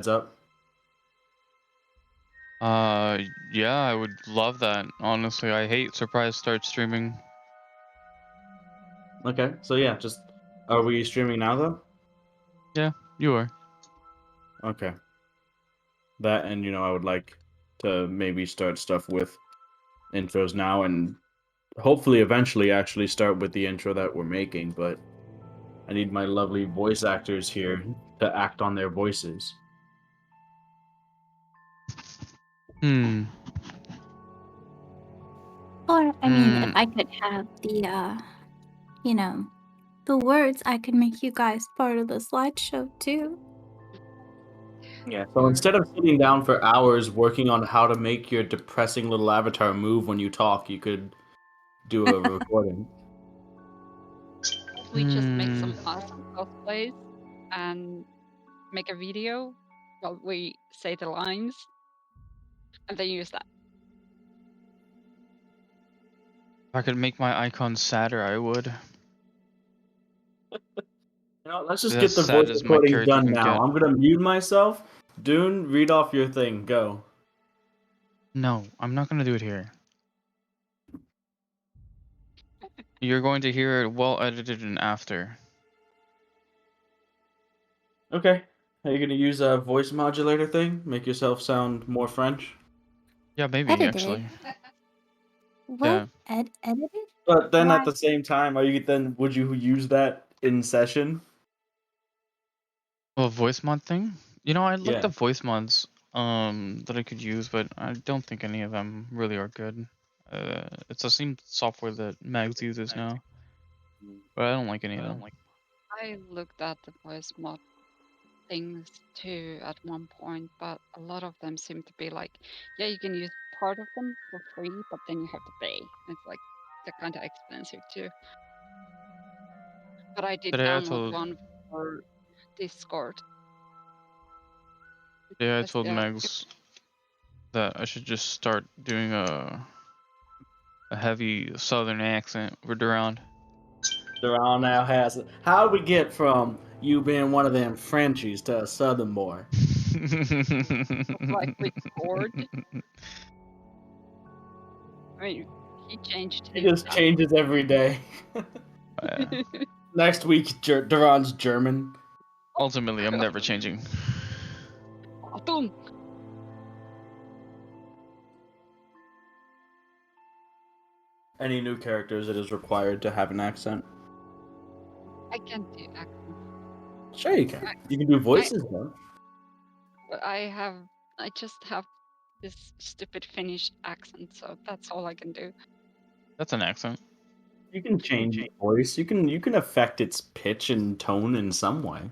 heads up? Yeah, I would love that. Honestly, I hate surprise start streaming. Okay, so yeah, just are we streaming now though? Yeah, you are. Okay. That and I would like to maybe start stuff with intros now and hopefully eventually actually start with the intro that we're making, but I need my lovely voice actors here to act on their voices. Hmm. Or, I mean, if Hmm. I could have you know, the words, I could make you guys part of the slideshow too. Yeah, so instead of sitting down for hours working on how to make your depressing little avatar move when you talk, you could do a recording. We just make some Hmm. awesome cosplays and make a video while we say the lines, and then use that. If I could make my icon sadder, I would. Let's just As get the voice sad as my recording character done can now. get. I'm gonna mute myself. Dune, read off your thing. Go. No, I'm not gonna do it here. You're going to hear it well edited and after. Okay. Are you gonna use a voice modulator thing? Make yourself sound more French? Yeah, maybe Edited? actually. What? Yeah. Edited? But then Why? at the same time, would you use that in session? Well, voice mod thing. I looked Yeah. up voice mods that I could use, but I don't think any of them really are good. It's the same software that Mags uses now, but I don't like any of them. I looked at the voice mod things too at one point, but a lot of them seem to be like, yeah, you can use part of them for free, but then you have to pay. It's like they're kind of expensive too. But I did Today I download told one for Discord. today I Because told they're Mags that I should just start doing a heavy southern accent for Durand. Duran now has it. How do we get from you being one of them Frenchies to a Southern boy? like with Cord. I mean, he changed It his just changes every day. Yeah. Next week, Duran's German. Ultimately, I'm never changing. Achtung! Any new characters, it is required to have an accent. I can't do accents. Sure, you can. You can do voices, though. But I just have this stupid Finnish accent, so that's all I can do. That's an accent. You can change the voice. You can affect its pitch and tone in some way.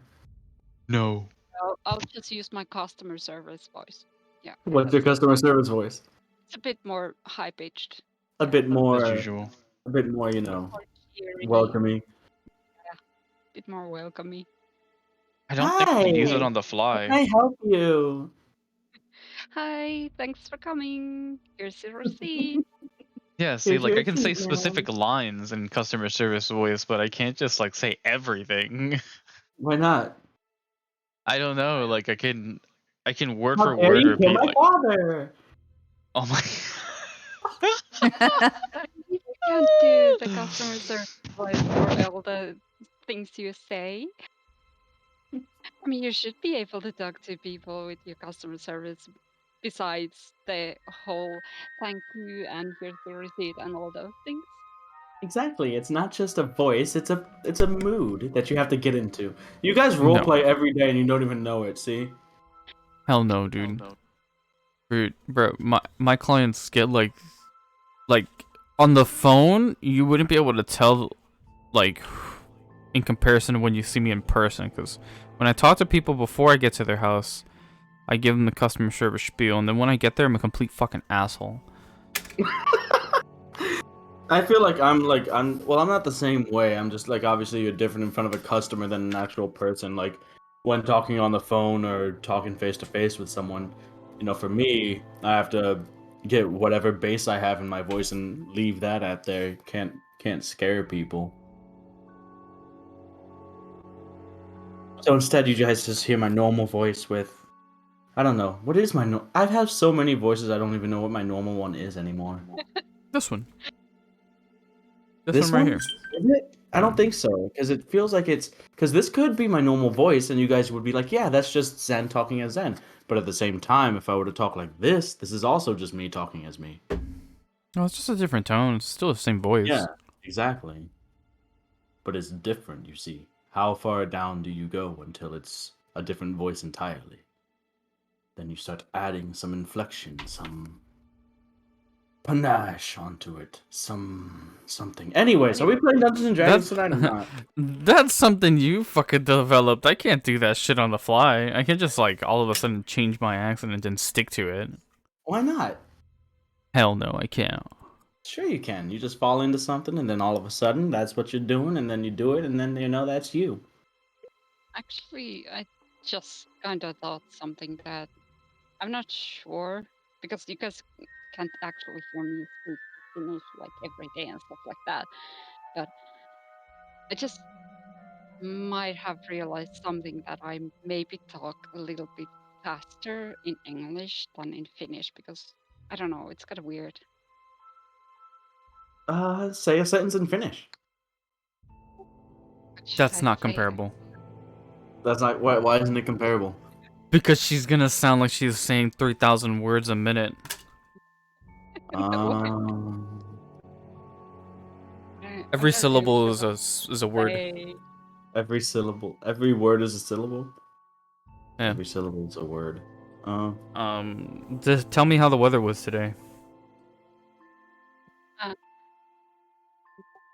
No. I'll just use my customer service voice. Yeah. What's your customer service voice? It's a bit more high pitched. A bit more. As usual. A bit more, welcoming. Yeah. A bit more welcoming. I don't think I could use it Hi! on the fly. Can I help you? Hi, thanks for coming. Here's your receipt. Yeah, see, Here's like your I can say receipt, ma'am. specific lines in customer service voice, but I can't just like say everything. Why not? I don't know, like I can word How for dare word you kill repeat my like, father? oh my. You can't do the customer service voice for all the things you say. I mean, you should be able to talk to people with your customer service besides the whole thank you and here's the receipt and all those things. Exactly. It's not just a voice. It's a mood that you have to get into. You guys No. roleplay every day and you don't even know it. See? Hell no, dude. Dude, bro, my clients get like on the phone, you wouldn't be able to tell like in comparison to when you see me in person, because when I talk to people before I get to their house, I give them the customer service spiel, and then when I get there, I'm a complete fucking asshole. I feel like I'm not the same way. I'm just like, obviously you're different in front of a customer than an actual person. Like when talking on the phone or talking face to face with someone, for me, I have to get whatever bass I have in my voice and leave that out there. Can't scare people. So instead, you guys just hear my normal voice with I don't know. What is my I have so many voices I don't even know what my normal one is anymore. This one. This one right one? here. Is it? I don't think so, because it feels like it's because this could be my normal voice, and you guys would be like, "Yeah, that's just Zen talking as Zen." But at the same time, if I were to talk like this is also just me talking as me. Oh, it's just a different tone. It's still the same voice. Yeah, exactly. But it's different, you see. How far down do you go until it's a different voice entirely? Then you start adding some inflection, some panache onto it, something. Anyways, are we playing Dungeons and Dragons tonight or not? That's something you fucking developed. I can't do that shit on the fly. I can't just like all of a sudden change my accent and then stick to it. Why not? Hell no, I can't. Sure you can. You just fall into something and then all of a sudden that's what you're doing and then you do it and then that's you. Actually, I just kind of thought something that I'm not sure because you guys can't actually hear me speak Finnish like every day and stuff like that. But I just might have realized something that I maybe talk a little bit faster in English than in Finnish because I don't know, it's kind of weird. Say a sentence and finish. What should That's I not say? comparable. That's not why isn't it comparable? Because she's gonna sound like she's saying 3,000 words a minute. No, I'm Every just gonna syllable is a word. say Every syllable, every word is a syllable. Yeah. Every syllable is a word. Just tell me how the weather was today.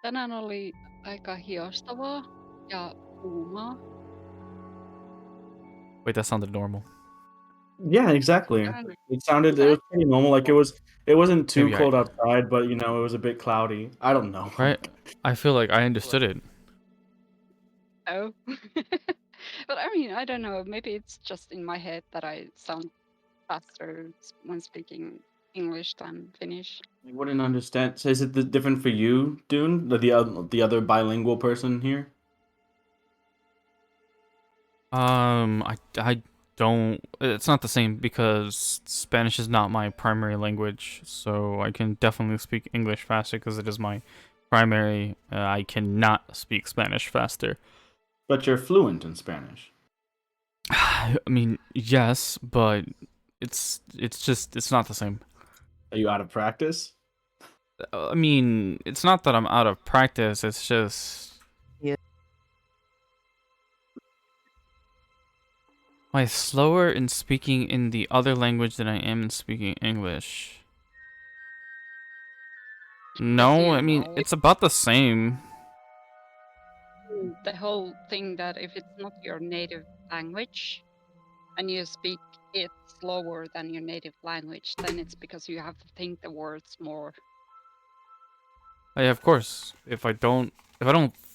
tänään oli aika hiostavaa ja kuumaa. Wait, that sounded normal. Yeah, exactly. It was pretty normal. Like it wasn't too Maybe cold outside, but it was a bit cloudy. I don't know. Right? I feel like I understood it. Oh. But I mean, I don't know. Maybe it's just in my head that I sound faster when speaking English than Finnish. I wouldn't understand. So is it different for you, Dune, the other bilingual person here? I don't. It's not the same because Spanish is not my primary language, so I can definitely speak English faster because it is my primary. I cannot speak Spanish faster. But you're fluent in Spanish. I mean, yes, but it's not the same. Are you out of practice? I mean, it's not that I'm out of practice. It's just am I slower in speaking in the other language than I am in speaking English? No, I mean, it's about the same. The whole thing that if it's not your native language and you speak it slower than your native language, then it's because you have to think the words more. Yeah, of course. If I don't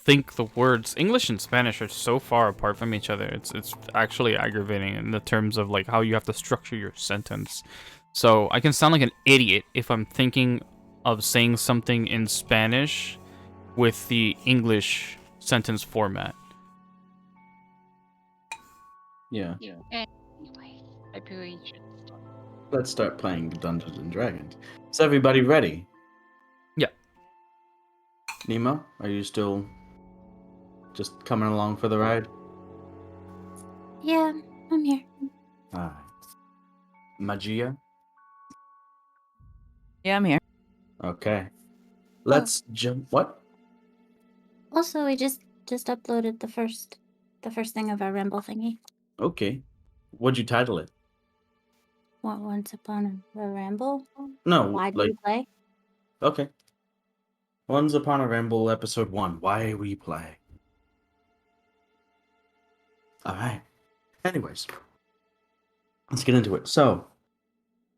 think the words, English and Spanish are so far apart from each other. It's actually aggravating in the terms of like how you have to structure your sentence. So I can sound like an idiot if I'm thinking of saying something in Spanish with the English sentence format. Yeah. Anyway, maybe we should start. Let's start playing Dungeons and Dragons. Is everybody ready? Yeah. Nemo, are you still just coming along for the ride? Yeah, I'm here. Alright. Magia? Yeah, I'm here. Okay. Let's jump. What? Also, we just uploaded the first thing of our Ramble thingy. Okay. What'd you title it? Once upon a Ramble. No, Why do like we play? okay. Once Upon a Ramble, episode 1. Why we play. Alright. Anyways. Let's get into it. So,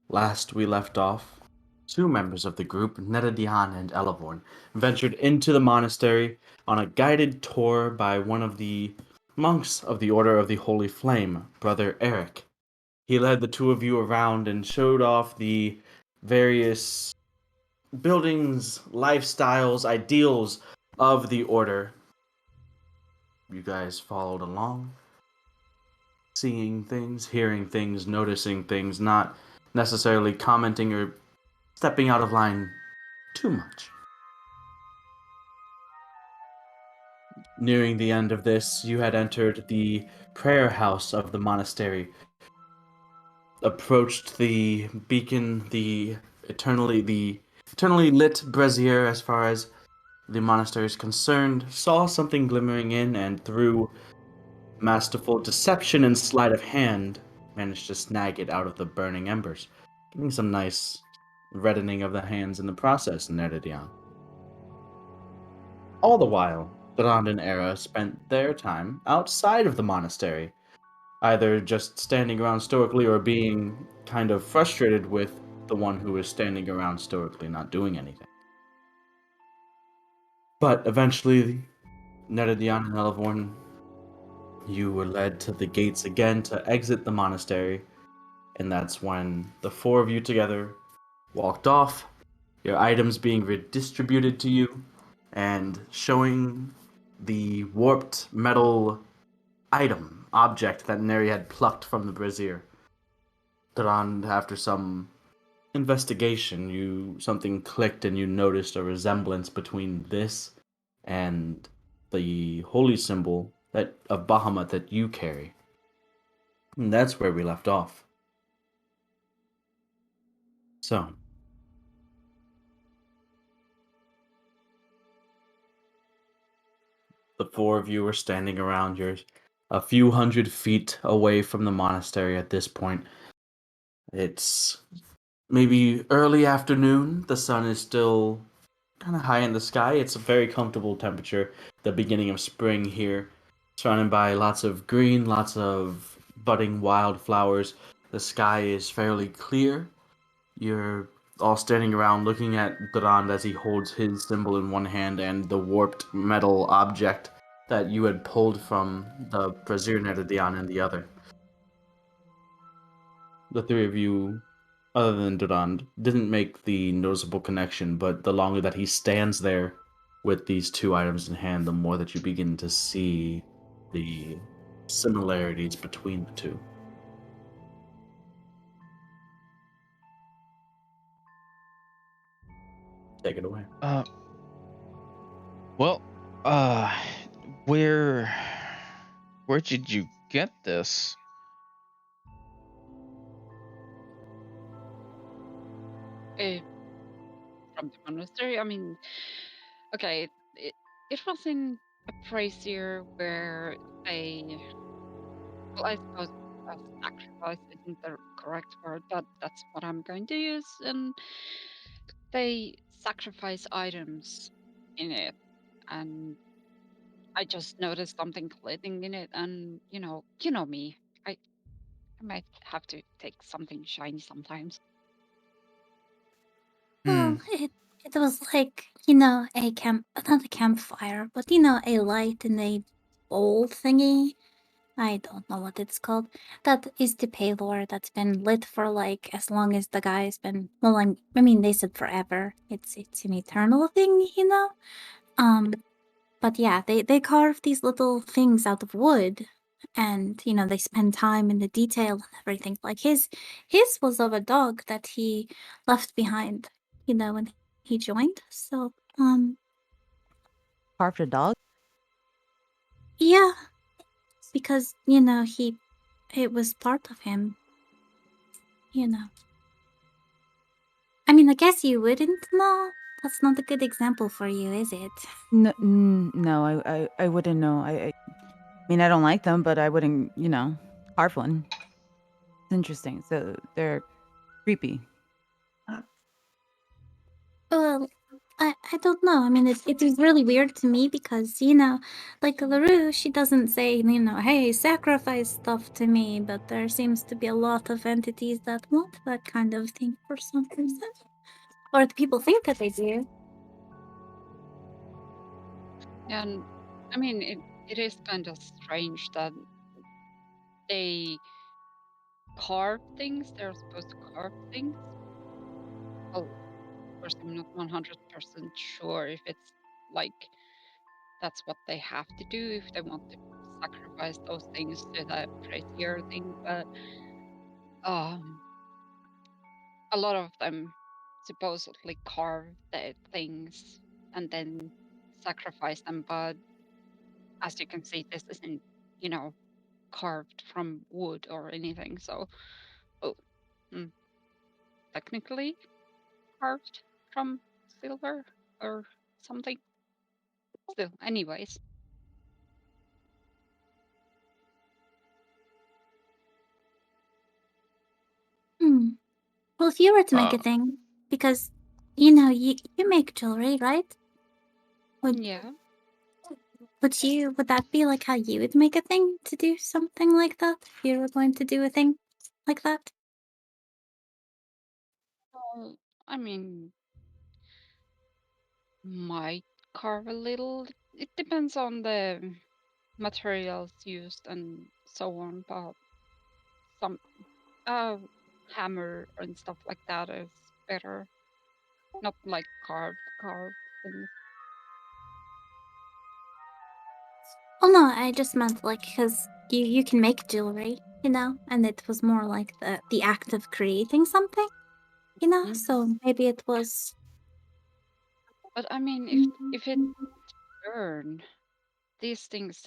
last we left off, two members of the group, Netadian and Elevorn, ventured into the monastery on a guided tour by one of the monks of the Order of the Holy Flame, Brother Eric. He led the two of you around and showed off the various buildings, lifestyles, ideals of the Order. You guys followed along. seeing things, hearing things, noticing things, not necessarily commenting or stepping out of line too much. Nearing the end of this, you had entered the prayer house of the monastery, approached the beacon, the eternally lit brazier as far as the monastery is concerned, saw something glimmering in, and through masterful deception and sleight of hand, managed to snag it out of the burning embers, giving some nice reddening of the hands in the process, Neredion. All the while, Durand and Era spent their time outside of the monastery, either just standing around stoically or being kind of frustrated with the one who is standing around stoically not doing anything. But eventually, Neredion and Elevorn, you were led to the gates again to exit the monastery, and that's when the four of you together walked off, your items being redistributed to you, and showing the warped metal object that Neri had plucked from the brazier. Durand, after some investigation, something clicked and you noticed a resemblance between this and the holy symbol of Bahamut that you carry. And that's where we left off. So, the four of you are standing around. You're a few hundred feet away from the monastery at this point. It's maybe early afternoon. The sun is still kind of high in the sky. It's a very comfortable temperature. The beginning of spring here, surrounded by lots of green, lots of budding wildflowers. The sky is fairly clear. You're all standing around looking at Durand as he holds his symbol in one hand and the warped metal object that you had pulled from the Brazier Neredion in the other. The three of you, other than Durand, didn't make the noticeable connection, but the longer that he stands there with these two items in hand, the more that you begin to see the similarities between the two. Take it away. Well, where did you get this? From the monastery. I mean, okay, it was in a brazier where they, well, I suppose sacrifice isn't the correct word, but that's what I'm going to use. And they sacrifice items in it, and I just noticed something glitting in it, and you know me, I might have to take something shiny sometimes. Well, it was like, a not a campfire, but a light in a bowl thingy. I don't know what it's called. That is the paylor that's been lit for like as long as the guy's been. Well, I mean, they said forever. It's an eternal thing, But yeah, they carve these little things out of wood, and they spend time in the detail and everything. Like his was of a dog that he left behind, when he joined. So Carved a dog? yeah, because it was part of him. I mean, I guess you wouldn't know. That's not a good example for you, is it? No, I wouldn't know. I mean, I don't like them, but I wouldn't, carve one. It's interesting. So they're creepy. Well, I don't know. I mean, it is really weird to me because like LaRue, she doesn't say hey, sacrifice stuff to me, but there seems to be a lot of entities that want that kind of thing for some reason, or the people think that they do. And I mean, it is kind of strange that they carve things. They're supposed to carve things. Well, of course, I'm not 100% sure if it's like that's what they have to do if they want to sacrifice those things to the crazier thing, but um, a lot of them supposedly carve the things and then sacrifice them. But as you can see, this isn't, you know, carved from wood or anything. So, oh, mm, technically carved from silver or something. Still, anyways. Hmm. Well, if you were to make Uh, a thing, because you make jewelry, right? Would Yeah. would that be like how you would make a thing to do something like that? If you were going to do a thing like that? Well, I mean, might carve a little. It depends on the materials used and so on, but some uh hammer and stuff like that is better. Not like carved things. Oh no, I just meant like because you can make jewelry, and it was more like the act of creating something, Mhm. So maybe it was. But I mean, if it burn, these things,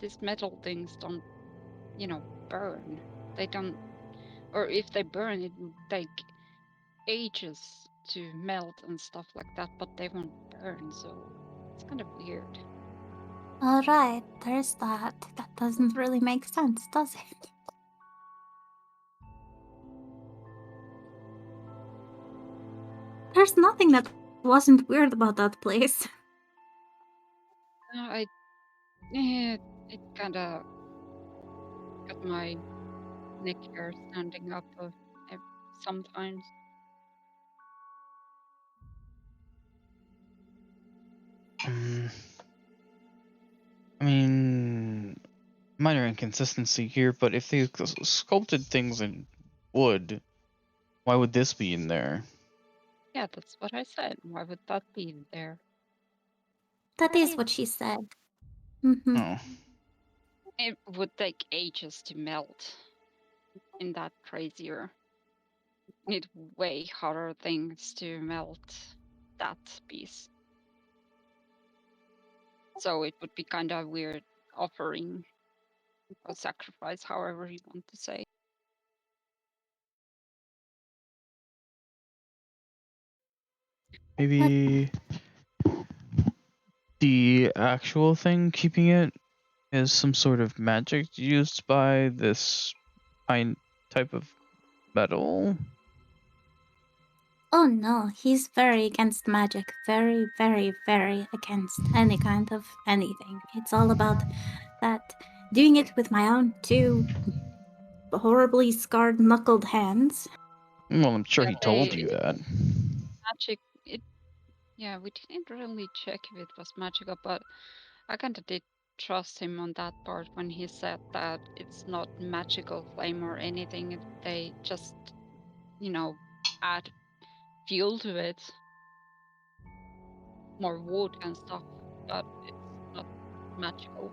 these metal things don't, burn. They don't, or if they burn, it will take ages to melt and stuff like that, but they won't burn, so it's kind of weird. All right, there's that. That doesn't really make sense, does it? There's nothing that wasn't weird about that place. It kind of got my neck hair standing up sometimes. mm, I mean, minor inconsistency here, but if they sculpted things in wood, why would this be in there? Yeah, that's what I said. Why would that be there? That is what she said. Mm-hmm. Oh, It would take ages to melt in that crazier. Need way harder things to melt that piece. So it would be kind of weird offering or sacrifice, however you want to say. maybe the actual thing keeping it is some sort of magic used by this type of metal. Oh no, he's very against magic. Very, very, very against any kind of anything. It's all about that doing it with my own two horribly scarred knuckled hands. Well, I'm sure Yeah, he told you that. magic. Yeah, we didn't really check if it was magical, but I kind of did trust him on that part when he said that it's not magical flame or anything. They just, add fuel to it, more wood and stuff, but it's not magical.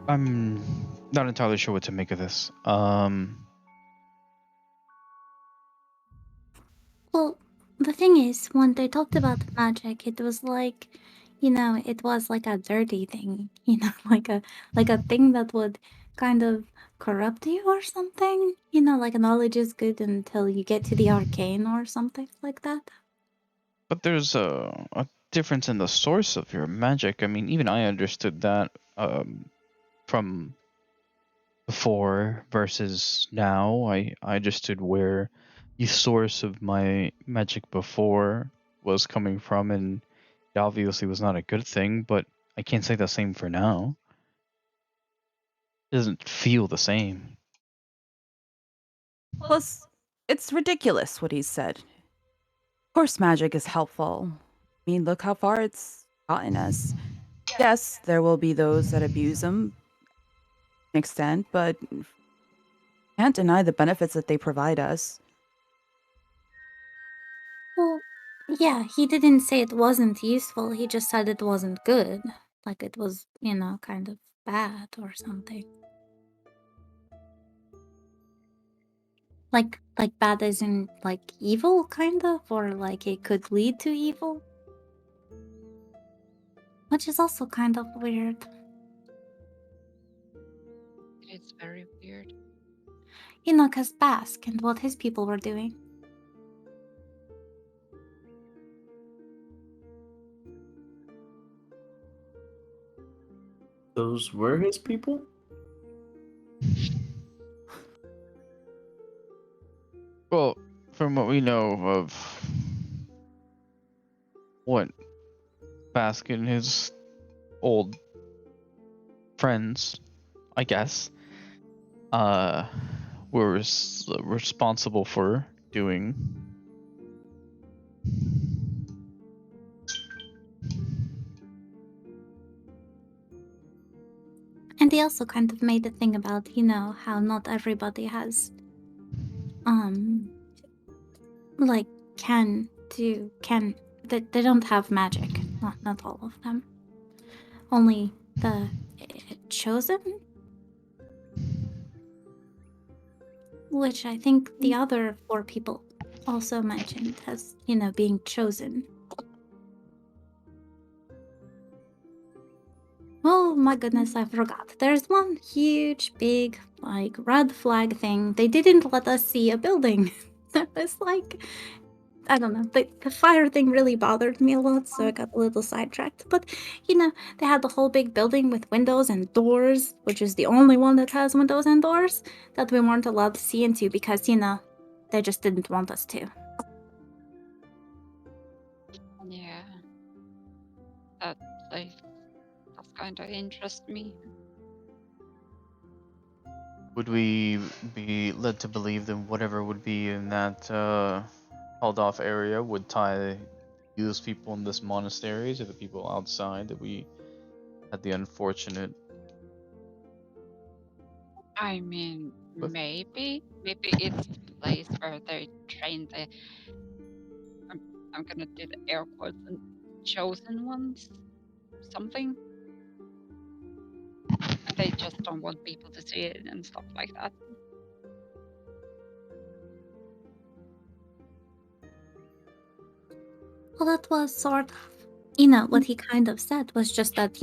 I'm not entirely sure what to make of this. Well, the thing is, when they talked about magic, it was like, it was like a dirty thing, like a thing that would kind of corrupt you or something. Like knowledge is good until you get to the arcane or something like that. But there's a difference in the source of your magic. I mean, even I understood that from before versus now. I understood where the source of my magic before was coming from, and it obviously was not a good thing, but I can't say the same for now. It doesn't feel the same. Plus, it's ridiculous what he said. Of course, magic is helpful. I mean, look how far it's gotten us. Yes, there will be those that abuse them to an extent, but can't deny the benefits that they provide us. Well, yeah, he didn't say it wasn't useful. He just said it wasn't good. Like it was, kind of bad or something. Like bad as in like evil, kind of, or like it could lead to evil, which is also kind of weird. It's very weird. Because Basque and what his people were doing. Those were his people? Well, from what we know of what Baskin and his old friends, I guess, were responsible for doing. And they also kind of made a thing about, how not everybody has, like, they don't have magic. Not all of them. Only the chosen? Which I think the other 4 people also mentioned as, being chosen. Oh my goodness, I forgot. There's one huge, big, like, red flag thing. They didn't let us see a building. That was like, I don't know. The fire thing really bothered me a lot, so I got a little sidetracked. But, they had the whole big building with windows and doors, which is the only one that has windows and doors that we weren't allowed to see into because, they just didn't want us to. Yeah. That like does kind of interest me. Would we be led to believe that whatever would be in that held off area would tie those people in this monastery to the people outside that we had the unfortunate? I mean, With? maybe it's the place where they train the. I'm gonna do the air quotes and chosen ones, something, and they just don't want people to see it and stuff like that. Well, that was sort of, what he kind of said was just that,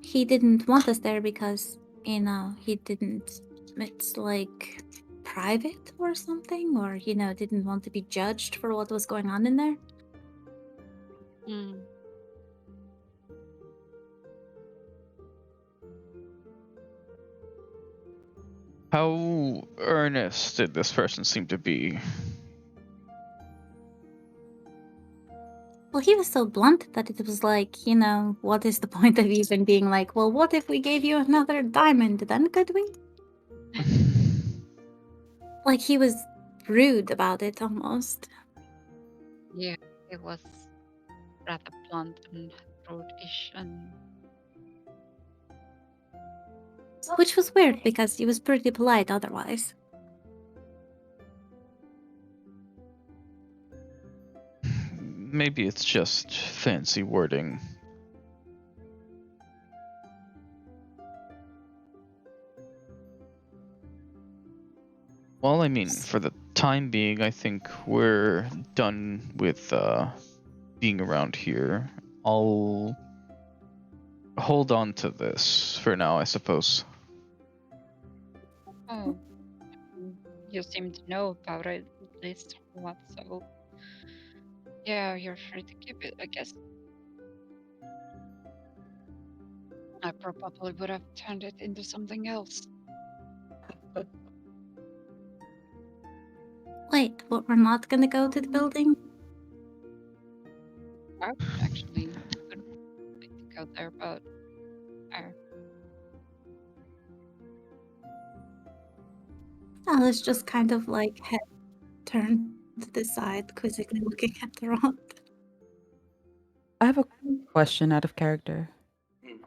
he didn't want us there because, he didn't, it's like private or something, or, didn't want to be judged for what was going on in there. Mm. How earnest did this person seem to be? Well, he was so blunt that it was like, what is the point of even being like, well, what if we gave you another diamond? Then could we? Like, he was rude about it almost. Yeah, it was rather blunt and rude-ish, and Which was weird because he was pretty polite otherwise. Maybe it's just fancy wording. Well, I mean, for the time being, I think we're done with being around here. I'll hold on to this for now, I suppose. oh, you seem to know about it at least somewhat, so yeah, you're free to keep it, I guess. I probably would have turned it into something else. Wait, what, we're not gonna go to the building? I would actually would like to go there, but Alice just kind of like head turned to the side, quizzically looking at the rod. I have a question out of character. Mm.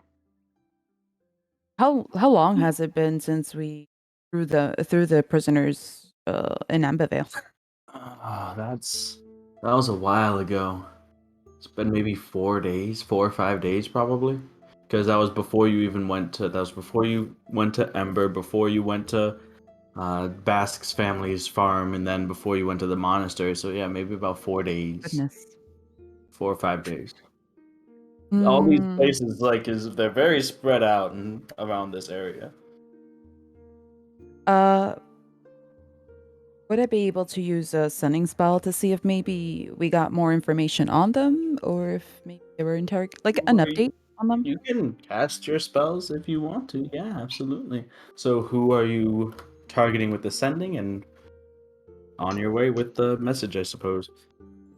How long has it been since we threw the prisoners in Ambivale? That was a while ago. It's been maybe 4 days, 4 or 5 days probably, because that was before you even went to. That was before you went to Ember, before you went to Basque's family's farm, and then before you went to the monastery. So yeah, maybe about 4 days, Goodness. 4 or 5 days. All these Mm, places, they're very spread out and around this area. uh, would I be able to use a sending spell to see if maybe we got more information on them, or if maybe they were like an Or update on them? you can cast your spells if you want to. Yeah, absolutely. So who are you targeting with the sending, and on your way with the message, I suppose?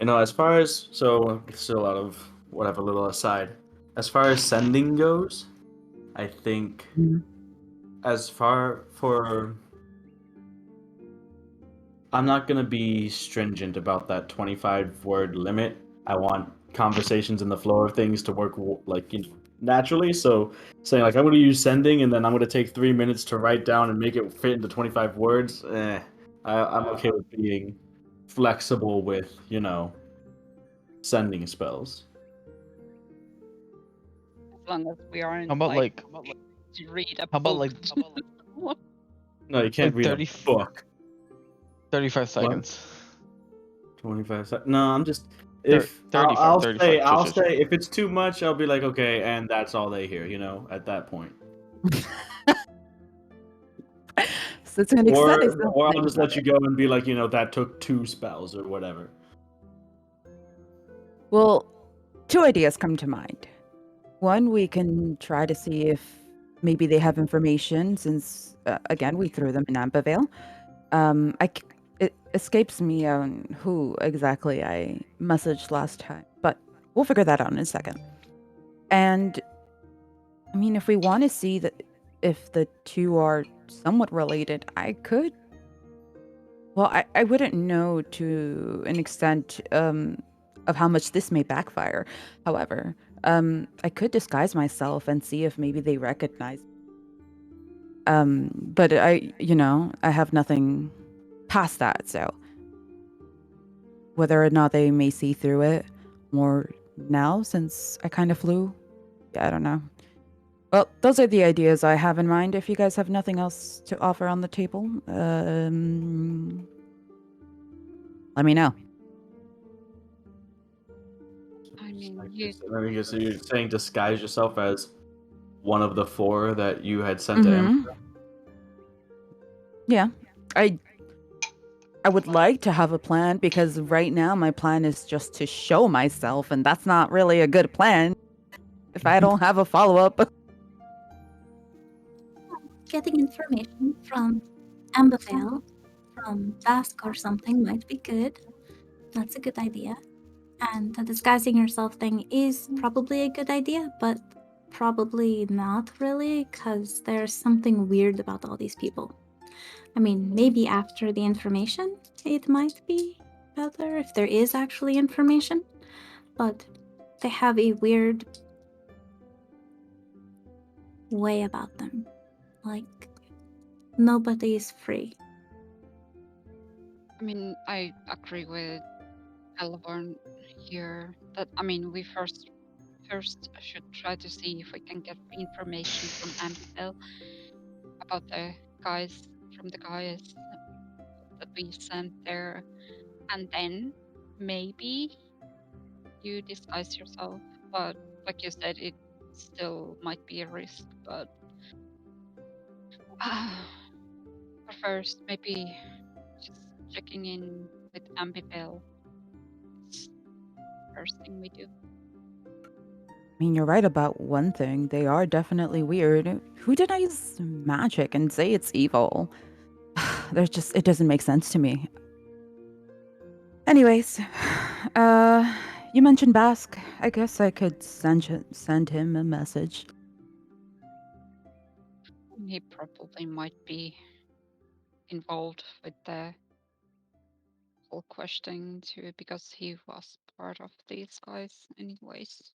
As far as still out of whatever little aside, as far as sending goes, I think Mhm. as far for I'm not gonna be stringent about that 25 word limit. I want conversations in the flow of things to work naturally. So saying like I'm gonna use sending and then I'm gonna take 3 minutes to write down and make it fit into 25 words. I'm okay with being flexible with sending spells. As long as we aren't How about like like to read a how about book. like No, you can't read a 30 book. 35 What? seconds? 25 seconds. No, I'm just if 35, 35. I'll Chill, chill, say chill. if it's too much, I'll be like, okay, and that's all they hear, at that point. So it's an exciting Or I'll something. just let you go and be like, that took 2 spells or whatever. Well, two ideas come to mind. One, we can try to see if maybe they have information since, again, we threw them in Ambivale. It escapes me on who exactly I messaged last time, but we'll figure that out in a second. And I mean, if we want to see that if the two are somewhat related, I could. Well, I wouldn't know to an extent of how much this may backfire. However, I could disguise myself and see if maybe they recognize. But I have nothing past that. So whether or not they may see through it more now, since I kind of flew, yeah, I don't know. Well, those are the ideas I have in mind. If you guys have nothing else to offer on the table, let me know. I mean, you. Let me guess. So you're saying disguise yourself as one of the 4 that you had sent to him? Mm-hmm. Yeah, I I would like to have a plan because right now my plan is just to show myself, and that's not really a good plan if I don't have a follow up. Getting information from Ambervale, from Basque or something might be good. That's a good idea. And the disguising yourself thing is probably a good idea, but probably not really, because there's something weird about all these people. I mean, maybe after the information, it might be better if there is actually information, but they have a weird way about them. Like, nobody is free. I mean, I agree with Elborn here. That I mean, we first should try to see if we can get information from Ambitel about the guys from the guys that we sent there, and then maybe you disguise yourself. But like you said, it still might be a risk. But first, maybe just checking in with Ambibel. It's the first thing we do. I mean, you're right about one thing. They are definitely weird. Who denies magic and say it's evil? It doesn't make sense to me. Anyways, you mentioned Basque. I guess I could send him a message. He probably might be involved with the whole questioning too, because he was part of these guys, anyways.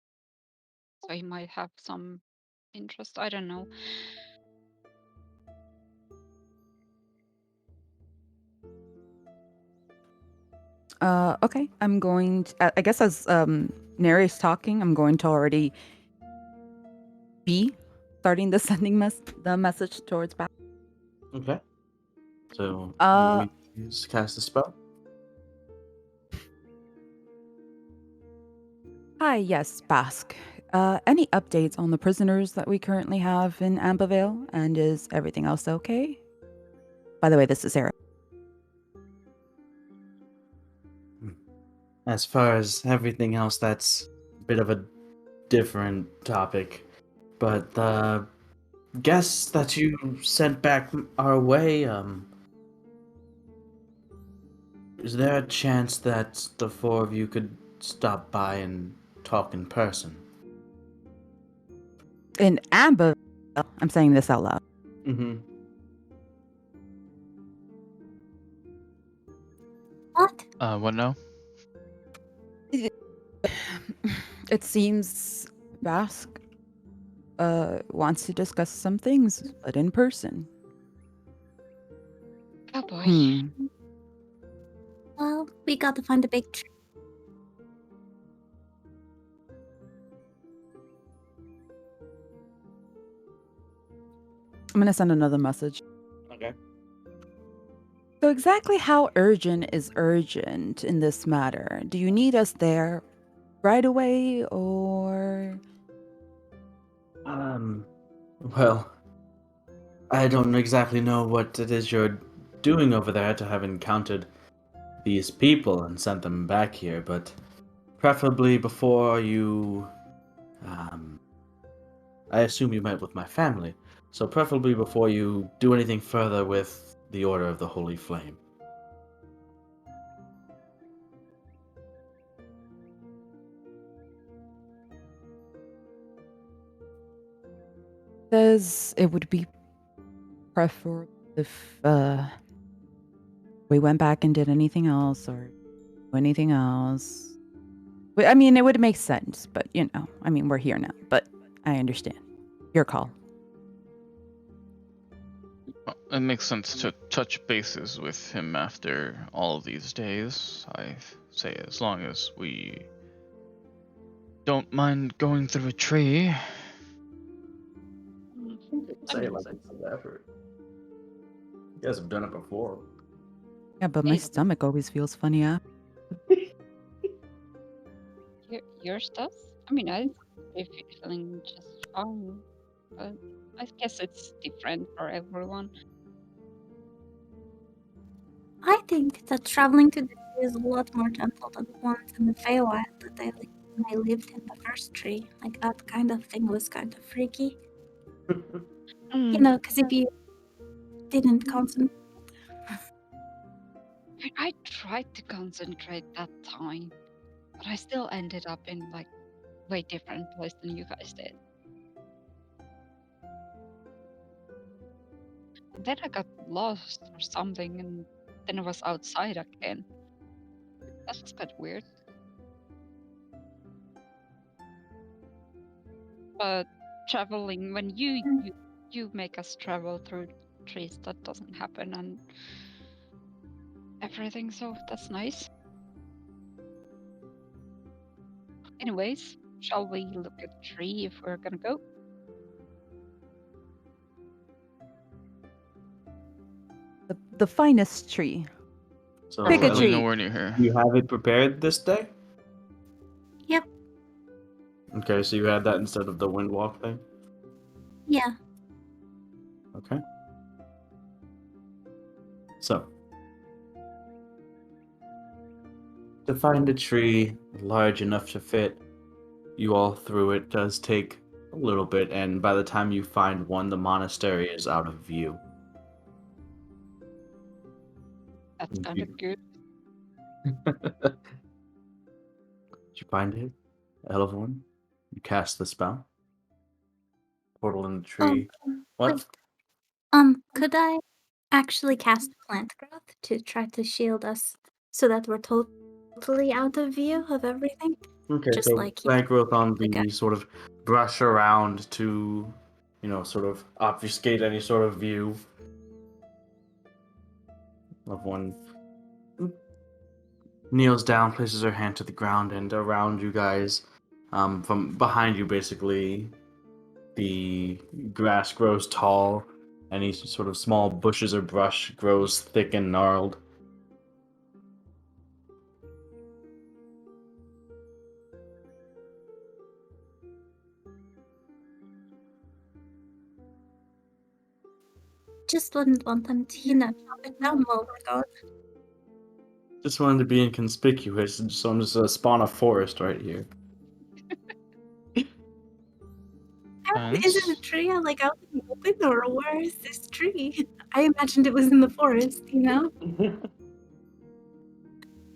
So he might have some interest. I don't know. Okay, I'm going to, I guess as Neri's talking, I'm going to already be starting the sending the message towards back. Okay. So Uh, you just cast a spell. Hi, yes, Bask. Any updates on the prisoners that we currently have in Ambavale, and is everything else okay? By the way, this is Sarah. As far as everything else, that's a bit of a different topic. But the guests that you sent back our way, is there a chance that the four of you could stop by and talk in person? In Ambavale, I'm saying this out loud. Mm-hmm. What? What now? It seems Bask wants to discuss some things, but in person. Oh boy. Well, we got to find a big tree. I'm gonna send another message. Okay. So exactly how urgent is urgent in this matter? Do you need us there right away, or? Well, I don't exactly know what it is you're doing over there to have encountered these people and sent them back here, but preferably before you, I assume you met with my family, so preferably before you do anything further with the Order of the Holy Flame. Says it would be preferable if we went back and did anything else or anything else. I mean, it would make sense, but I mean, we're here now. But I understand. Your call. Well, it makes sense to touch bases with him after all of these days. I say as long as we don't mind going through a tree. Say it like it's an effort. You guys have done it before. Yeah, but my stomach always feels funny after. Yours does? I mean, I'm feeling just fine, but I guess it's different for everyone. I think that traveling to the tree is a lot more gentle than the ones in the Feywild that when I lived in the first tree. Like, that kind of thing was kind of freaky. Because if you didn't concentrate. I tried to concentrate that time, but I still ended up in like way different place than you guys did. And then I got lost or something, and then I was outside again. That was kind of weird. But traveling, when you make us travel through trees, that doesn't happen, and everything. So that's nice. Anyways, shall we look at the tree if we're gonna go? The finest tree. So Pick a Preferably tree. nowhere near here. you have it prepared this day? Yep. Okay, so you had that instead of the windwalk thing? Yeah. Okay. So, to find a tree large enough to fit you all through it does take a little bit, and by the time you find one, the monastery is out of view. That's kind of good. Did you find it, Elevon? You cast the spell? Portal in the tree. What? Wait. Could I actually cast plant growth to try to shield us so that we're totally out of view of everything? Okay, Just so like plant growth on the guy. the sort of brush around to, sort of obfuscate any sort of view of one. Kneels down, places her hand to the ground, and around you guys, from behind you, basically, the grass grows tall. Any sort of small bushes or brush grows thick and gnarled. Just wouldn't want them to, chop it down while we're gone. Just wanted to be inconspicuous, so I'm just gonna spawn a forest right here. Is it a tree out in the open, or where is this tree? I imagined it was in the forest,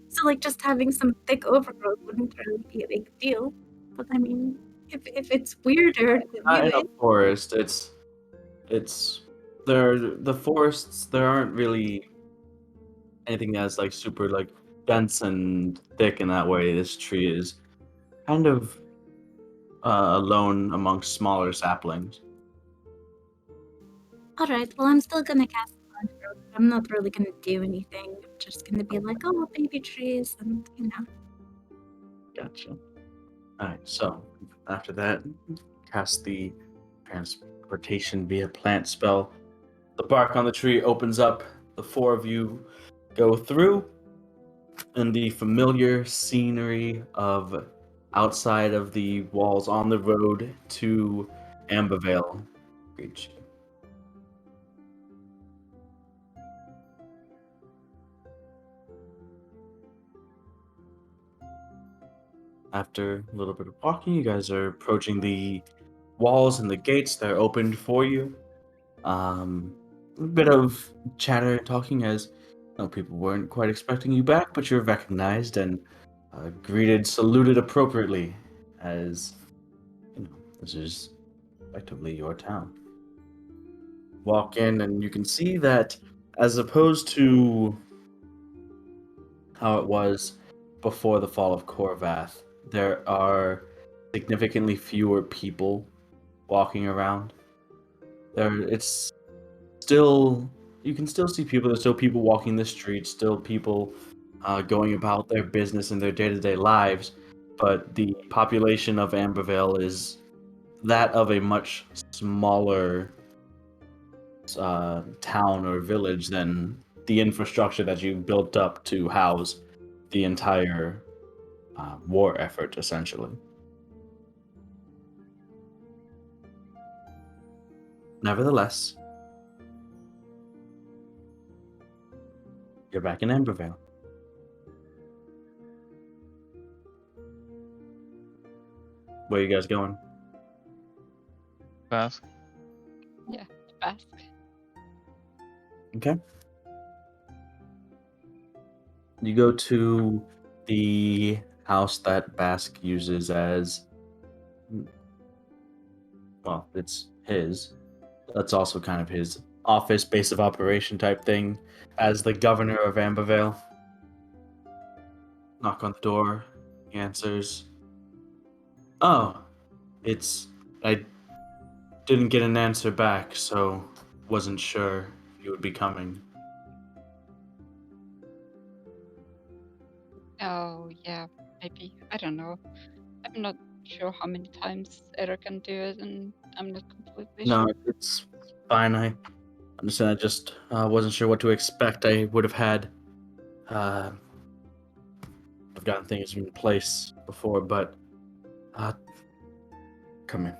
So, just having some thick overgrowth wouldn't really be a big deal. But I mean, if it's weirder to Not view in a it, forest. The forests. There aren't really anything that's super dense and thick in that way. This tree is kind of alone amongst smaller saplings. alright, well, I'm still gonna cast Plant Growth. I'm not really gonna do anything. I'm just gonna be like, oh, baby trees, and Gotcha. Alright, so after that, cast the transportation via plant spell. The bark on the tree opens up. The four of you go through, and the familiar scenery of outside of the walls on the road to Ambervale greets you. After a little bit of walking, you guys are approaching the walls and the gates. They're opened for you. A bit of chatter and talking as people weren't quite expecting you back, but you're recognized and greeted, saluted appropriately, as this is effectively your town. Walk in, and you can see that, as opposed to how it was before the fall of Korvath, there are significantly fewer people walking around. It's still, you can still see people. There's still people walking the streets, still people going about their business and their day-to-day lives, but the population of Ambervale is that of a much smaller town or village than the infrastructure that you built up to house the entire war effort, essentially. Nevertheless, you're back in Ambervale. Where are you guys going? Fast. Yeah, fast. Okay. You go to the house that Bask uses as, well, it's his. That's also kind of his office, base of operation type thing as the governor of Ambervale. Knock on the door. He answers. Oh, I didn't get an answer back, so wasn't sure you would be coming. Oh, yeah, maybe. I don't know. I'm not sure how many times Eric can do it, and I'm not completely No, sure. it's fine. I understand. I just wasn't sure what to expect. I would have had uh, I've gotten things in place before, but come in.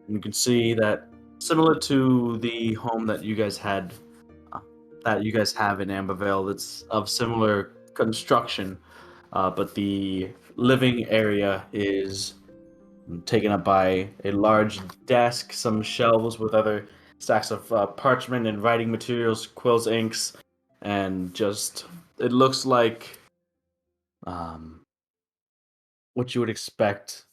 You can see that similar to the home that you guys had, that you guys have in Ambervale, that's of similar construction, but the living area is taken up by a large desk, some shelves with other stacks of parchment and writing materials, quills, inks, and just it looks like um, what you would expect,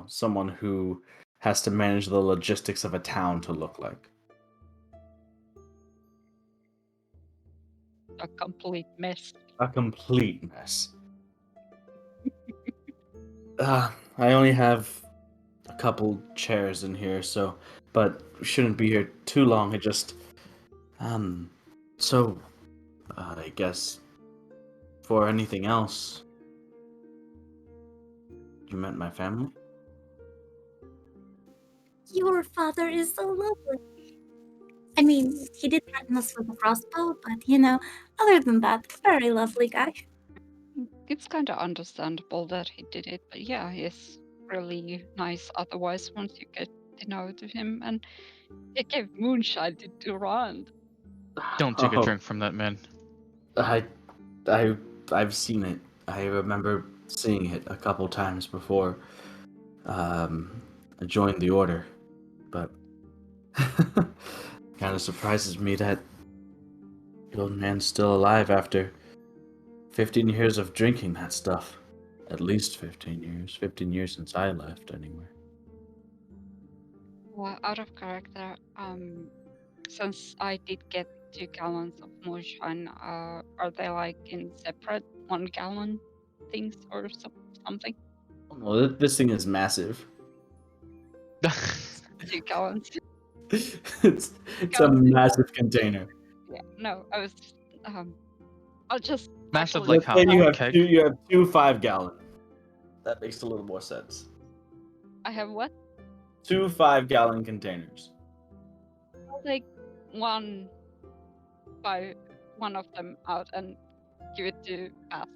someone who has to manage the logistics of a town to look like. A complete mess. A complete mess. I only have a couple chairs in here, so but we shouldn't be here too long. It just so I guess for anything else, you met my family? Your father is so lovely. I mean, he did threaten us with a crossbow, but other than that, very lovely guy. It's kind of understandable that he did it, but yeah, he's really nice otherwise once you get to know to him. And he gave moonshine to Durand. Don't take a Oh, drink from that man. I, I, I've seen it. I remember seeing it a couple times before. I joined the order, but kind of surprises me that the old man's still alive after 15 years of drinking that stuff. At least 15 years. 15 years since I left, anyway. Well, out of character, since I did get 2 gallons of moonshine, are they like in separate 1 gallon things or something? Oh, no, this thing is massive. 2 gallons. It's a massive container. Yeah, no, I was. I'll just Massive, actually like Let's say how? you A have keg? you have two 5-gallon. That makes a little more sense. I have what? 2 5-gallon containers. I'll take one of them out and give it to Ask.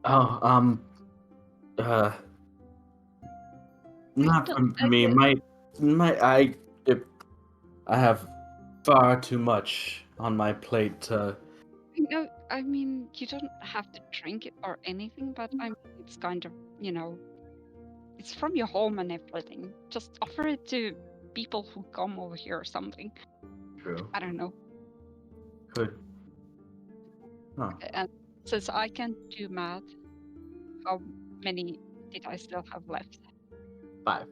Oh, uh, not don't- for I me. did- I have far too much on my plate to. No, I mean you don't have to drink it or anything, but I mean it's kind of it's from your home and everything. Just offer it to people who come over here or something. True. I don't know. Could. Huh. And since I can't do math, how many did I still have left? 5.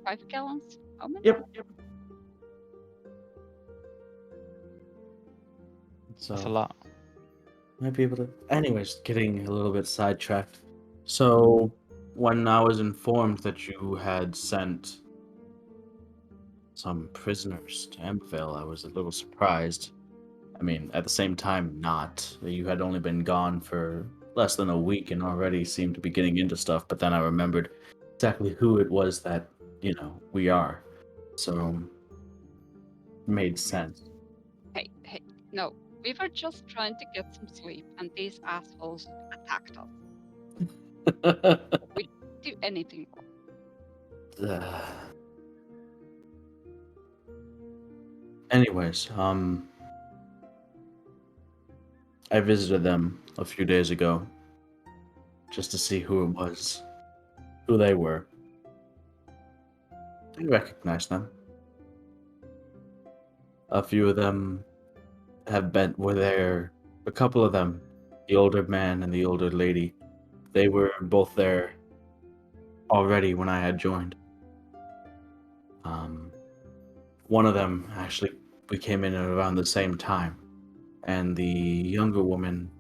5 gallons? How many? Yep. That's a So lot. might be able to. Anyways, getting a little bit sidetracked. So when I was informed that you had sent some prisoners to Ambervale, I was a little surprised. I mean, at the same time, not. You had only been gone for less than a week and already seemed to be getting into stuff, but then I remembered exactly who it was that, we are. So, made sense. Hey, no. We were just trying to get some sleep, and these assholes attacked us. We didn't do anything wrong. Anyways, I visited them a few days ago just to see who it was, who they were. I recognize them. A few of them were there. A couple of them, the older man and the older lady, they were both there already when I had joined. One of them actually, we came in at around the same time, and the younger woman,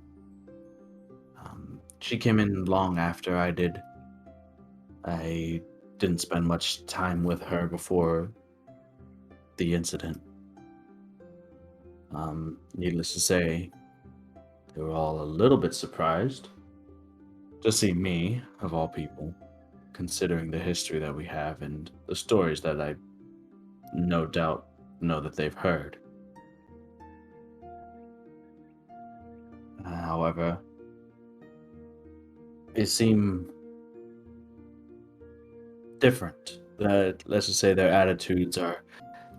she came in long after I did. I didn't spend much time with her before the incident. Needless to say, they were all a little bit surprised to see me, of all people, considering the history that we have and the stories that I no doubt know that they've heard. However, they seem different. Let's just say their attitudes are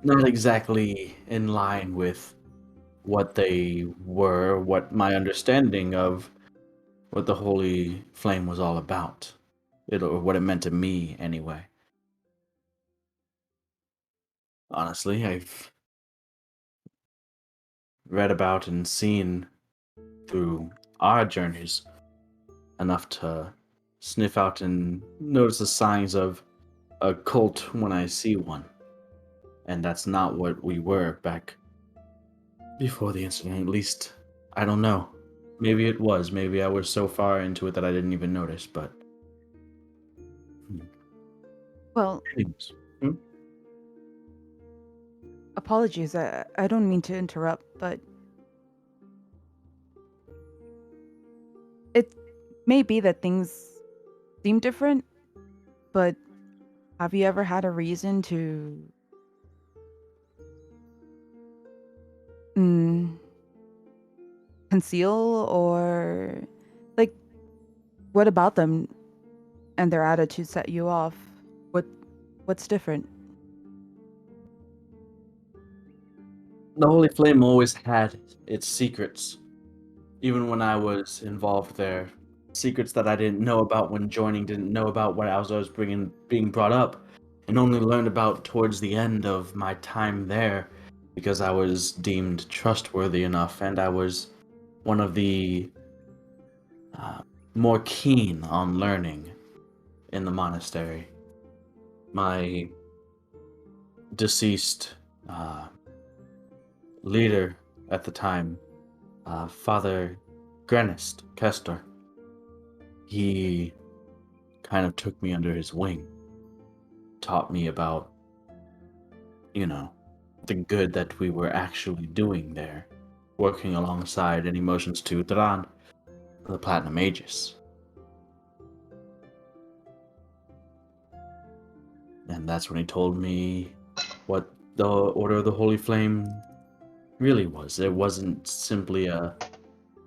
not exactly in line with what they were, what my understanding of what the Holy Flame was all about. Or what it meant to me, anyway. Honestly, I've read about and seen through our journeys enough to sniff out and notice the signs of a cult when I see one. And that's not what we were back before the incident. At least, I don't know. Maybe it was. Maybe I was so far into it that I didn't even notice, but Well, Anyways, hmm? apologies. I don't mean to interrupt, but it may be that things seem different, but have you ever had a reason to conceal or like what about them and their attitude set you off? What's different? The Holy Flame always had its secrets, even when I was involved there. Secrets that I didn't know about when joining, didn't know about what I was being brought up, and only learned about towards the end of my time there, because I was deemed trustworthy enough, and I was one of the more keen on learning in the monastery. My deceased leader at the time, Father Grenist Kester, he kind of took me under his wing, taught me about, the good that we were actually doing there, working alongside any motions to Dran, the Platinum Aegis. And that's when he told me what the Order of the Holy Flame really was. It wasn't simply a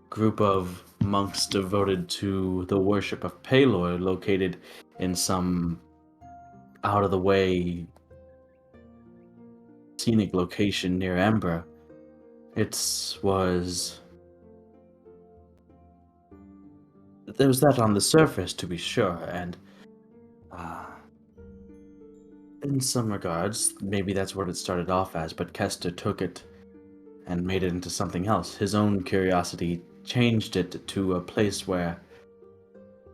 group of monks devoted to the worship of Palor located in some out-of-the-way scenic location near Embra. There was that on the surface, to be sure, and in some regards, maybe that's what it started off as, but Kester took it and made it into something else. His own curiosity changed it to a place where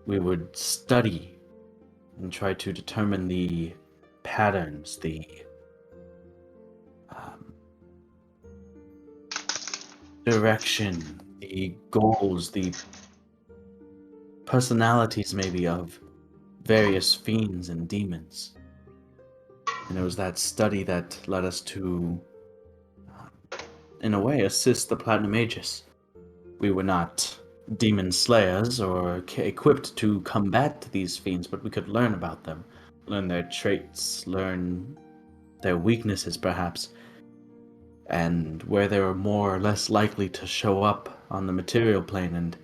we would study and try to determine the patterns, the direction, the goals, the personalities maybe of various fiends and demons. And it was that study that led us to, in a way, assist the Platinum Aegis. We were not demon slayers or equipped to combat these fiends, but we could learn about them, learn their traits, learn their weaknesses perhaps, and where they were more or less likely to show up on the material plane, and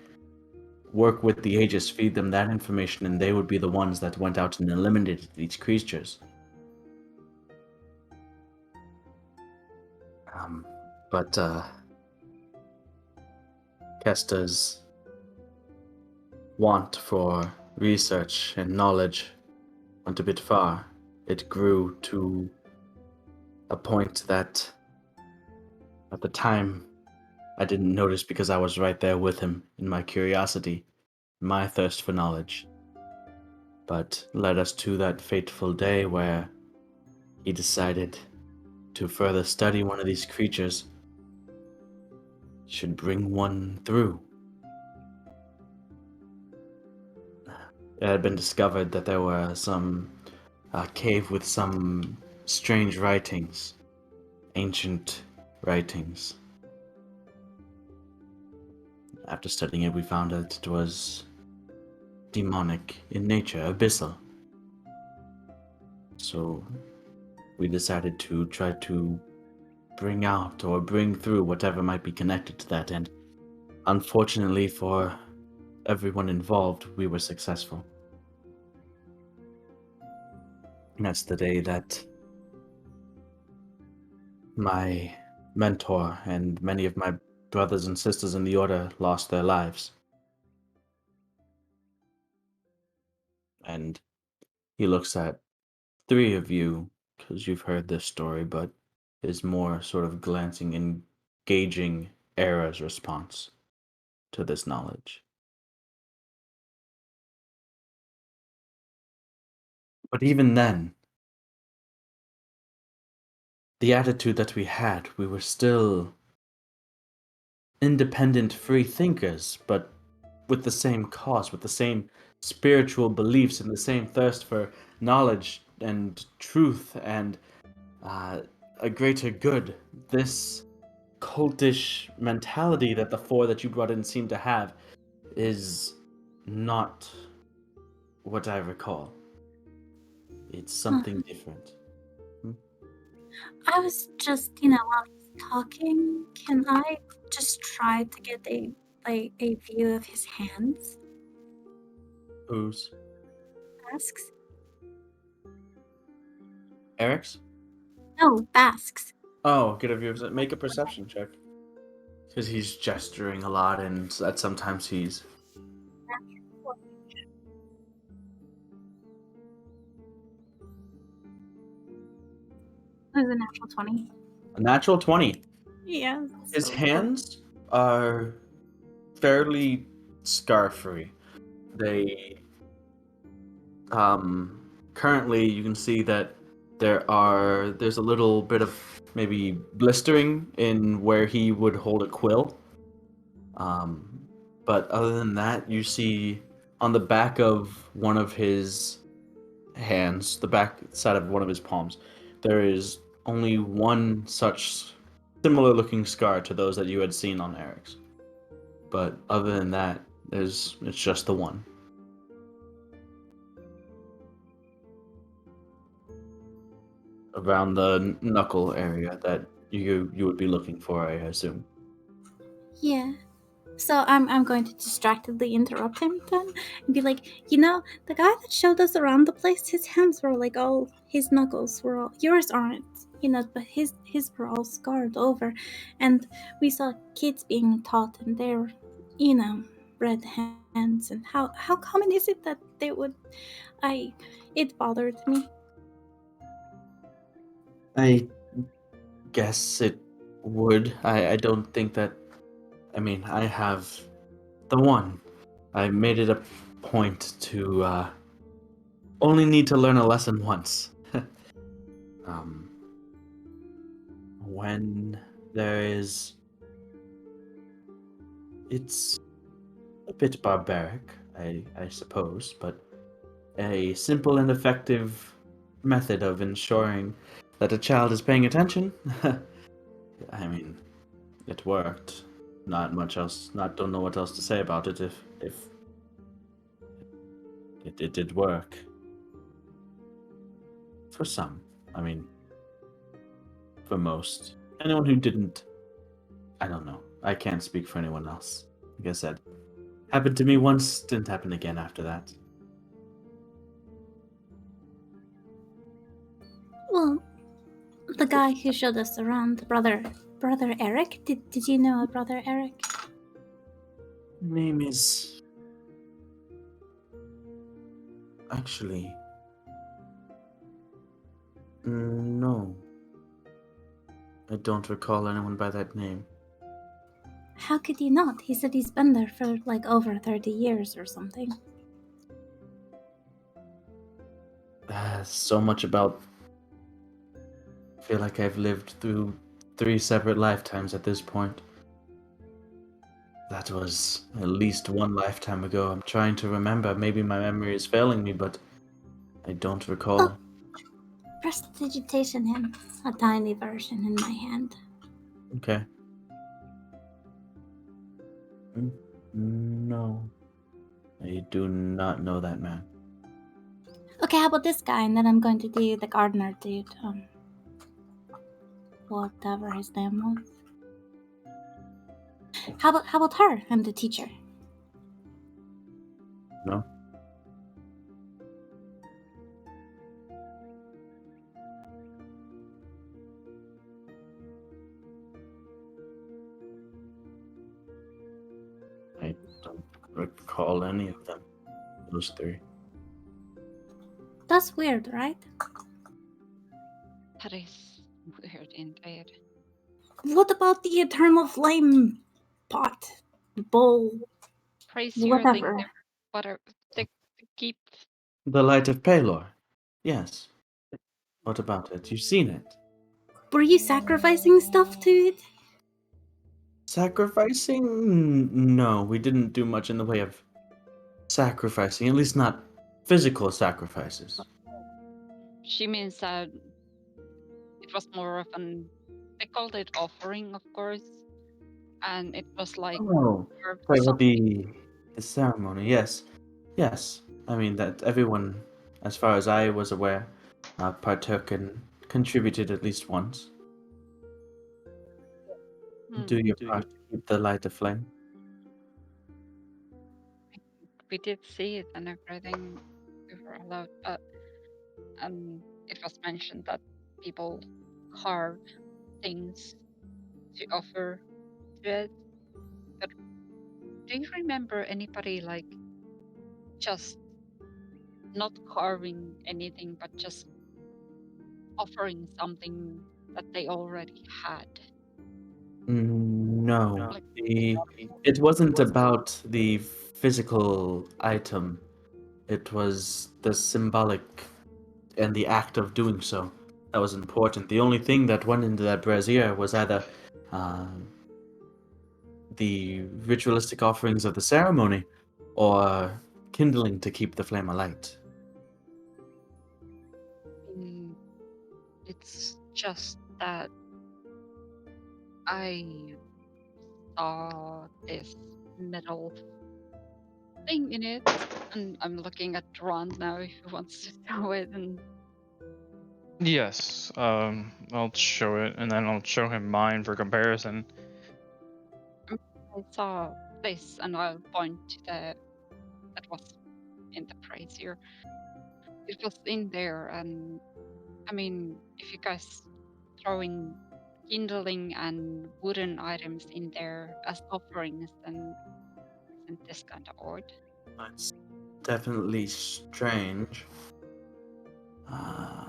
work with the Aegis, feed them that information, and they would be the ones that went out and eliminated these creatures. But Kester's want for research and knowledge went a bit far. It grew to a point that at the time I didn't notice because I was right there with him in my curiosity, my thirst for knowledge. But led us to that fateful day where he decided to further study one of these creatures, should bring one through. It had been discovered that there were some cave with some strange writings, ancient writings. After studying it, we found that it was demonic in nature, abyssal. So we decided to try to bring out or bring through whatever might be connected to that, and unfortunately for everyone involved, we were successful. And that's the day that my mentor and many of my brothers and sisters in the Order lost their lives. And he looks at three of you, because you've heard this story, but is more sort of glancing and gauging Era's response to this knowledge. But even then, the attitude that we had, we were still independent free thinkers, but with the same cause, with the same spiritual beliefs and the same thirst for knowledge and truth and a greater good. This cultish mentality that the four that you brought in seem to have is not what I recall. It's something different. I was just, while he's talking, can I just try to get a view of his hands? Whose? Basks? Eric's? No, Basks. Oh, get a view of it. Make a perception check. Because he's gesturing a lot, and that sometimes he's. It was a natural 20. A natural 20. Yeah. His so hands are fairly scar-free. They currently you can see that there's a little bit of maybe blistering in where he would hold a quill. But other than that, you see on the back of one of his hands, the back side of one of his palms, there is only one such similar looking scar to those that you had seen on Eric's. But other than that, it's just the one. Around the knuckle area that you would be looking for, I assume. Yeah. So I'm going to distractedly interrupt him then and be like, the guy that showed us around the place, his hands were like all, his knuckles were all, yours aren't, but his were all scarred over, and we saw kids being taught and they're, red hands, and how common is it that they would, it bothered me. I guess it would. I don't think that. I mean, I have the one. I made it a point to only need to learn a lesson once. When there is. It's a bit barbaric, I suppose, but a simple and effective method of ensuring that a child is paying attention. I mean, it worked. Not much else. Don't know what else to say about it. If it did work for some. I mean, for most. Anyone who didn't, I don't know. I can't speak for anyone else. Like I said, happened to me once. Didn't happen again after that. Well, the guy who showed us around, brother Eric, did you know a brother Eric? Name is actually no. I don't recall anyone by that name. How could you not? He said he's been there for like over 30 years or something. So much about. I feel like I've lived through 3 separate lifetimes at this point. That was at least 1 lifetime ago. I'm trying to remember. Maybe my memory is failing me, but I don't recall. Prestidigitation him. A tiny version in my hand. Okay. No. I do not know that man. Okay, how about this guy? And then I'm going to do the gardener dude. Whatever his name was. How about her? I'm the teacher. No. I don't recall any of them. Those 3. That's weird, right? That is weird indeed. What about the eternal flame pot? Bowl? Praise your Whatever. thing, whatever. They keep. The Light of Palor. Yes. What about it? You've seen it. Were you sacrificing stuff to it? Sacrificing? No, we didn't do much in the way of sacrificing. At least not physical sacrifices. she means that it was more of an, they called it offering, of course, and it was like Oh, carved sorry, well, something. the ceremony, yes. Yes. I mean, that everyone, as far as I was aware, partook and contributed at least once. Do your part to keep the light aflame. We did see it and everything. We were allowed, but it was mentioned that people carve things to offer to it. But do you remember anybody like just not carving anything, but just offering something that they already had? No. Like, It wasn't about the physical item. It was the symbolic and the act of doing so that was important. The only thing that went into that brazier was either uh, the ritualistic offerings of the ceremony or kindling to keep the flame alight. mm, it's just that I saw this metal thing in it, and I'm looking at Ron now if he wants to show it. And Yes, I'll show it, and then I'll show him mine for comparison. I saw this, and I'll point to the that was in the brazier. It was in there, and I mean, if you guys throwing kindling and wooden items in there as offerings, then isn't this kind of odd? It's definitely strange. Uh,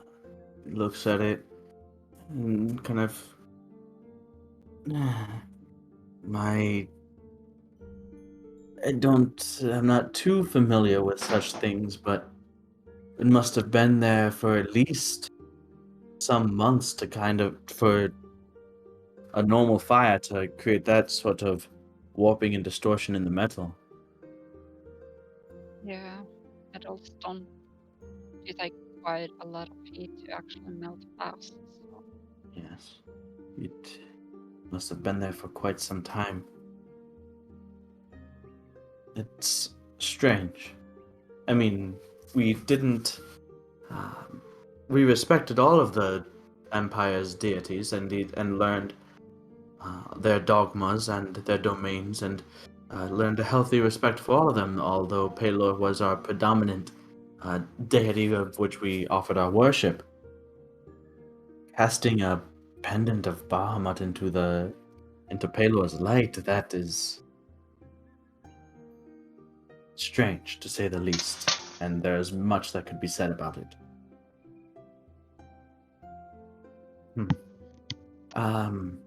Looks at it and kind of. My. I'm not too familiar with such things, but it must have been there for at least some months to for a normal fire to create that sort of warping and distortion in the metal. Yeah, metals don't do take quite a lot of heat to actually melt fast. So. Yes. It must have been there for quite some time. It's strange. I mean, we didn't. We respected all of the Empire's deities and learned their dogmas and their domains and learned a healthy respect for all of them, although Pelor was our predominant deity of which we offered our worship. Casting a pendant of Bahamut into Pelor's light, that is strange to say the least, and there's much that could be said about it. Hmm. Um,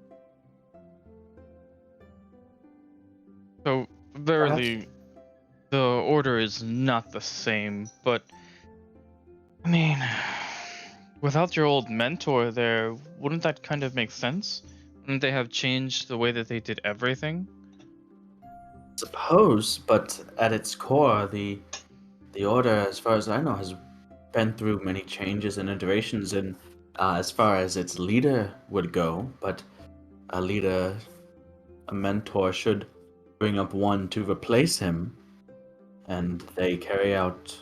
So, verily, the order is not the same, but I mean, without your old mentor there, wouldn't that kind of make sense? Wouldn't they have changed the way that they did everything? suppose, but at its core, the order, as far as I know, has been through many changes and iterations, and as far as its leader would go, but a leader, a mentor, should bring up one to replace him, and they carry out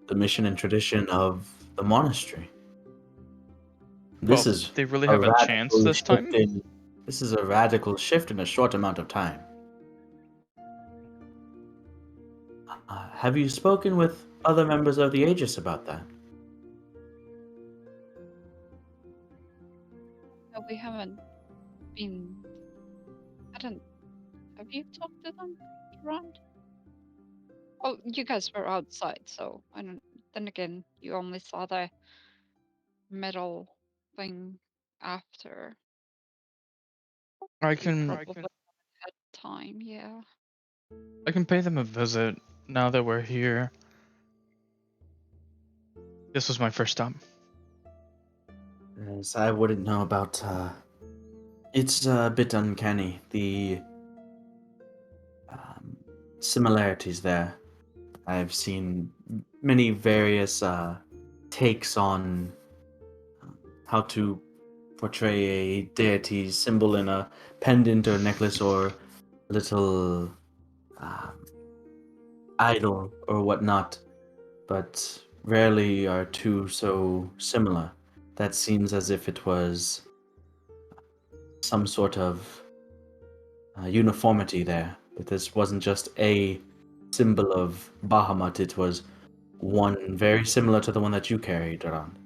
the mission and tradition of the monastery. Well, This did is they really a have a chance radical this shift time? in. This is a radical shift in a short amount of time. Have you spoken with other members of the Aegis about that? No, we haven't been. I don't. Have you talked to them around? Oh, you guys were outside, so I don't. Then again, you only saw the metal thing after. I You can probably had time, yeah. I can pay them a visit now that we're here. This was my first stop. Yes, I wouldn't know about. It's a bit uncanny, the similarities there. I've seen many various takes on how to portray a deity symbol in a pendant or necklace or little idol or whatnot, but rarely are two so similar. That seems as if it was some sort of uniformity there. But this wasn't just a symbol of Bahamut, it was one very similar to the one that you carried around.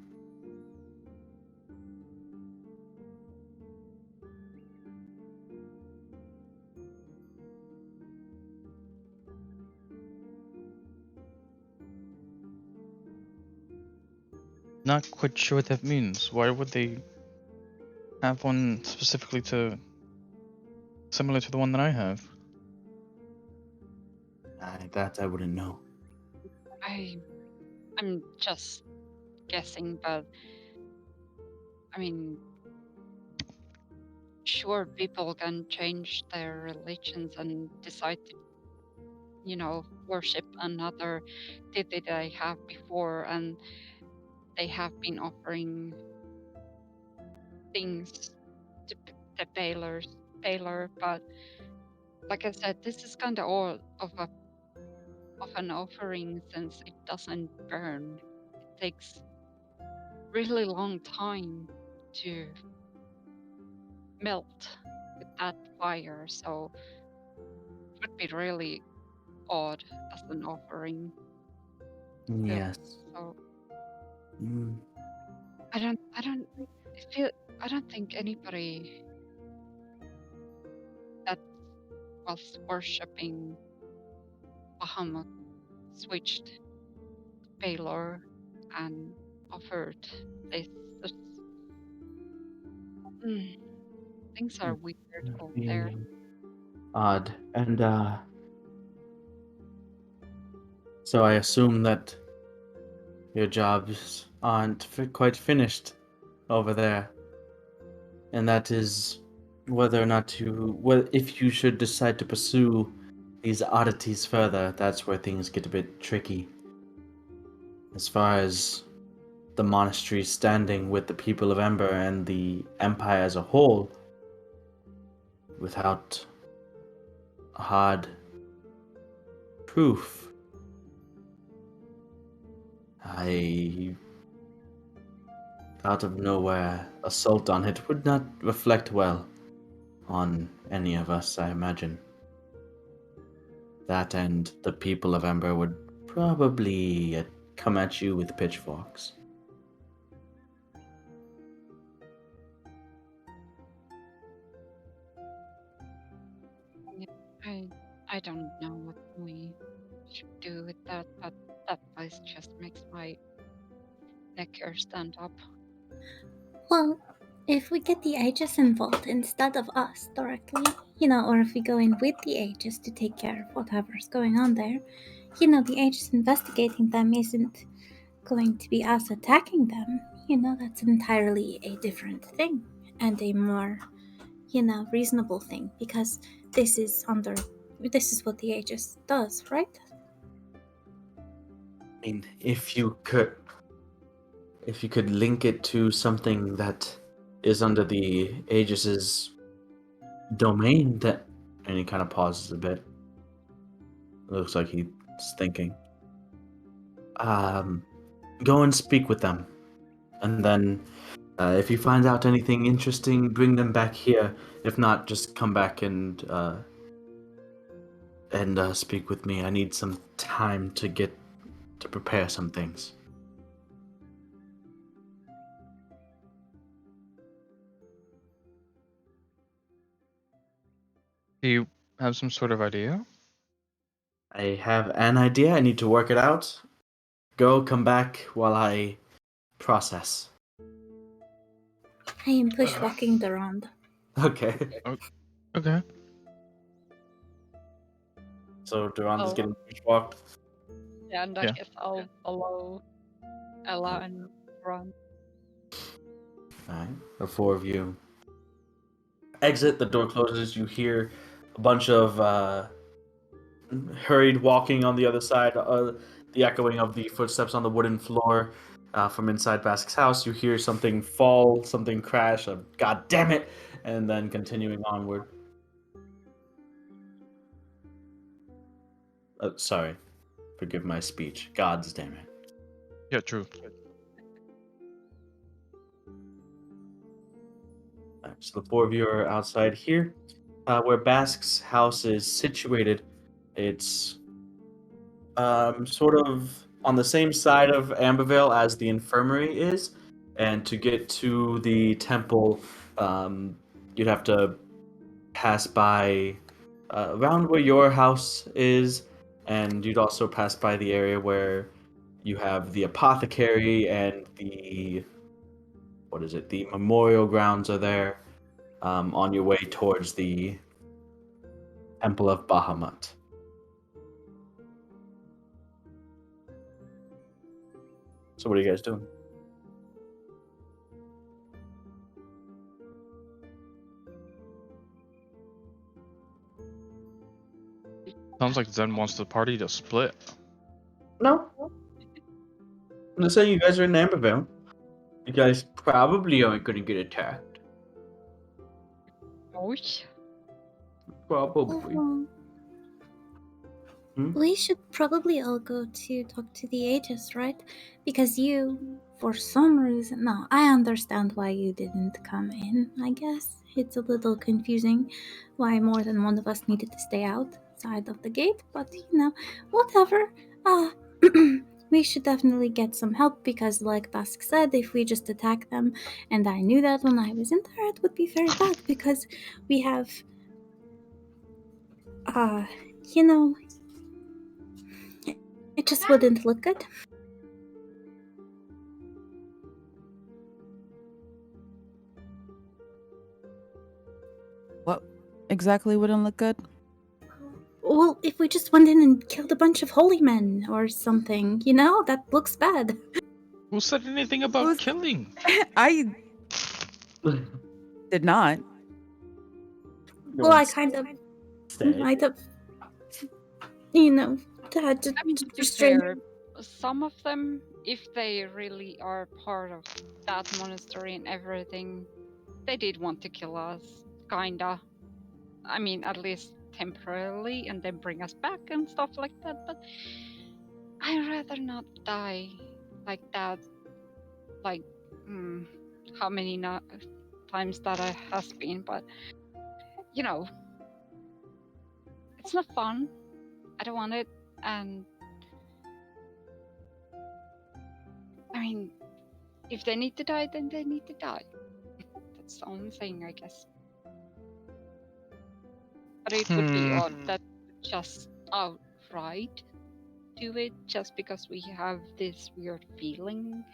Not quite sure what that means. Why would they have one specifically similar to the one that I have? That I wouldn't know. I'm just guessing, but I mean, sure, people can change their religions and decide to, worship another deity they have before, and they have been offering things to the Baylor. But like I said, this is kind of all of an offering since it doesn't burn. It takes really long time to melt with that fire, so it would be really odd as an offering. Yes. So Mm, I don't think anybody that was worshipping Bahamut switched to Baylor and offered this. Just- mm, things are weird over there. odd. And so I assume that your jobs aren't quite finished over there. And that is whether or not to, well, if you should decide to pursue these oddities further, that's where things get a bit tricky. As far as the monastery standing with the people of Ember and the Empire as a whole, without hard proof, I, out of nowhere, assault on it would not reflect well on any of us, I imagine. That and the people of Ember would probably come at you with pitchforks. Yeah, I don't know what we should do with that, but that place just makes my neck hair stand up. Well, if we get the Aegis involved instead of us directly, or if we go in with the Aegis to take care of whatever's going on there, the Aegis investigating them isn't going to be us attacking them. That's entirely a different thing and a more, reasonable thing because this is what the Aegis does, right? I mean, if you could link it to something that is under the Aegis's domain, that, and he kind of pauses a bit. It looks like he's thinking. Go and speak with them, and then if you find out anything interesting, bring them back here. If not, just come back and speak with me. I need some time to prepare some things. Do you have some sort of idea? I have an idea. I need to work it out. Come back while I process. I am pushwalking the round. Okay. Okay. So Durand is Oh. getting walked. Yeah, and I Yeah. guess I'll follow Ella and run. Alright. The four of you exit. The door closes. You hear a bunch of hurried walking on the other side. The echoing of the footsteps on the wooden floor. from inside Bask's house. You hear something fall, something crash, a god damn it, and then continuing onward. Sorry, forgive my speech. Gods damn it. Yeah, true. So the four of you are outside here, where Bask's house is situated. It's sort of on the same side of Ambervale as the infirmary is, and to get to the temple, you'd have to pass by around where your house is, and you'd also pass by the area where you have the apothecary and the the memorial grounds are there, on your way towards the Temple of Bahamut. So what are you guys doing? Sounds like Zen wants the party to split. No. I'm just saying you guys are in Ambervale. You guys probably aren't going to get attacked. Ouch. Probably. Oh, we should probably all go to talk to the Aegis, right? Because you, for some reason, no, I understand why you didn't come in, I guess. It's a little confusing why more than one of us needed to stay outside of the gate, but whatever. We should definitely get some help because, like Bask said, if we just attack them, and I knew that when I was in there, it would be very bad because we have, you know, it just wouldn't look good. What exactly wouldn't look good? Well, if we just went in and killed a bunch of holy men or something, that looks bad. Who said anything about Who's- killing? I did not. Well, I kind of might have, had to I mean, to be restrain. fair, some of them, if they really are part of that monastery and everything, they did want to kill us, kinda. I mean, at least temporarily, and then bring us back and stuff like that. But I'd rather not die like that. Like, how many times that has been, but it's not fun. I don't want it, and I mean, if they need to die, then they need to die. That's the only thing, I guess. But it would be odd that just outright do it just because we have this weird feeling.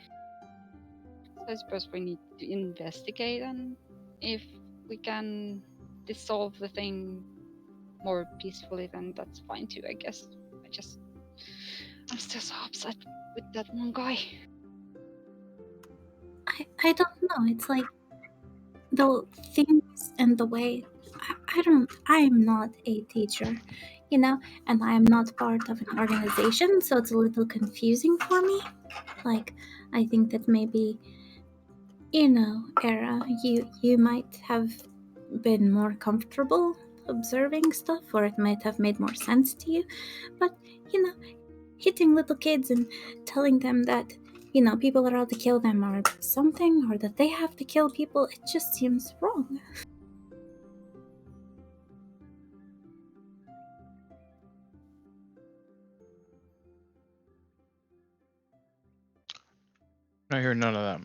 So I suppose we need to investigate, and if we can dissolve the thing more peacefully, then that's fine too, I guess. I'm still so upset with that one guy. I don't know. It's like the things and the way. I'm not a teacher, and I am not part of an organization, so it's a little confusing for me. Like, I think that maybe, Era, you might have been more comfortable observing stuff, or it might have made more sense to you. But, hitting little kids and telling them that, people are out to kill them or something, or that they have to kill people, it just seems wrong. I hear none of that.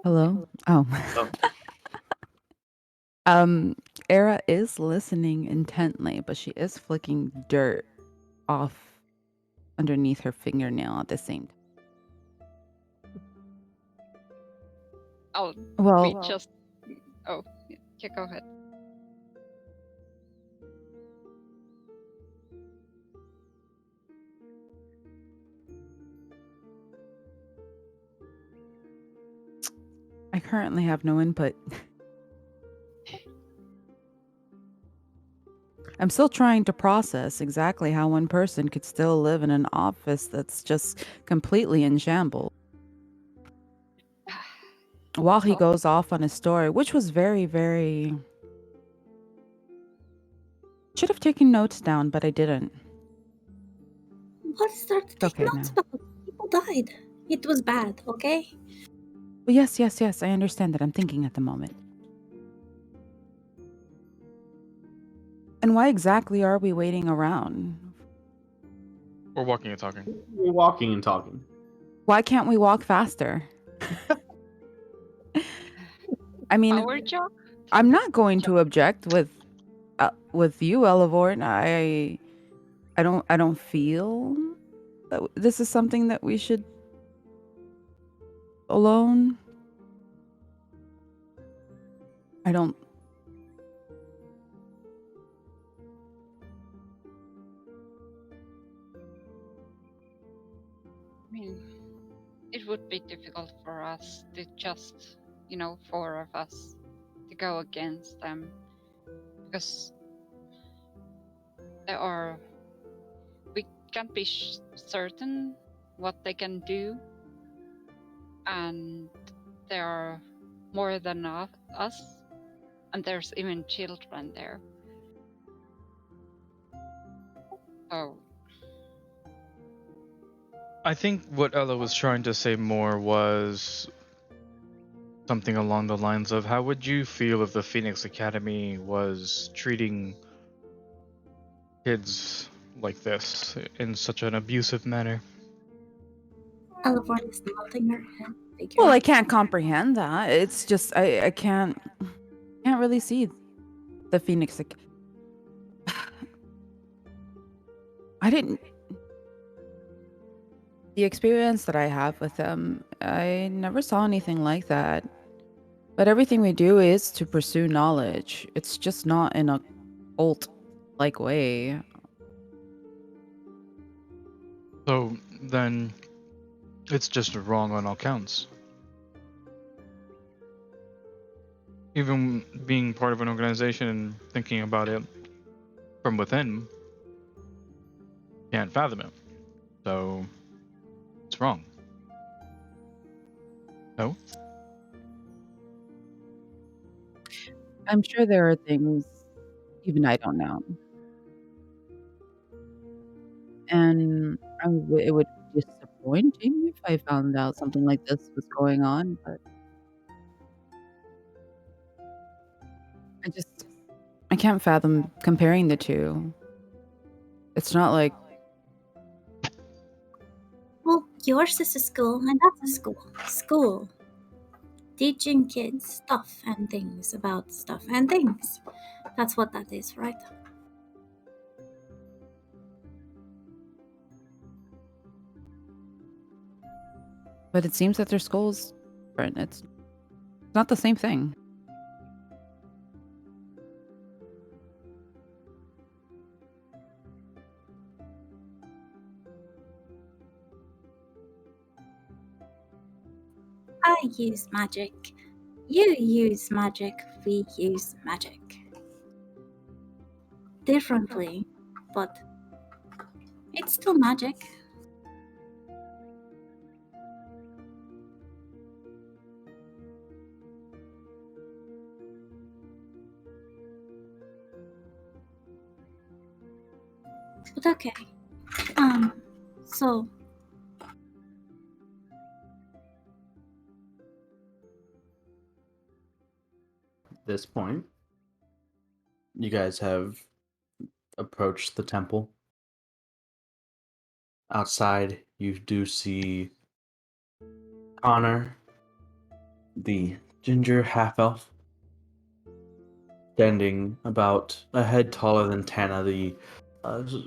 Hello? Oh. Era is listening intently, but she is flicking dirt off underneath her fingernail at the same time. Oh, Well, we just. Oh, yeah, go ahead. I currently have no input. I'm still trying to process exactly how one person could still live in an office that's just completely in shambles. While he So- goes off on his story, which was very, very. Should have taken notes down, but I didn't. What is there to take Okay notes now. about? People died. It was bad, okay? Well, yes, yes, yes. I understand that. I'm thinking at the moment. And why exactly are we waiting around? We're walking and talking. We're walking and talking. Why can't we walk faster? I mean, Our job? I'm not going to object with you, Elevorn. I don't feel that this is something that we should alone. I don't. I mean, it would be difficult for us to just, four of us to go against them because we can't be certain what they can do, and there are more than us, and there's even children there. So I think what Ella was trying to say more was something along the lines of, how would you feel if the Phoenix Academy was treating kids like this in such an abusive manner? Elevorn is nodding her head. Well, I can't comprehend that. It's just I can't really see the Phoenix. I didn't. The experience that I have with them, I never saw anything like that. But everything we do is to pursue knowledge. It's just not in a cult-like way. So then it's just wrong on all counts. Even being part of an organization and thinking about it from within, can't fathom it. So it's wrong. No? I'm sure there are things even I don't know. And it would be disappointing if I found out something like this was going on, but I can't fathom comparing the two. It's not like Well, yours is a school, and that's a school. School. Teaching kids stuff and things about stuff and things. That's what that is, right? but it seems that their schools different. It's not the same thing. I use magic. You use magic. We use magic. Differently, but it's still magic. But okay. So At this point, you guys have approached the temple. Outside, you do see Connor, the ginger half elf, standing about a head taller than Tana, the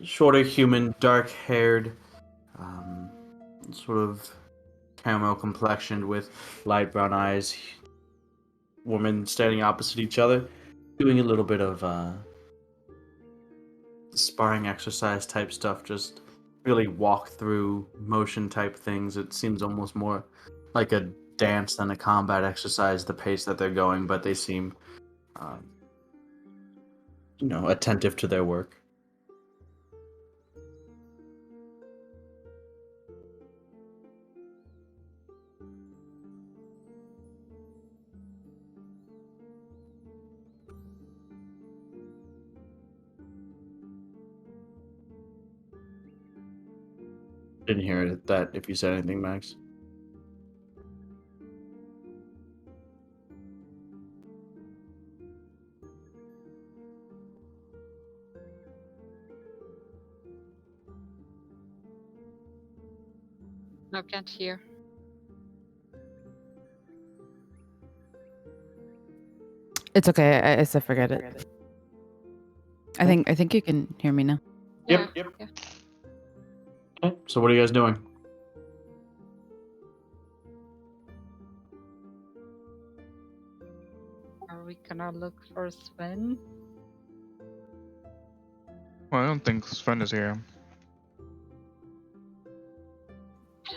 shorter human, dark haired, sort of caramel complexioned with light brown eyes, woman standing opposite each other, doing a little bit of sparring exercise type stuff, just really walk through motion type things. It seems almost more like a dance than a combat exercise, the pace that they're going, but they seem attentive to their work. Didn't hear that if you said anything, Max. No, can't hear. It's okay. I said forget it. I think you can hear me now. Yep. Yeah. Okay, so what are you guys doing? Are we gonna look for Sven? Well, I don't think Sven is here.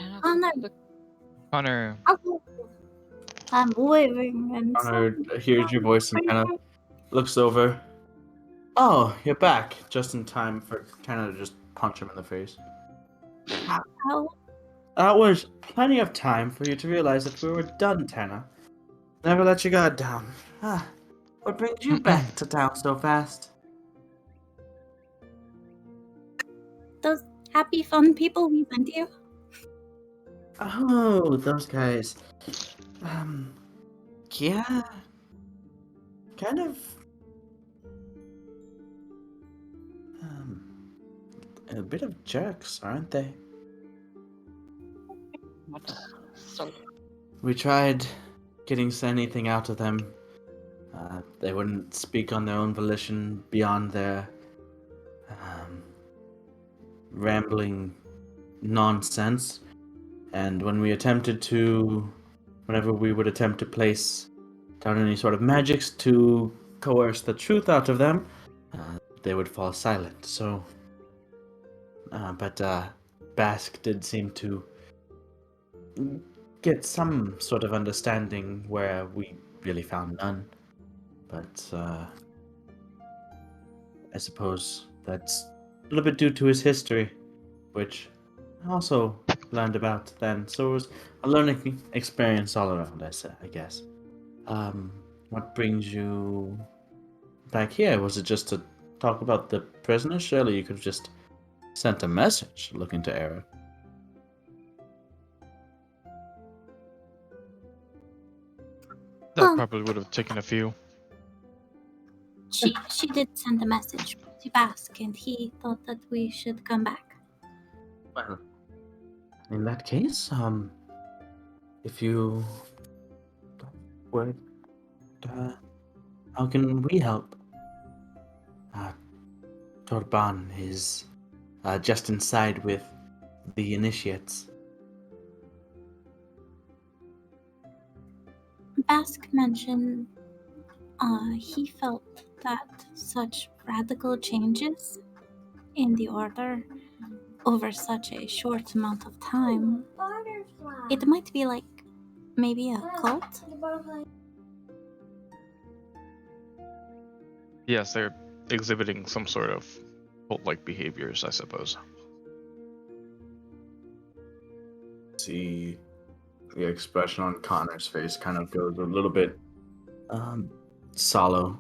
I don't know. Connor, Look, Connor, I'm waving and Connor hears your voice and kind of looks over. Oh, you're back just in time for kind of just punch him in the face. Ow. That was plenty of time for you to realize that we were done, Tana. Never let your guard down. What brings you back to town so fast? Those happy, fun people we sent you. Oh, those guys. Yeah. Kind of. A bit of jerks, aren't they? what? So We tried getting anything out of them. They wouldn't speak on their own volition beyond their rambling nonsense. And when we attempted to, whenever we would attempt to place down any sort of magics to coerce the truth out of them, they would fall silent. So, but Basque did seem to get some sort of understanding where we really found none. But I suppose that's a little bit due to his history, which I also learned about then. So it was a learning experience all around, I guess. What brings you back here? Was it just to talk about the prisoner? Surely you could have just sent a message looking to Era. that probably would have taken a few. She did send a message to Basque, and he thought that we should come back. Well, in that case, if you would, how can we help? Torban is just inside with the initiates. Basque mentioned he felt that such radical changes in the order over such a short amount of time, it might be like maybe a cult. Yes, they're exhibiting some sort of cult-like behaviors, I suppose. See, the expression on Connor's face kind of goes a little bit sallow.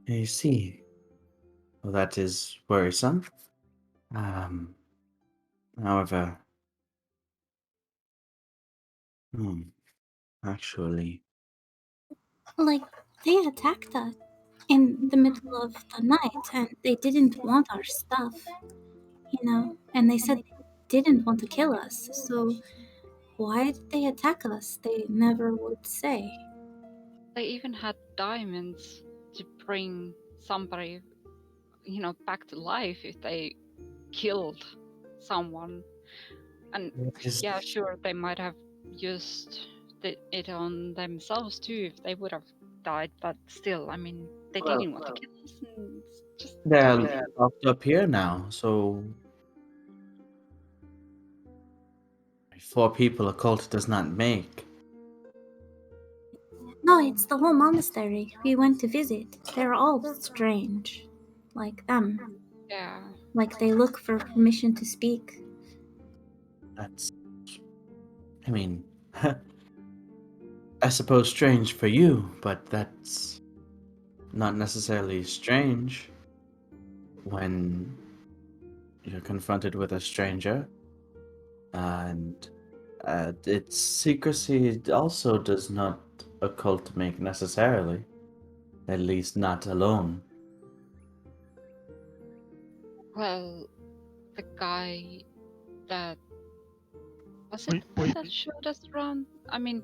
I see. Well, that is worrisome. However, actually, Like they attacked us in the middle of the night, and they didn't want our stuff, and they said they didn't want to kill us. So why did they attack us? They never would say. they even had diamonds to bring somebody, back to life if they killed someone. And yeah, sure, they might have used it on themselves too if they would have died, but still, I mean, they didn't want to kill us. And it's just they're locked up here now, so 4 people a cult does not make. No, it's the whole monastery. We went to visit. They're all strange. Like them. Yeah. Like they look for permission to speak. That's, I mean, I suppose strange for you, but that's not necessarily strange when you're confronted with a stranger. And its secrecy also does not a cult make necessarily, at least not alone. Well, the guy that was it Wait. that showed us around? I mean,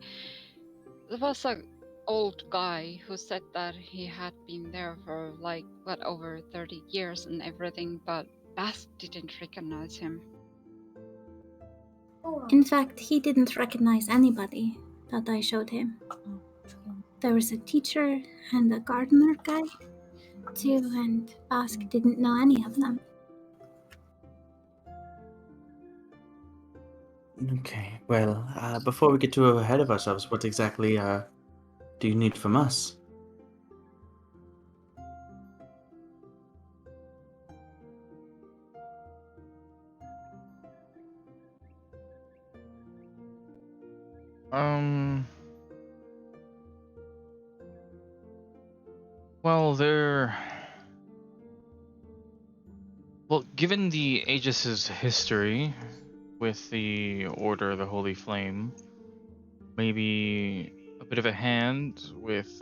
there was a old guy who said that he had been there for like what over 30 years and everything, but Bast didn't recognize him. In fact, he didn't recognize anybody that I showed him. There was a teacher and a gardener guy, too, and Ask didn't know any of them. Okay, well, before we get too ahead of ourselves, what exactly do you need from us? Um. Well, Well, given the Aegis' history with the Order of the Holy Flame, maybe a bit of a hand with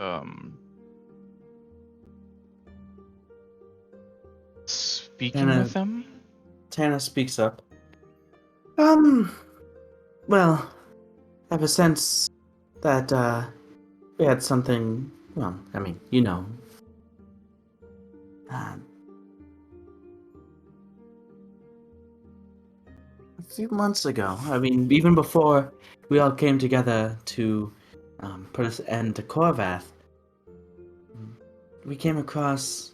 speaking with them. Tana speaks up. Well, I have a sense that, we had something, well, I mean, uh, a few months ago. I mean, even before we all came together to put an end to Korvath, we came across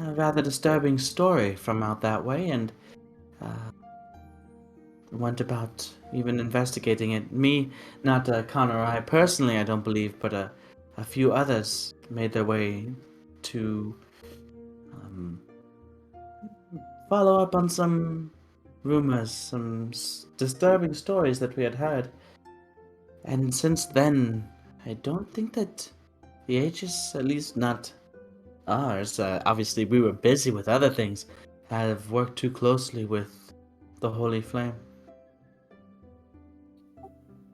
a rather disturbing story from out that way, and went about even investigating it. Me, not Connor or I personally, I don't believe, but a few others made their way to follow up on some rumors, some disturbing stories that we had heard. And since then, I don't think that the Aegis, at least not ours, obviously we were busy with other things, have worked too closely with the Holy Flame.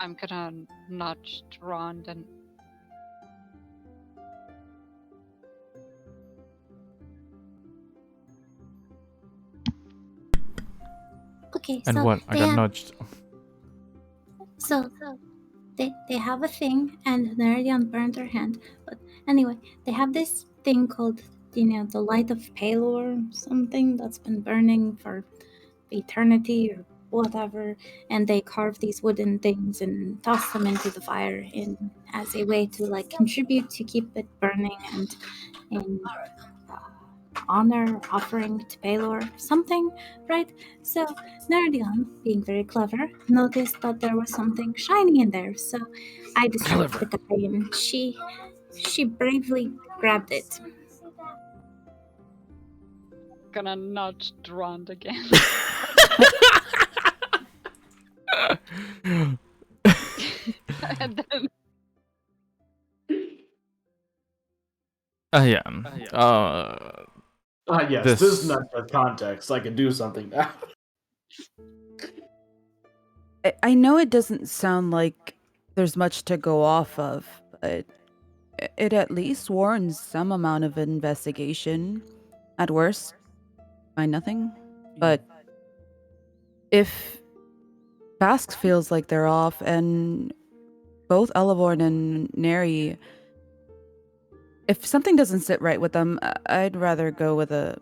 I'm gonna nudge Rond and Okay, And so what? I they got have, nudged. so they have a thing, and Neridion burned her hand. But anyway, they have this thing called, the light of Palor, something that's been burning for eternity or whatever, and they carve these wooden things and toss them into the fire in as a way to like contribute to keep it burning and in honor offering to Palor something, right? So Nerdion, being very clever, noticed that there was something shiny in there. So I distracted the guy, and she bravely grabbed it. gonna nudge Rond again. And then Yeah. Yes, This- this is not the context. I can do something now. I know it doesn't sound like there's much to go off of, but it at least warrants some amount of investigation. At worst, find nothing. But if Bask feels like they're off, and both Elevorn and Neri, if something doesn't sit right with them, I'd rather go with a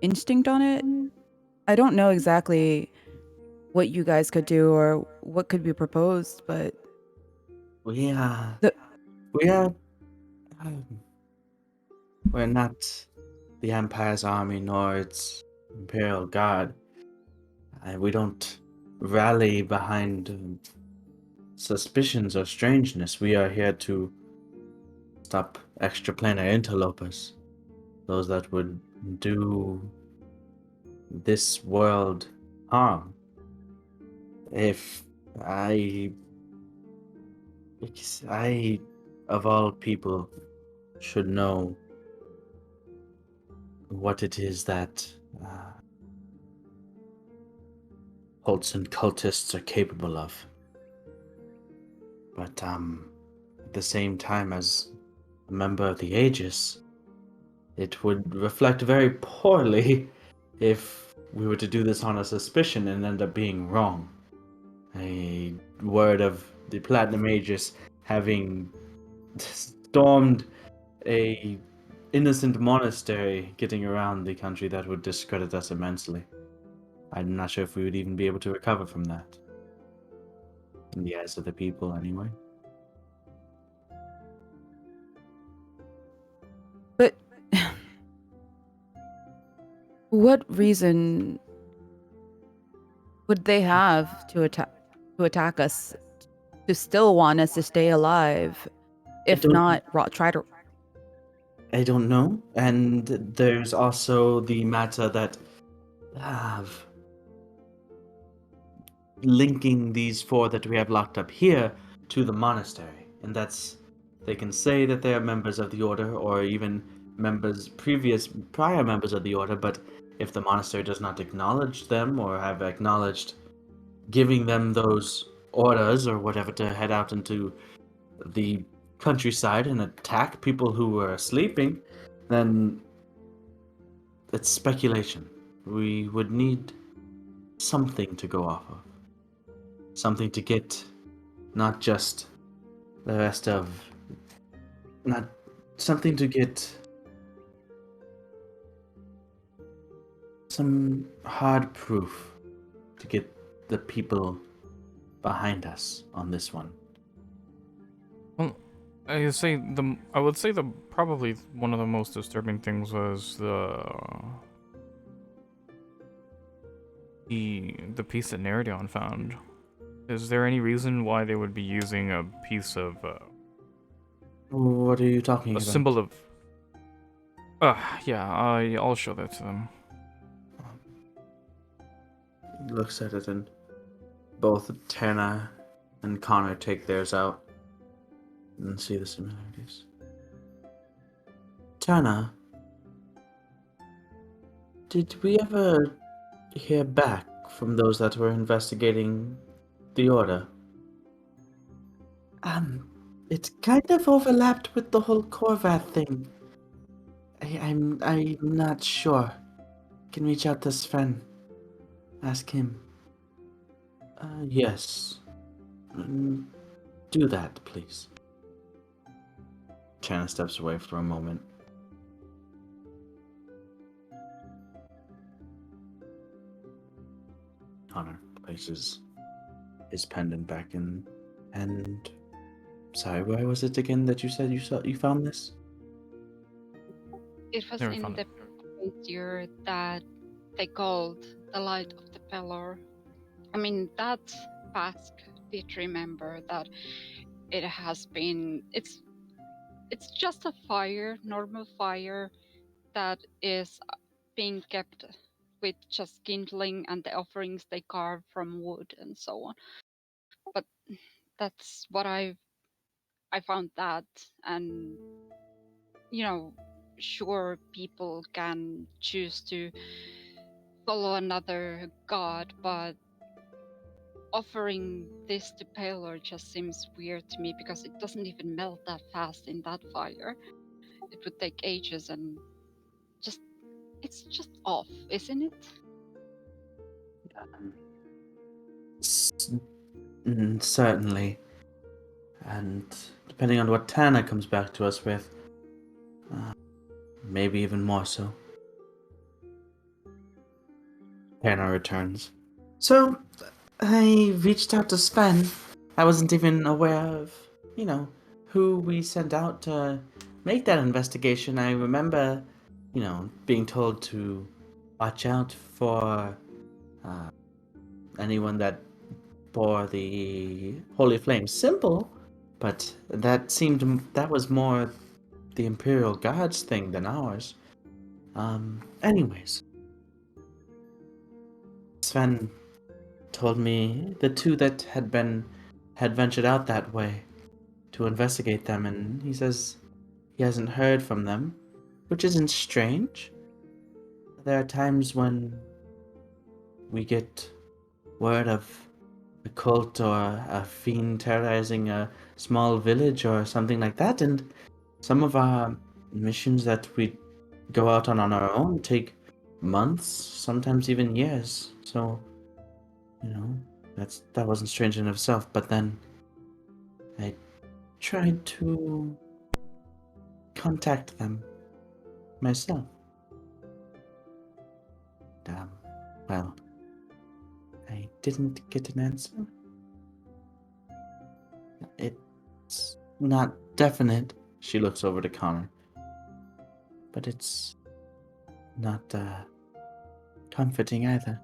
instinct on it. I don't know exactly what you guys could do or what could be proposed, but We The- we are we're not the Empire's army nor its Imperial Guard. We don't rally behind suspicions or strangeness. We are here to stop extraplanar interlopers, those that would do this world harm. If I, because I, of all people, should know what it is that cults and cultists are capable of. But at the same time, as a member of the Aegis, it would reflect very poorly if we were to do this on a suspicion and end up being wrong. A word of the Platinum Aegis having stormed a innocent monastery getting around the country, that would discredit us immensely. I'm not sure if we would even be able to recover from that. In the eyes of the people, anyway. But what reason would they have to attack us, to still want us to stay alive, if not try to? I don't know. And there's also the matter that have linking these four that we have locked up here to the monastery. And that's, they can say that they are members of the order or even prior members of the order, but if the monastery does not acknowledge them or have acknowledged giving them those orders or whatever to head out into the countryside and attack people who are sleeping, then it's speculation. We would need something to go off of. Something to get not just the rest of. Not something to get some hard proof to get the people behind us on this one. Well, I would say the probably one of the most disturbing things was the piece that Neridion found. Is there any reason why they would be using a piece of What are you talking about? symbol of? Yeah, I'll show that to them. He looks at it, and both Tana and Connor take theirs out and see the similarities. Tana, did we ever hear back from those that were investigating the order? It kind of overlapped with the whole Korvath thing. I'm not sure. Can reach out to Sven. Ask him. Yes. Do that, please. Chana steps away for a moment. Connor places his pendant back in, and sorry, where was it again that you said you found this? It was Never in found the brazier that they called the light of the Pelor. I mean, that Bask did remember that it has been. It's just a fire, normal fire, that is being kept with just kindling and the offerings they carve from wood and so on. But that's what I found that, and sure, people can choose to follow another god, but offering this to Pelor just seems weird to me because it doesn't even melt that fast in that fire. It would take ages, and it's just off, isn't it? Certainly. And depending on what Tana comes back to us with, maybe even more so. Tana returns. So, I reached out to Sven. I wasn't even aware of, who we sent out to make that investigation. I remember, being told to watch out for anyone that bore the holy flame. Simple, but that was more the Imperial Guards thing than ours. Anyways, Sven told me the two that had ventured out that way to investigate them, and he says he hasn't heard from them, which isn't strange. There are times when we get word of a cult or a fiend terrorizing a small village or something like that, and some of our missions that we go out on our own take months, sometimes even years. So, that wasn't strange in itself. But then I tried to contact them myself. Well, I didn't get an answer. It's not definite. She looks over to Connor. But it's not comforting either.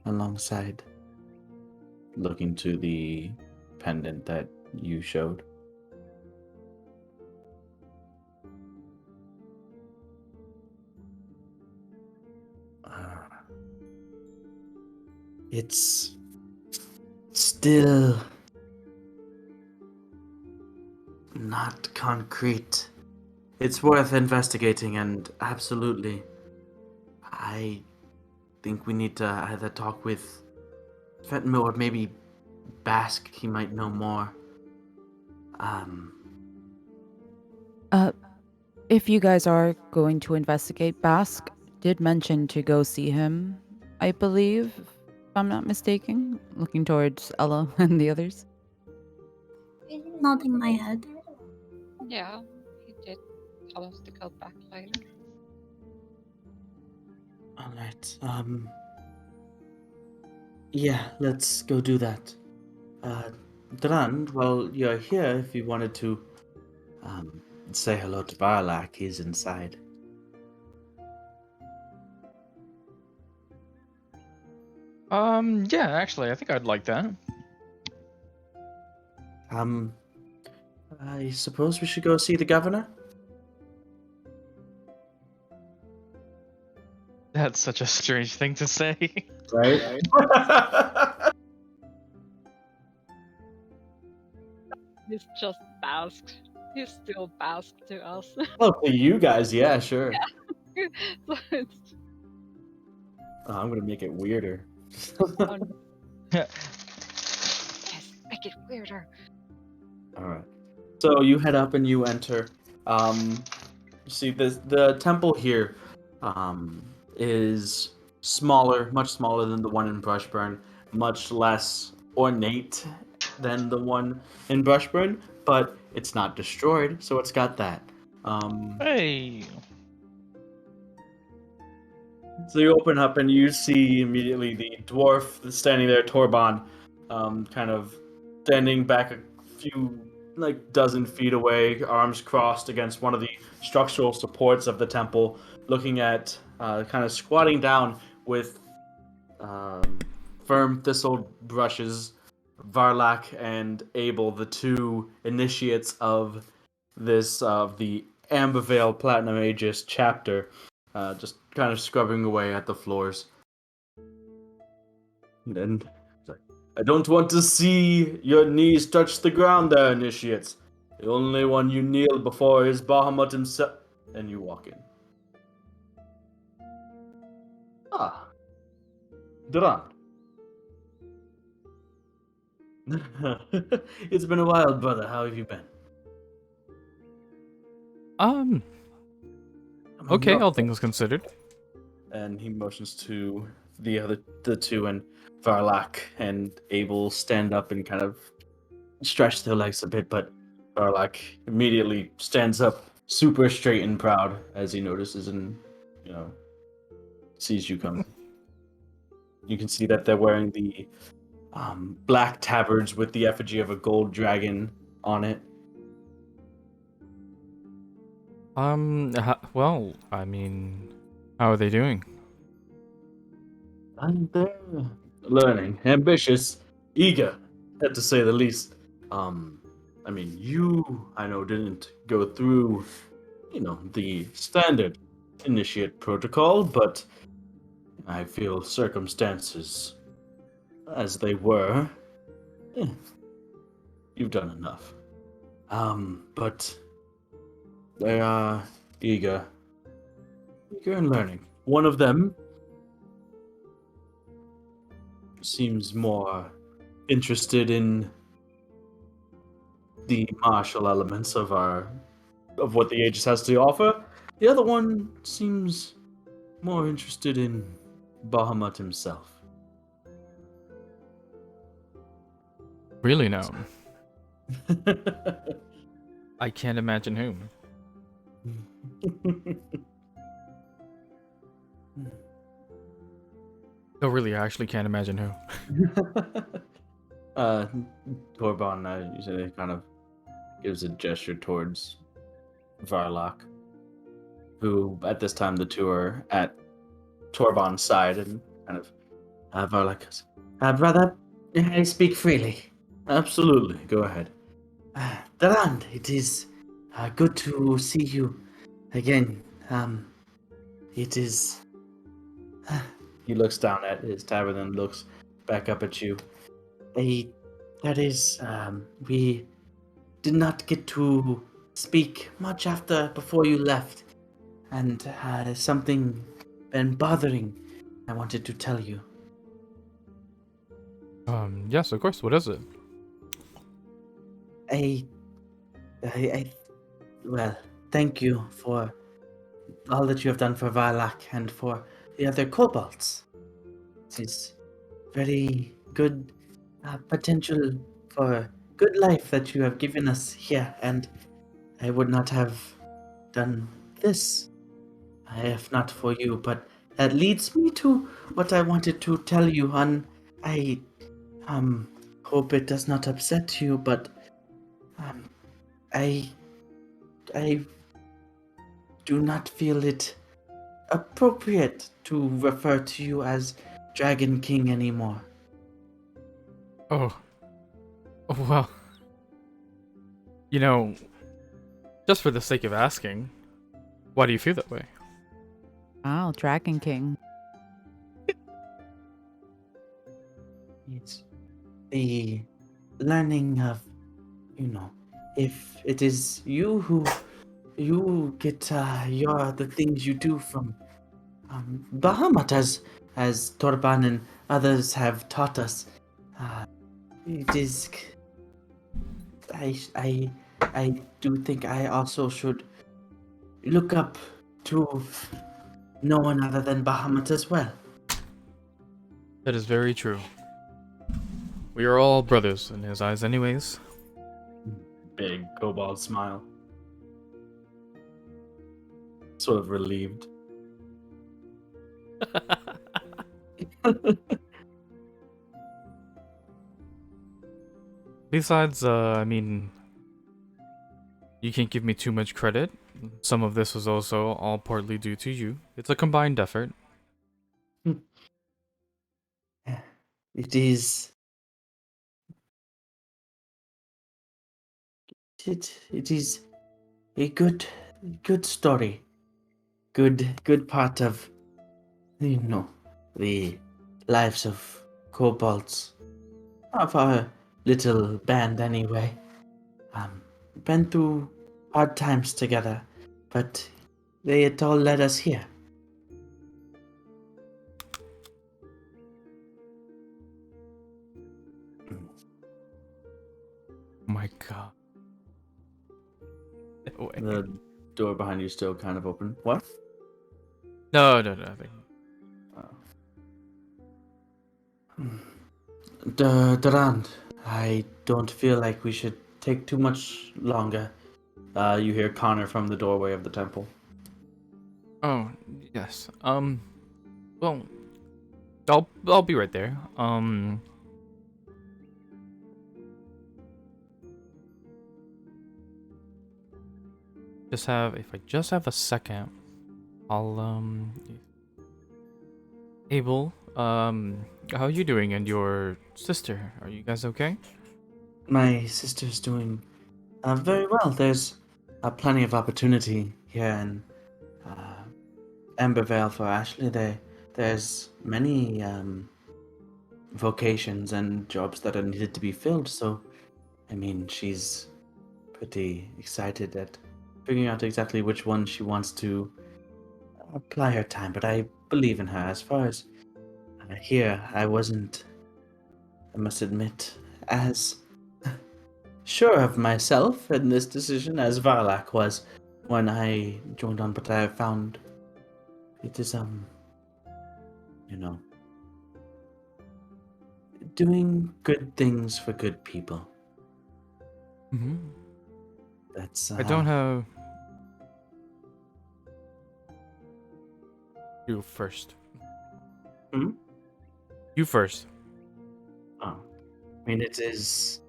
Alongside looking to the pendant that you showed. It's still not concrete. It's worth investigating, and absolutely, I think we need to either talk with Fenton or maybe Bask. He might know more. If you guys are going to investigate, Bask did mention to go see him, I believe, if I'm not mistaken, looking towards Ella and the others. Nodding my head. Yeah, he did tell us to go back later. Alright, yeah, let's go do that. Drand, while you're here, if you wanted to, say hello to Barlak, he's inside. Yeah, actually, I think I'd like that. I suppose we should go see the governor? That's such a strange thing to say. Right? He's just basked. He's still basked to us. Oh, for you guys, yeah, sure. So it's I'm gonna make it weirder. fun. Yes, make it weirder. Alright. So you head up and you enter. See the temple here is smaller, much smaller than the one in Brushburn, much less ornate than the one in Brushburn, but it's not destroyed, so it's got that. Hey. So you open up and you see immediately the dwarf that's standing there, Torban, kind of standing back a few, like, dozen feet away, arms crossed against one of the structural supports of the temple, looking at, kind of squatting down with firm thistle brushes. Varlak and Abel, the two initiates of this, the Ambervale Platinum Aegis chapter, just kind of scrubbing away at the floors. And it's like, I don't want to see your knees touch the ground there, initiates. The only one you kneel before is Bahamut himself. And you walk in. Ah. Duran. It's been a while, brother. How have you been? Okay, all things considered. And he motions to the two, and Varlak and Abel stand up and kind of stretch their legs a bit, but Varlak immediately stands up super straight and proud as he notices and, sees you come. You can see that they're wearing the black tabards with the effigy of a gold dragon on it. Well, I mean, how are they doing? And they're learning, ambitious, eager, to say the least. I mean, you, I know, didn't go through, the standard initiate protocol, but I feel circumstances as they were, eh, you've done enough. But they are eager in learning. One of them seems more interested in the martial elements of what the Aegis has to offer. The other one seems more interested in Bahamut himself. Really now? I can't imagine whom. No, really, I actually can't imagine who. Torban usually kind of gives a gesture towards Varlock, who at this time the two are at Torban's side and kind of Varlock goes, brother, I speak freely. Absolutely, go ahead. Durand, it is good to see you again. It is. He looks down at his tabard and looks back up at you. That is, we did not get to speak much before you left, and something been bothering. I wanted to tell you. Yes, of course. What is it? Well, thank you for all that you have done for Varlak and for the other kobolds. It is very good potential for good life that you have given us here, and I would not have done this if not for you. But that leads me to what I wanted to tell you, hon. I hope it does not upset you, but um, I I do not feel it appropriate to refer to you as Dragon King anymore. Oh. Oh, well. You know, just for the sake of asking, why do you feel that way? Wow, Dragon King. It's the learning of, if it is you get the things you do from Bahamut, as Torban and others have taught us. It is. I do think I also should look up to no one other than Bahamut as well. That is very true. We are all brothers in his eyes anyways. Big kobold smile. Sort of relieved. Besides, I mean, you can't give me too much credit. Some of this was also all partly due to you. It's a combined effort. It is. It is a good story. Good part of the lives of kobolds, of our little band anyway. Been through hard times together, but it all led us here. Oh my god. No way. The door behind you still kind of open. What? No, nothing. Durand, I don't feel like we should take too much longer. You hear Connor from the doorway of the temple. Oh, yes. Well, I'll be right there. If I just have a second, I'll Abel, How are you doing and your sister? Are you guys okay? My sister's doing very well. There's plenty of opportunity here in uh, Embervale for Ashley. There's many vocations and jobs that are needed to be filled. So, I mean, she's pretty excited at figuring out exactly which one she wants to apply her time. But I believe in her. As far as here, I wasn't, I must admit, as sure of myself in this decision as Varlak was when I joined on, but I have found it is, you know, doing good things for good people. Mm-hmm. That's, I don't have... You first. Hmm? You first. Oh, I mean, it is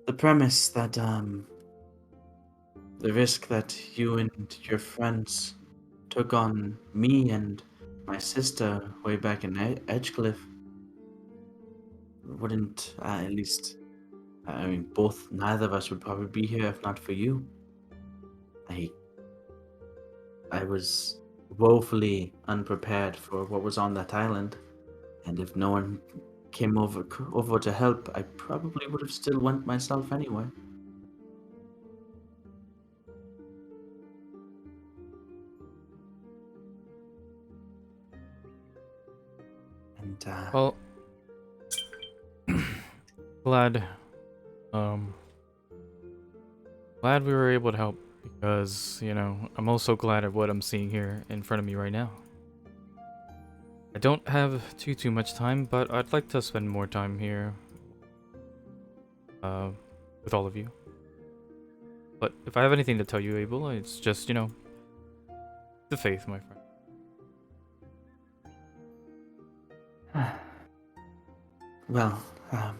the premise that, the risk that you and your friends took on me and my sister way back in Edgecliff wouldn't, at least, I mean, neither of us would probably be here if not for you. I, I was woefully unprepared for what was on that island, and if no one came over to help, I probably would have still went myself anyway. And Well, glad, um, glad we were able to help because, you know, I'm also glad of what I'm seeing here in front of me right now. I don't have too much time, but I'd like to spend more time here, with all of you. But if I have anything to tell you, Abel, it's just, you know, the faith, my friend. well,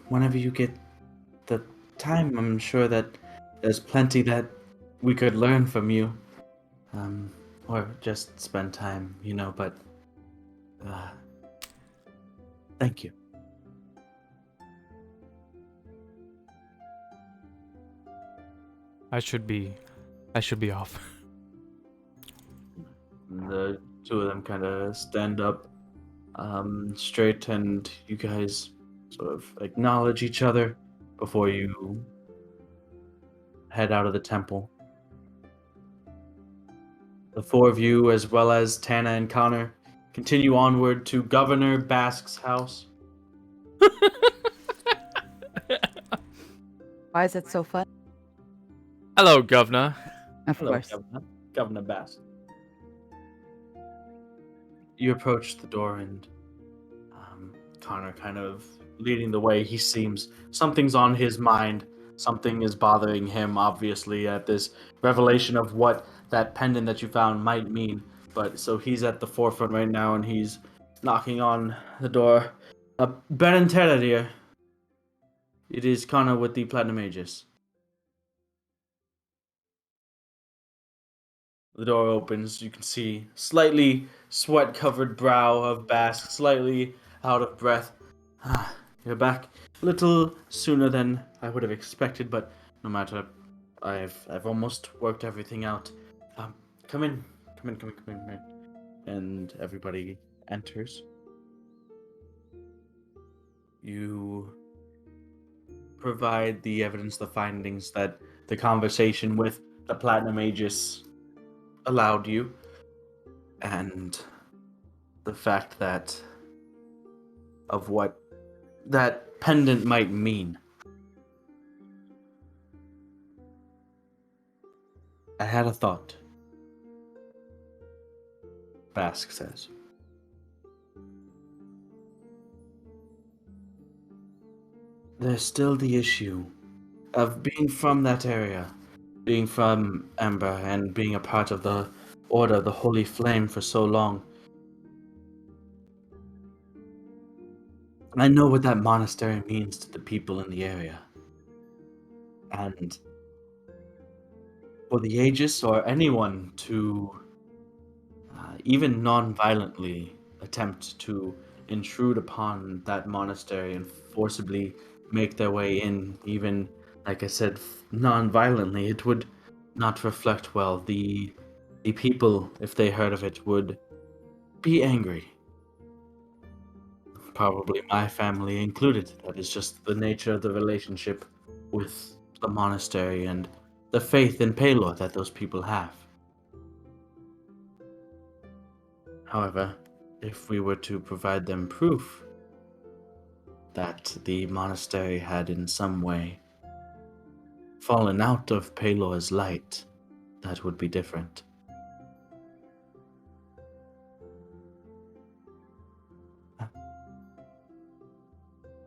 whenever you get the time, I'm sure that there's plenty that we could learn from you, or just spend time, but uh, thank you. I should be off. The two of them kind of stand up straight, and you guys sort of acknowledge each other before you head out of the temple. The four of you, as well as Tana and Connor, continue onward to Governor Basque's house. Why is it so fun? Hello, Governor. Of Hello, course. Governor Basque. You approach the door, and Connor kind of leading the way. He seems something's on his mind. Something is bothering him, obviously, at this revelation of what that pendant that you found might mean. But so he's at the forefront right now, and he's knocking on the door. Ben and Tara, dear. It is Connor with the Platinum Aegis. The door opens. You can see slightly sweat-covered brow of Basque, slightly out of breath. You're back a little sooner than I would have expected, but no matter. I've almost worked everything out. Come in, come in, come in, come in, come in. And everybody enters. You provide the evidence, the findings that the conversation with the Platinum Aegis allowed you, and the fact that of what that pendant might mean. I had a thought, Basque says. There's still the issue of being from that area, being from Ember, and being a part of the Order of the Holy Flame for so long. And I know what that monastery means to the people in the area. And for the Aegis or anyone to even non-violently attempt to intrude upon that monastery and forcibly make their way in, even, like I said, non-violently, it would not reflect well. The people, if they heard of it, would be angry. Probably my family included. That is just the nature of the relationship with the monastery and the faith in Pelor that those people have. However, if we were to provide them proof that the monastery had in some way fallen out of Pelor's light, that would be different.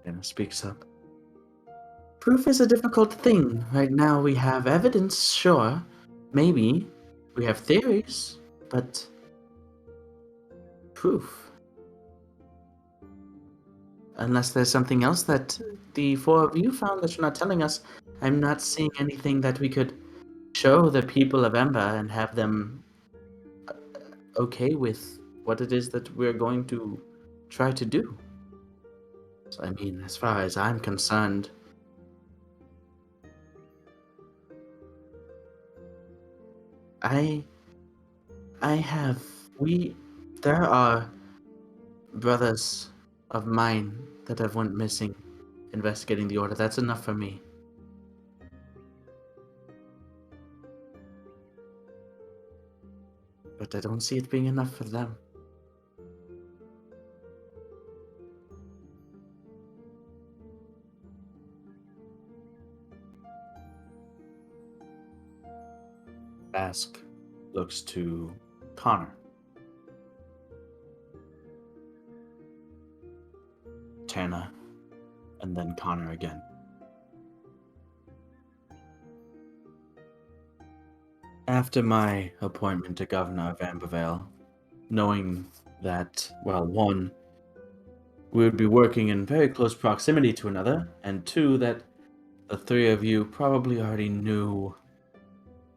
Anna speaks up. Proof is a difficult thing. Right now we have evidence, sure. Maybe. We have theories, but proof. Unless there's something else that the four of you found that you're not telling us, I'm not seeing anything that we could show the people of Ember and have them okay with what it is that we're going to try to do. So, I mean, as far as I'm concerned, I have, there are brothers of mine that have went missing investigating the order. That's enough for me. But I don't see it being enough for them. Ask looks to Connor. Tana, and then Connor again. After my appointment to Governor of Ambervale, knowing that, well, one, we would be working in very close proximity to another, and two, that the three of you probably already knew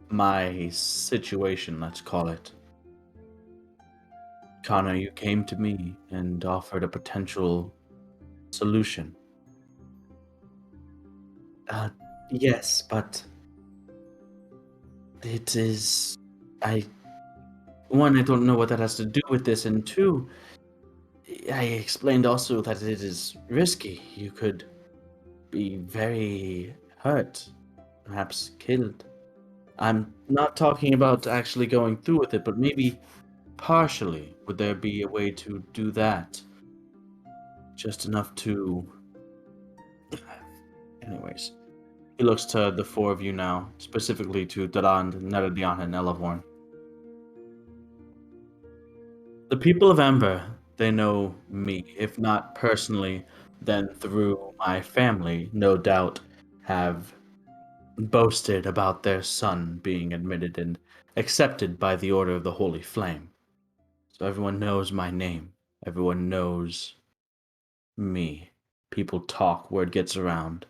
my situation, let's call it. Connor, you came to me and offered a potential solution. Yes, but it is... One, I don't know what that has to do with this, and two, I explained also that it is risky. You could be very hurt, perhaps killed. I'm not talking about actually going through with it, but maybe partially. Would there be a way to do that? Just enough to... Anyways. He looks to the four of you now, specifically to Darand, Nerediana, and Elavorn. The people of Ember, they know me, if not personally, then through my family, no doubt, have boasted about their son being admitted and accepted by the Order of the Holy Flame. So everyone knows my name. Everyone knows me. People talk, word gets around.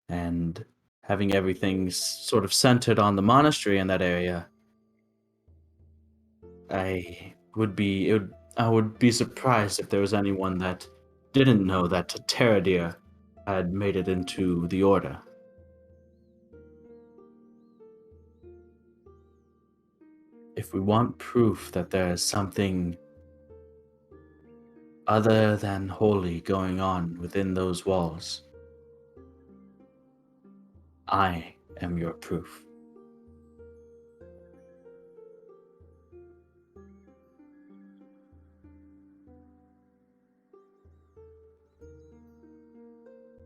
And having everything sort of centered on the monastery in that area, I would be surprised if there was anyone that didn't know that Teradir had made it into the Order. If we want proof that there is something other than holy going on within those walls, I am your proof.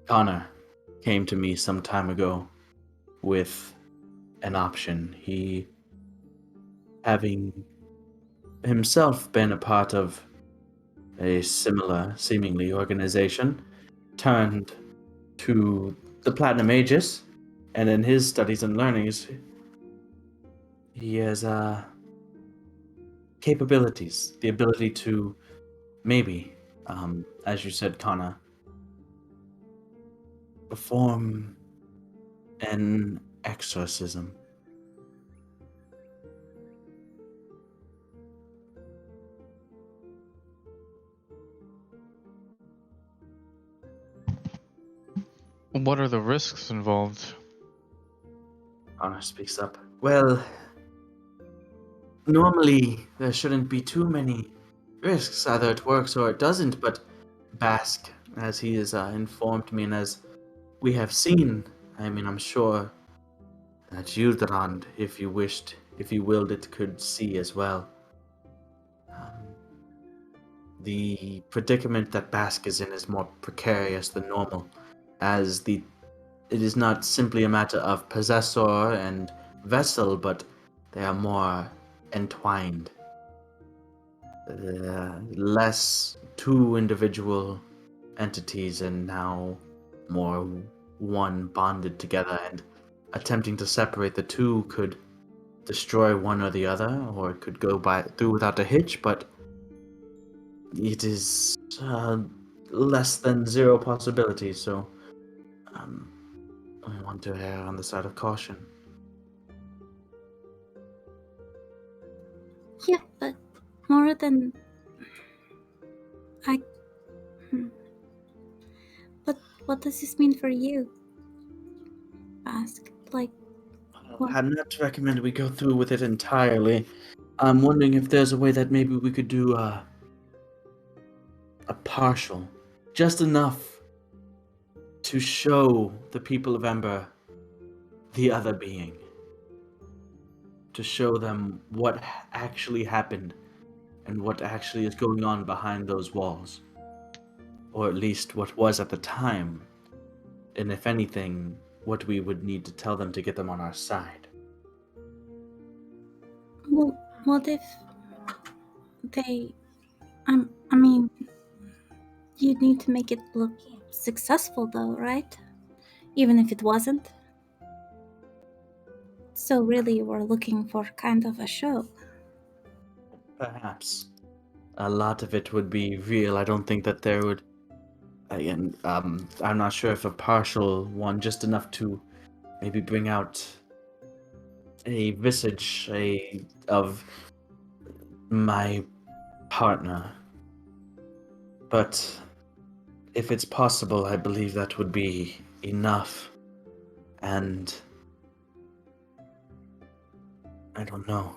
Connor came to me some time ago with an option. He, having himself been a part of a similar, seemingly, organization, turned to the Platinum Aegis, and in his studies and learnings, he has capabilities, the ability to maybe, as you said, Kana, perform an exorcism. What are the risks involved? Honor speaks up. Well, normally there shouldn't be too many risks. Either it works or it doesn't, but Basque, as he has informed me and as we have seen, I mean, I'm sure that Yildrand, if you wished, if you willed it, could see as well. Um, the predicament that Basque is in is more precarious than normal, as it is not simply a matter of possessor and vessel, but they are more entwined. Less two individual entities and now more one bonded together, and attempting to separate the two could destroy one or the other, or it could go by through without a hitch, but it is less than zero possibility, so um, I want to err on the side of caution. Yeah, but more than I. But what does this mean for you? Ask. Like, what? I'd not recommend we go through with it entirely. I'm wondering if there's a way that maybe we could do a partial, just enough to show the people of Ember the other being, to show them what actually happened and what actually is going on behind those walls, or at least what was at the time, and if anything, what we would need to tell them to get them on our side. Well, what if they? I mean, you need to make it look successful, though, right? Even if it wasn't. So really, we're looking for kind of a show. Perhaps a lot of it would be real. I don't think that there would. Again, I'm not sure if a partial one, just enough to maybe bring out a visage of my partner. But if it's possible, I believe that would be enough. And I don't know.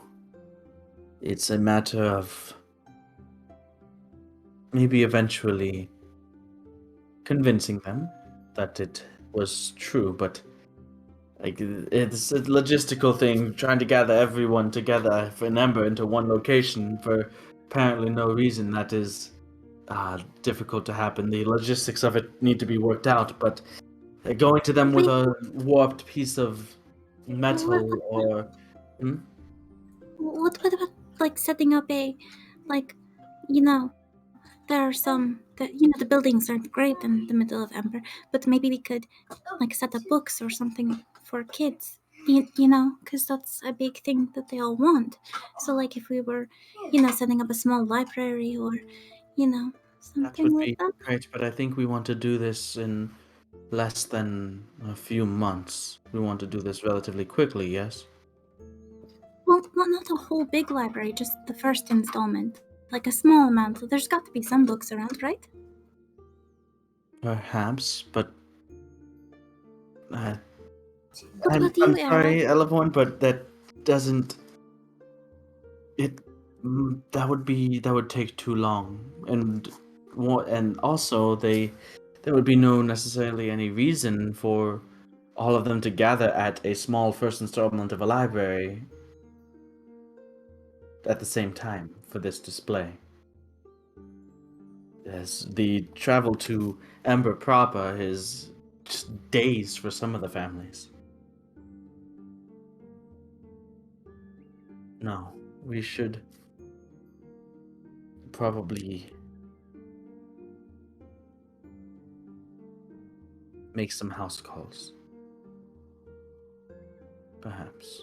It's a matter of maybe eventually convincing them that it was true, but like it's a logistical thing, trying to gather everyone together for an Ember into one location for apparently no reason. That is difficult to happen. The logistics of it need to be worked out, but going to them with a warped piece of metal or What about like setting up a, like, you know, there are some that the buildings aren't great in the middle of Ember, but maybe we could like set up books or something for kids. Because that's a big thing that they all want. So like if we were, setting up a small library or, that something would like be that. great. But I think we want to do this in less than a few months. We want to do this relatively quickly, yes? Well, not a whole big library, just the first installment. Like a small amount. There's got to be some books around, right? Perhaps, but uh, What I'm about you, sorry, Era? Elevon, but that doesn't. It that would take too long, and also there would be no necessarily any reason for all of them to gather at a small first installment of a library at the same time for this display. Yes, the travel to Ember proper is just days for some of the families. No, we should probably make some house calls. Perhaps.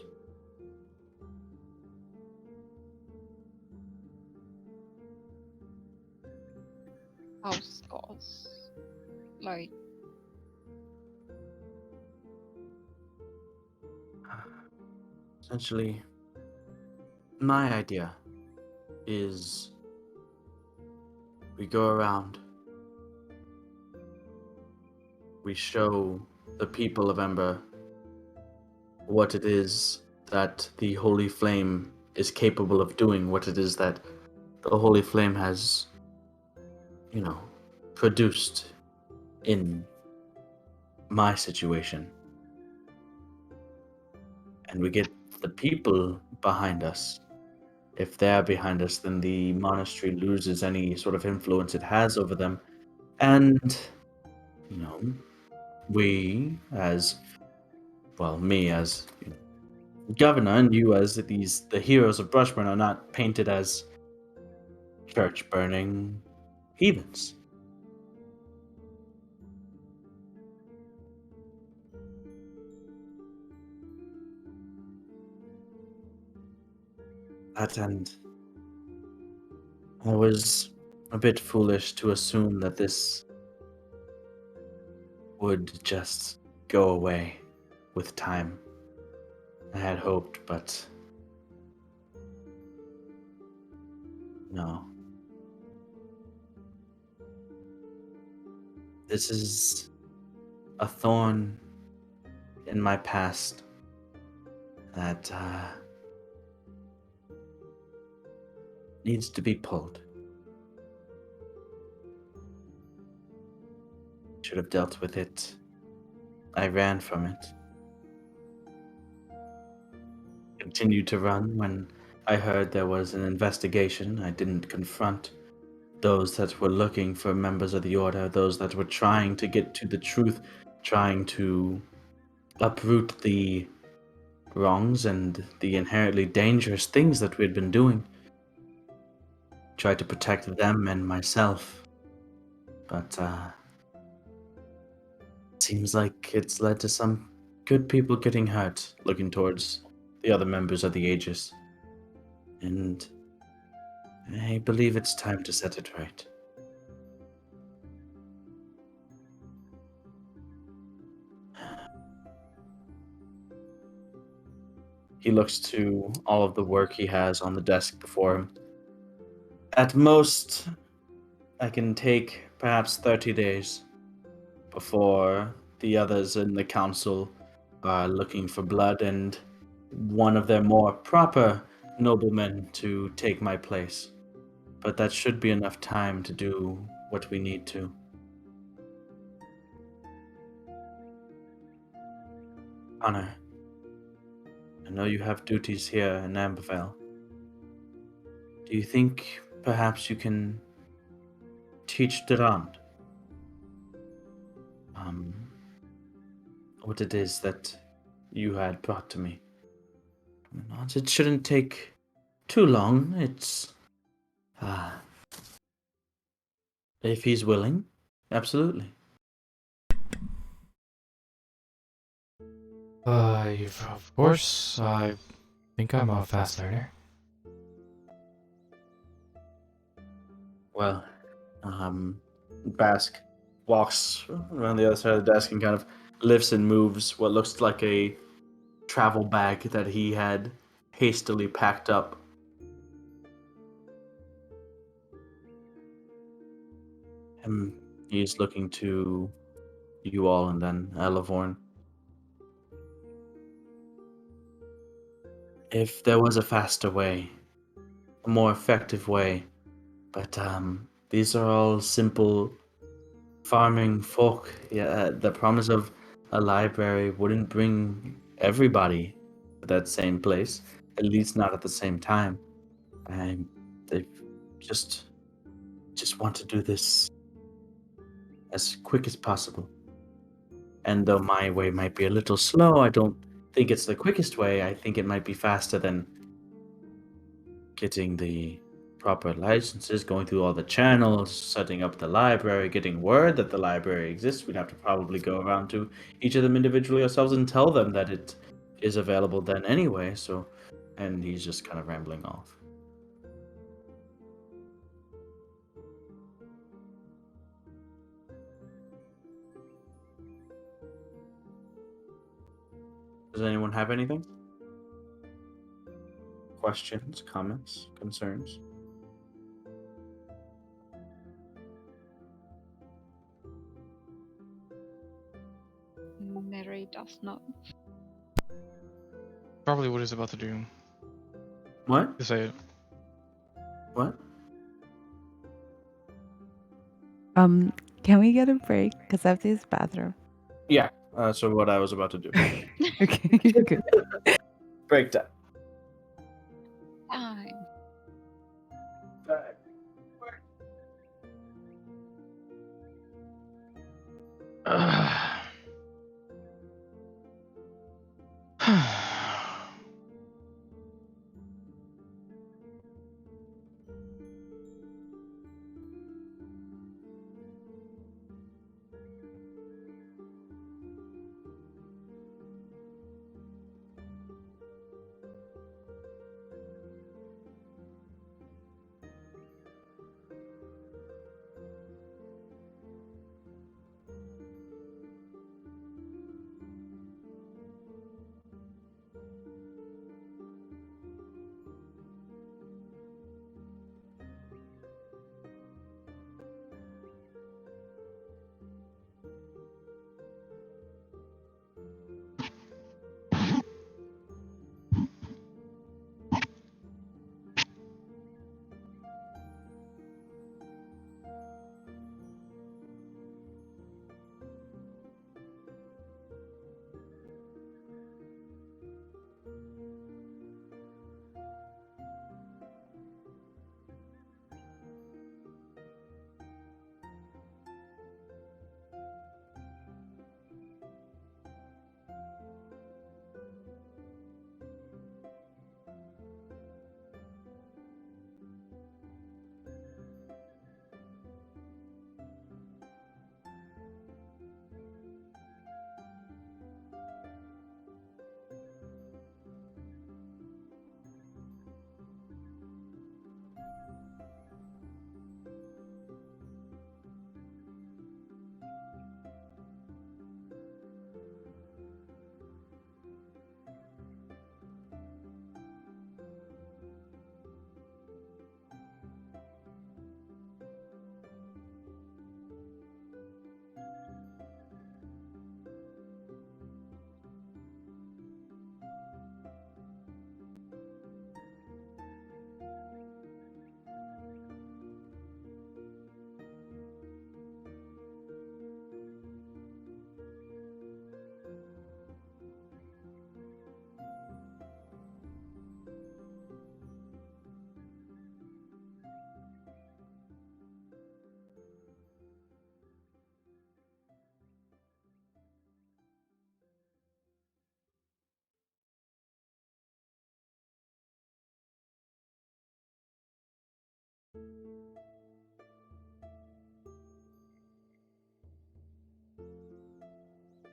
House calls. Like, Essentially, my idea is we go around, we show the people of Ember what it is that the Holy Flame is capable of doing, what it is that the Holy Flame has, produced in my situation. And we get the people behind us. If they're behind us, then the monastery loses any sort of influence it has over them. And, we as, me as governor and you as the heroes of Brushburn are not painted as church burning heathens. That end, I was a bit foolish to assume that this would just go away with time. I had hoped, but no. This is a thorn in my past that needs to be pulled. Should have dealt with it. I ran from it. Continued to run when I heard there was an investigation. I didn't confront those that were looking for members of the Order, those that were trying to get to the truth, trying to uproot the wrongs and the inherently dangerous things that we had been doing. Tried to protect them and myself. But seems like it's led to some good people getting hurt, looking towards the other members of the Aegis. And I believe it's time to set it right. He looks to all of the work he has on the desk before him. At most, I can take perhaps 30 days before the others in the council are looking for blood and one of their more proper noblemen to take my place. But that should be enough time to do what we need to. Connor, I know you have duties here in Ambervale. Do you think perhaps you can teach Durand what it is that you had brought to me? It shouldn't take too long. It's if he's willing, absolutely. Of course, I think I'm a fast learner. Well, Bask walks around the other side of the desk and kind of lifts and moves what looks like a travel bag that he had hastily packed up. And he's looking to you all and then Elevorn. If there was a faster way, a more effective way, but these are all simple farming folk. Yeah, the promise of a library wouldn't bring everybody to that same place, at least not at the same time. They just want to do this as quick as possible. And though my way might be a little slow, I don't think it's the quickest way. I think it might be faster than getting the proper licenses, going through all the channels, setting up the library, getting word that the library exists. We'd have to probably go around to each of them individually ourselves and tell them that it is available then anyway. So, and he's just kind of rambling off. Does anyone have anything? Questions, comments, concerns? No, does not. Probably what he's about to do. What? To say it. What? Can we get a break? Because I have to use the bathroom. Yeah. So what I was about to do. Okay, good. Break time. Fine.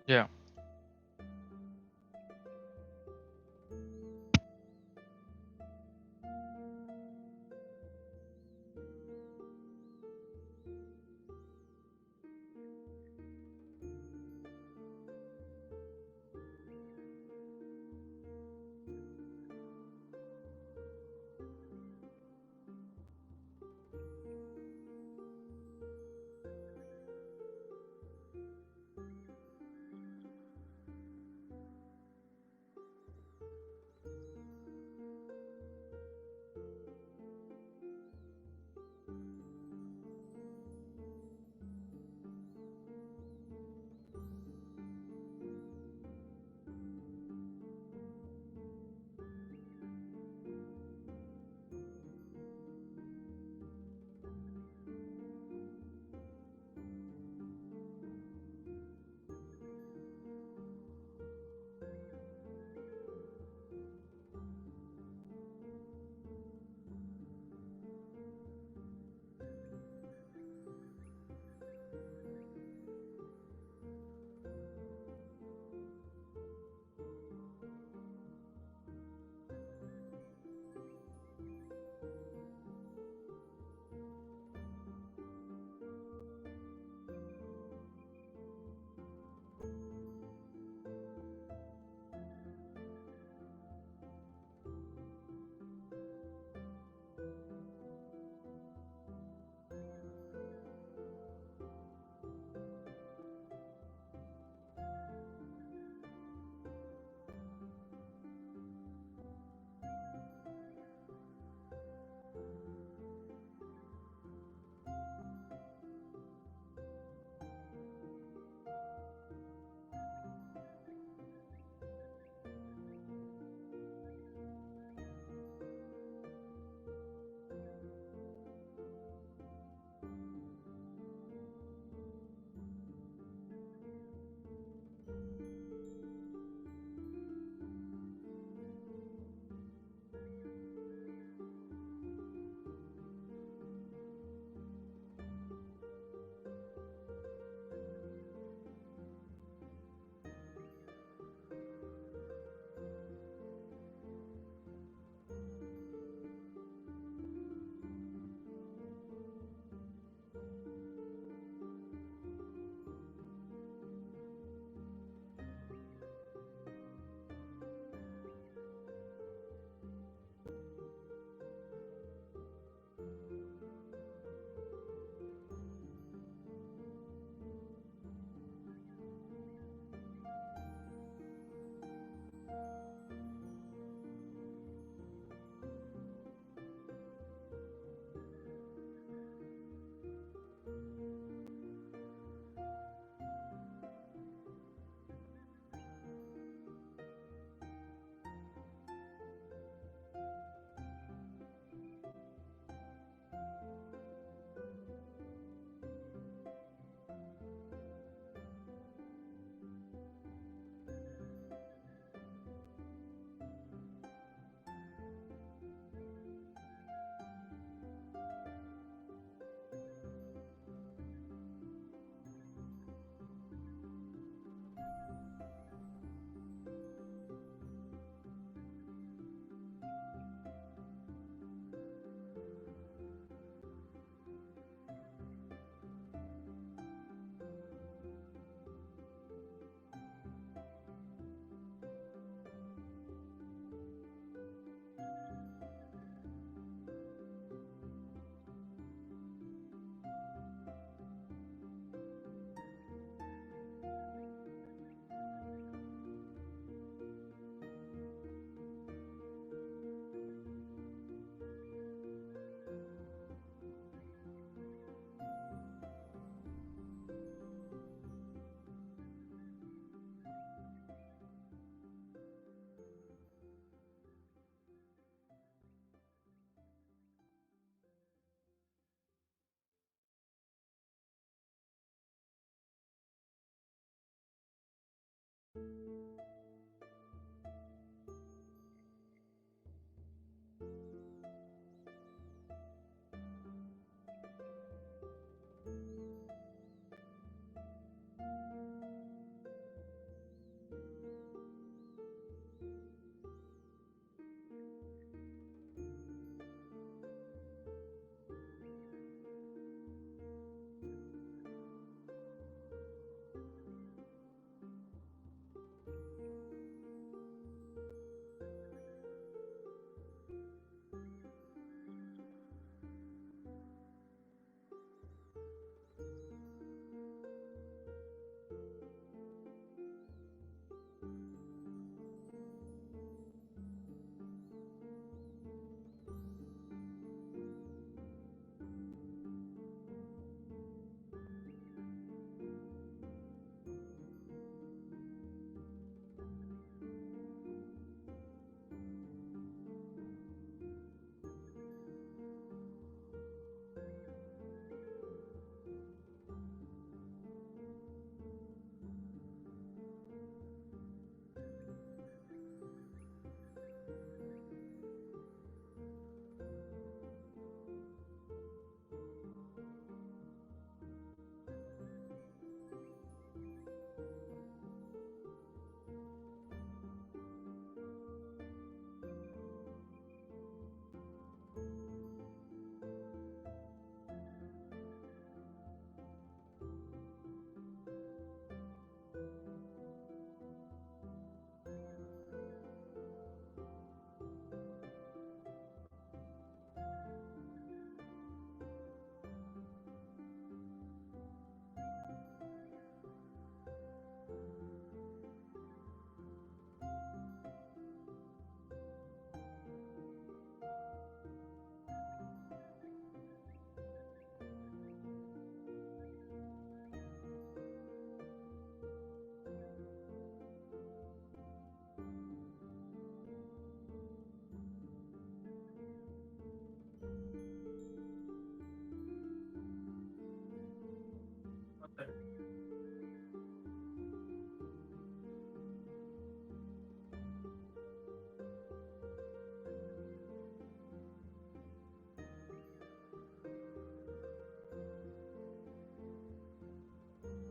Yeah.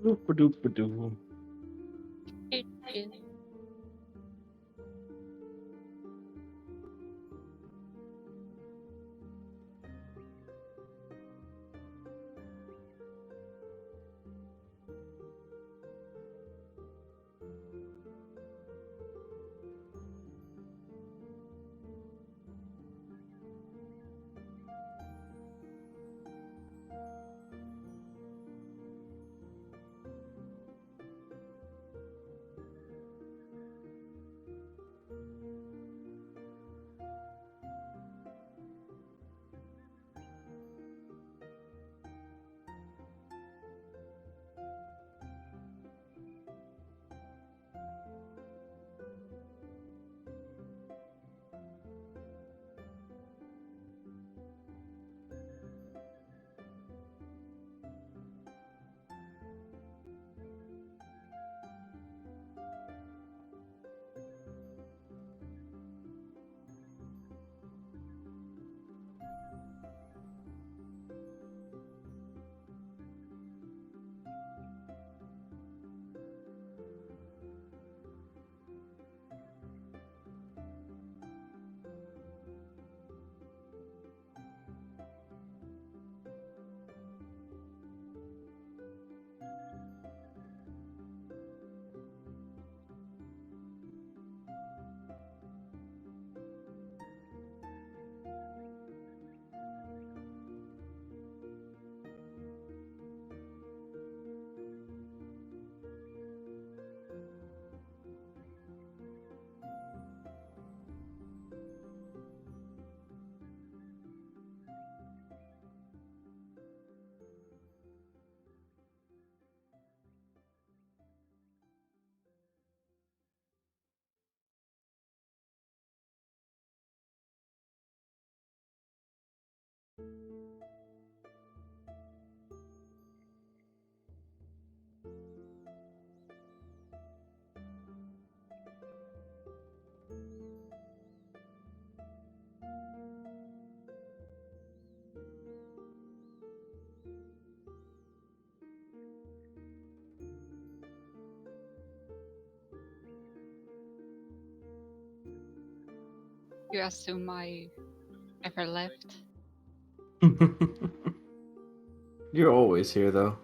Doop-a-doop-a-doo. You assume I ever left? You're always here, though.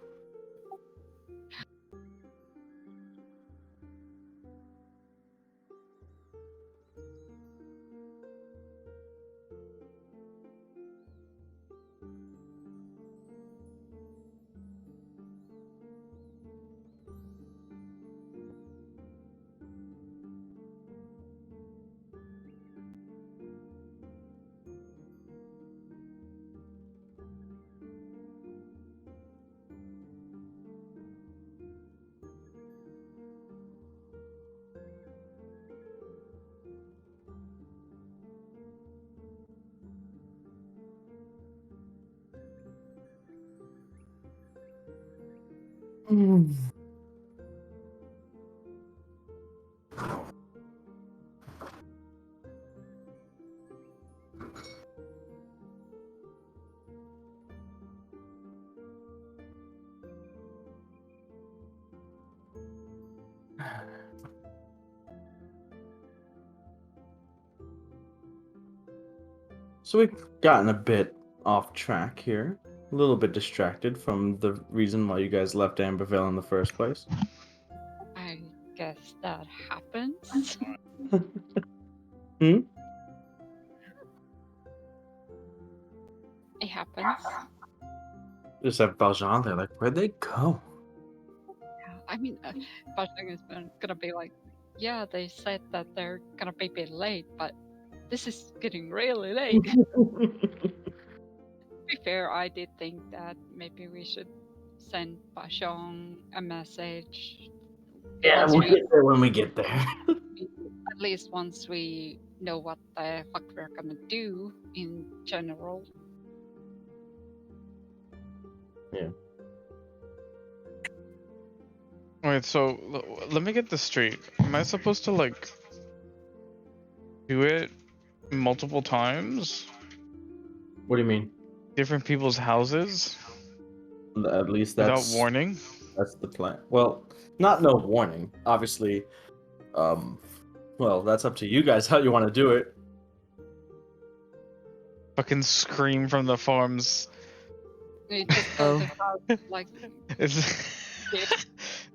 So we've gotten a bit off track here. A little bit distracted from the reason why you guys left Amberville in the first place. I guess that happens. Hmm? It happens. Just have Valjean there, like, where'd they go? I mean, Bajang is gonna be like, yeah, they said that they're gonna be a bit late, but this is getting really late. To be fair, I did think that maybe we should send Bajang a message. Yeah, Once we'll we, get there when we get there. at least once we know what the fuck we're gonna do in general. Yeah. Wait, so let me get this straight. Am I supposed to like do it multiple times? What do you mean? Different people's houses At least without warning? that's the plan. Well, not no warning. Obviously, well, that's up to you guys how you want to do it. Fucking scream from the farms. We just go to house, like, Is, Yeah.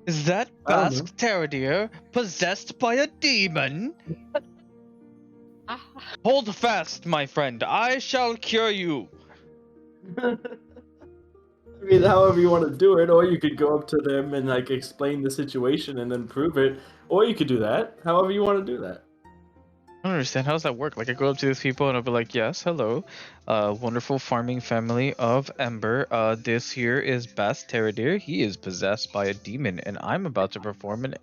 is that I don't know. Basque Terrier possessed by a demon? ah, Hold fast, my friend. I shall cure you. I mean, however you want to do it, or you could go up to them and like explain the situation and then prove it, or you could do that. However you want to do that. I don't understand. How does that work? Like, I go up to these people and I'll be like, yes, hello. Wonderful farming family of Ember. This here is Bas Terrier. He is possessed by a demon, and I'm about to perform an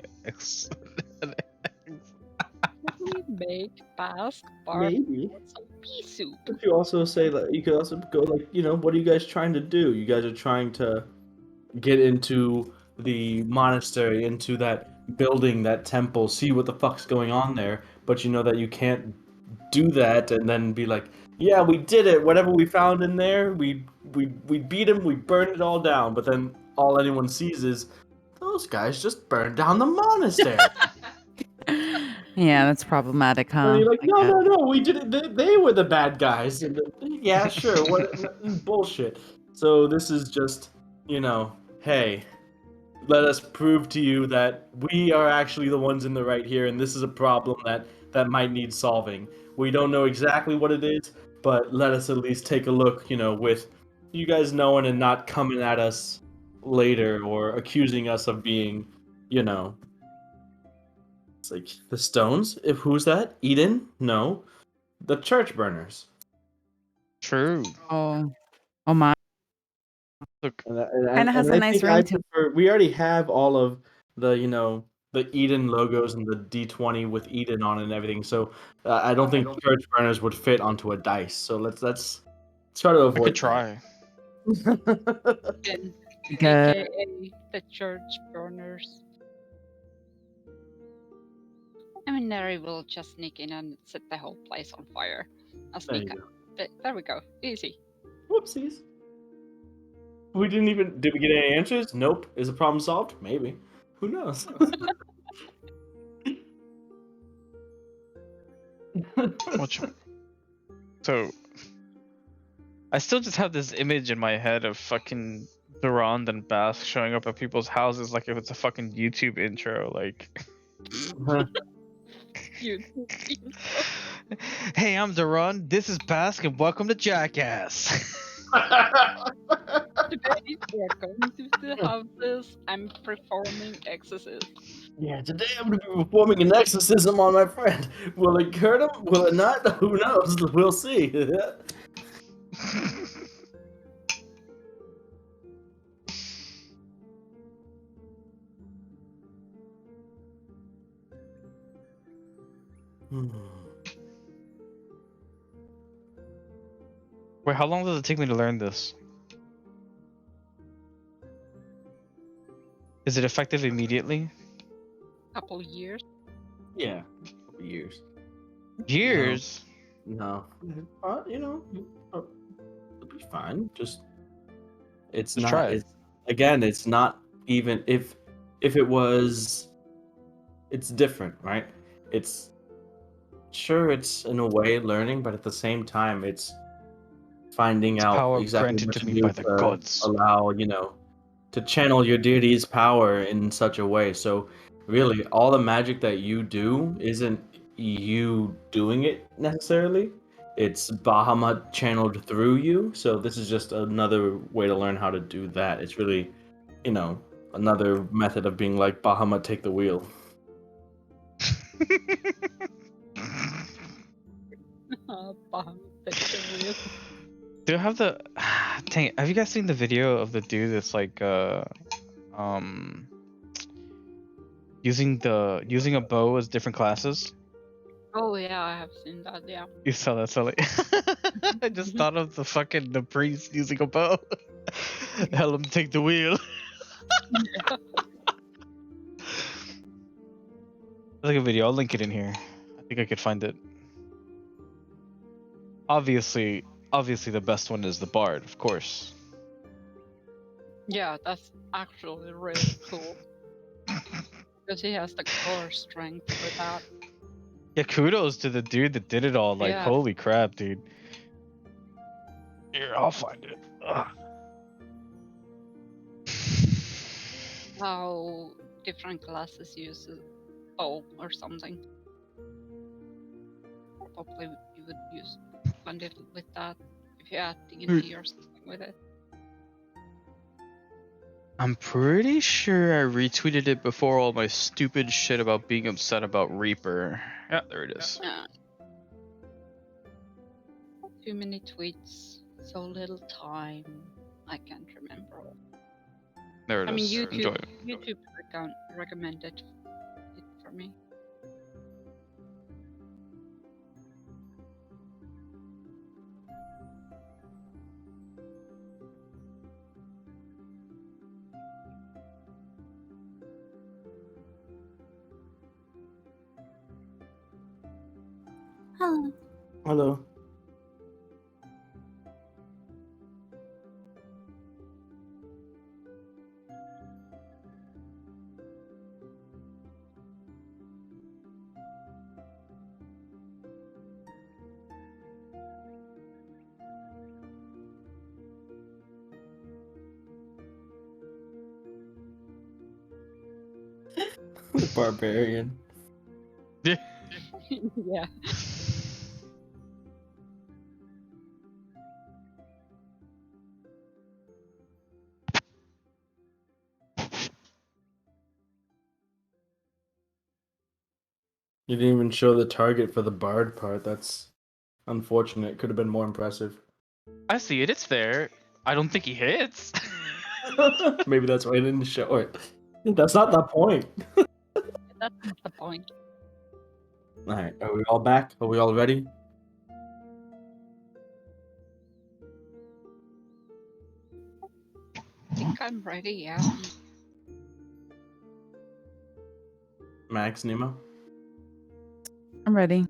can we make Basque Maybe. some pea soup? But you also say that you could also go like, what are you guys trying to do? You guys are trying to get into the monastery, into that building, that temple, see what the fuck's going on there, but you know that you can't do that and then be like, yeah, we did it. Whatever we found in there, we beat him, we burned it all down, but then all anyone sees is those guys just burned down the monastery. Yeah, that's problematic, huh? And you're like, I no, guess. no, no, we did it. They were the bad guys. And yeah, sure. What bullshit. So this is just, hey, let us prove to you that we are actually the ones in the right here, and this is a problem that might need solving. We don't know exactly what it is, but let us at least take a look, with you guys knowing and not coming at us later or accusing us of being, it's like the Stones. If who's that? Eden? No, the church burners. True. Oh, oh my. Look, Kinda has a I nice think I ring to it. prefer. We already have all of the the Eden logos and the D20 with Eden on it and everything. So I don't think church burners would fit onto a dice. So let's try to I avoid could try. that. And Good. AKA the church burners. I mean, Neri will just sneak in and set the whole place on fire. I'll There you sneak go. up. There we go. Easy. Whoopsies. We didn't even. Did we get any answers? Nope. Is the problem solved? Maybe. Who knows? So I still just have this image in my head of fucking Durand and Bask showing up at people's houses like if it's a fucking YouTube intro. Like, YouTube. hey, I'm Durand. This is Bask, and welcome to Jackass. Today we're going to the houses. I'm performing Exorcism. Yeah, today I'm going to be performing an exorcism on my friend. Will it hurt him? Will it not? Who knows? We'll see. Wait, how long does it take me to learn this? Is it effective immediately? Couple years. Yeah, years. Years? No, you know, it'll be fine. Just it's Let's not. try it. It's again. It's not even if it was. It's different, right? It's sure it's in a way learning, but at the same time, it's finding out Power exactly granted what to to me do by the to gods. allow to channel your deity's power in such a way. So really, all the magic that you do isn't you doing it necessarily. It's Bahamut channeled through you. So this is just another way to learn how to do that. It's really, another method of being like Bahamut, take the wheel. Bam, that's the real. Do you have the? Dang it, have you guys seen the video of the dude that's like using a bow as different classes? Oh yeah, I have seen that. Yeah. You saw that, Cele? I just thought of the priest using a bow. Hell him take the wheel. There's like a video. I'll link it in here. I think I could find it. Obviously, the best one is the bard, of course. Yeah, that's actually really cool. Because he has the core strength for that. Yeah, kudos to the dude that did it all. Like, Yeah. holy crap, dude. Here, I'll find it. Ugh. How different classes use a bow or something. Probably you would use find it with that if you add D&D or something with it. I'm pretty sure I retweeted it before all my stupid shit about being upset about Reaper. Yeah, there it is. Yeah. Too many tweets, so little time. I can't remember all. There it I mean, is. Enjoy it. YouTube recommended it for me. Hello. Hello. The barbarian. Yeah. You didn't even show the target for the bard part. That's unfortunate. Could have been more impressive. I see it. It's there. I don't think he hits. Maybe that's why I didn't show it. That's not the point. That's not the point. Alright, are we all back? Are we all ready? I think I'm ready, yeah. Max, Nemo? I'm ready.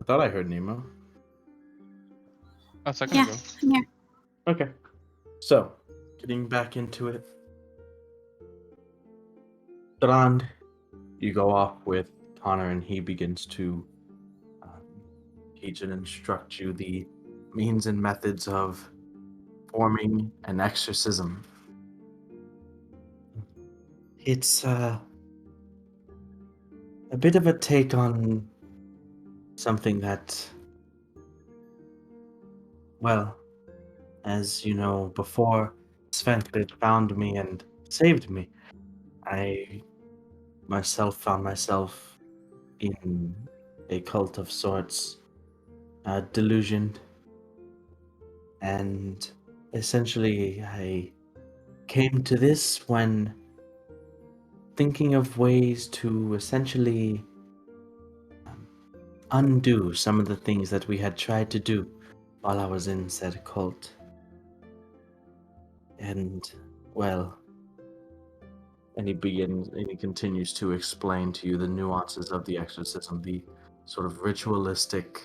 I thought I heard Nemo. A second Yeah, ago. I'm here. Okay. So, getting back into it. Drand, you go off with Connor, and he begins to teach and instruct you the means and methods of forming an exorcism. It's a bit of a take on something that, well, as you know, before Sven found me and saved me, I myself found myself in a cult of sorts, delusioned, and essentially I came to this when thinking of ways to essentially undo some of the things that we had tried to do while I was in said cult. And, well, and he continues to explain to you the nuances of the exorcism, the sort of ritualistic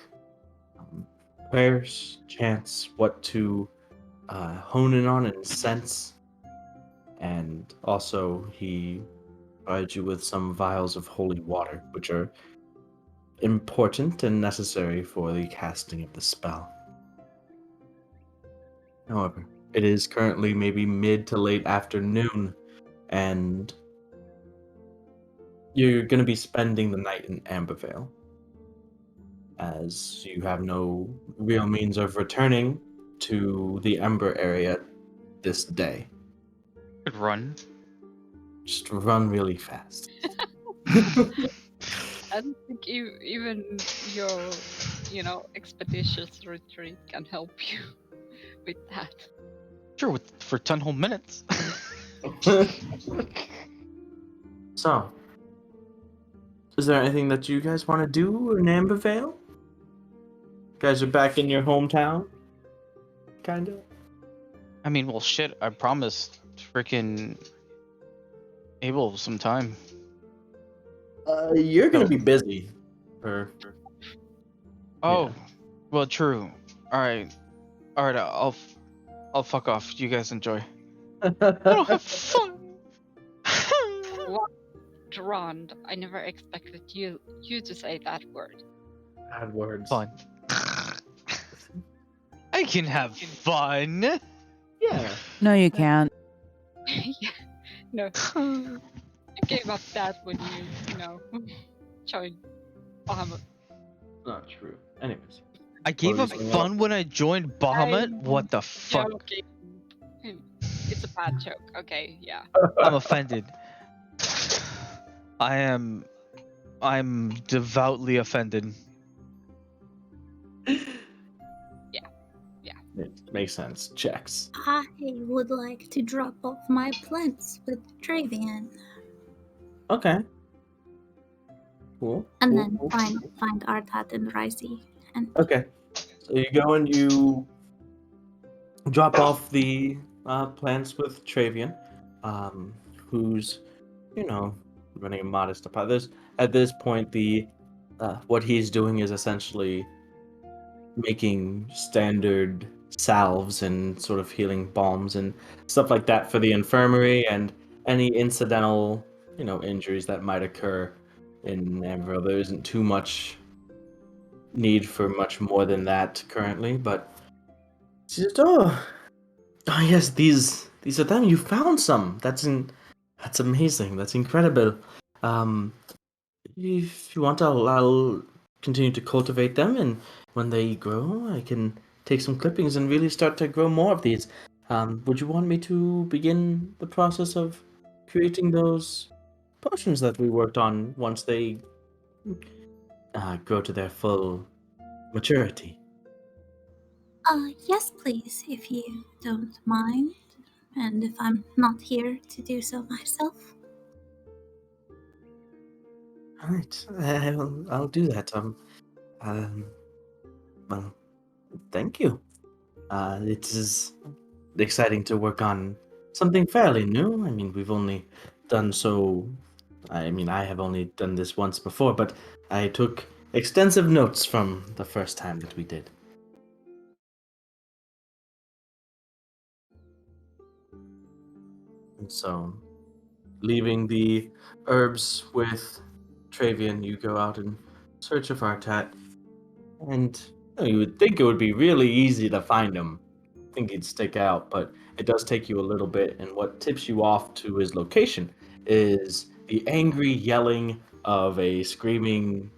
prayers, chants, what to hone in on and sense. And also, he provides you with some vials of holy water, which are important and necessary for the casting of the spell. However, it is currently maybe mid to late afternoon, and you're going to be spending the night in Ambervale, as you have no real means of returning to the Ember area this day. Could run. Just run really fast. I don't think even your, expeditious retreat can help you with that. Sure, for 10 whole minutes. So, is there anything that you guys want to do in Ambervale? You guys are back in your hometown? Kinda? I mean, well, shit, I promised freaking Abel some time. You're gonna Oh. be busy. Or Oh, Yeah. well, true. All right, I'll fuck off. You guys enjoy. I don't have fun. What, Rond? I never expected you to say that word. bad words. Fun. I can have fun. Yeah. No, you can't. Yeah, no, you gave up that when you joined Bahamut. Not true. Anyways. I gave What up were you saying? fun when I joined Bahamut. I'm What the fuck? Joking. It's a bad joke. Okay, yeah. I'm offended. I'm devoutly offended. It makes sense. Checks. I would like to drop off my plants with Travian, Okay. Cool. and cool, then cool, find cool. find Artat and Ricey. And Okay. So you go and you drop off the plants with Travian, who's, running a modest deposit. At this point, the what he's doing is essentially making standard salves and sort of healing balms and stuff like that for the infirmary and any incidental, injuries that might occur in Amberville. There isn't too much need for much more than that currently, but she said, oh yes, these are them. You found some. That's amazing. That's incredible. Um, if you want, I'll continue to cultivate them, and when they grow, I can take some clippings and really start to grow more of these. Would you want me to begin the process of creating those potions that we worked on once they grow to their full maturity? yes, please, if you don't mind, and if I'm not here to do so myself. All right, I'll do that. Well, thank you. It is exciting to work on something fairly new. I mean, we've only done so. I mean, I have only done this once before, but I took extensive notes from the first time that we did. And so, leaving the herbs with Travian, you go out in search of Artat. And you would think it would be really easy to find him. I think he'd stick out, but it does take you a little bit. And what tips you off to his location is the angry yelling of a screaming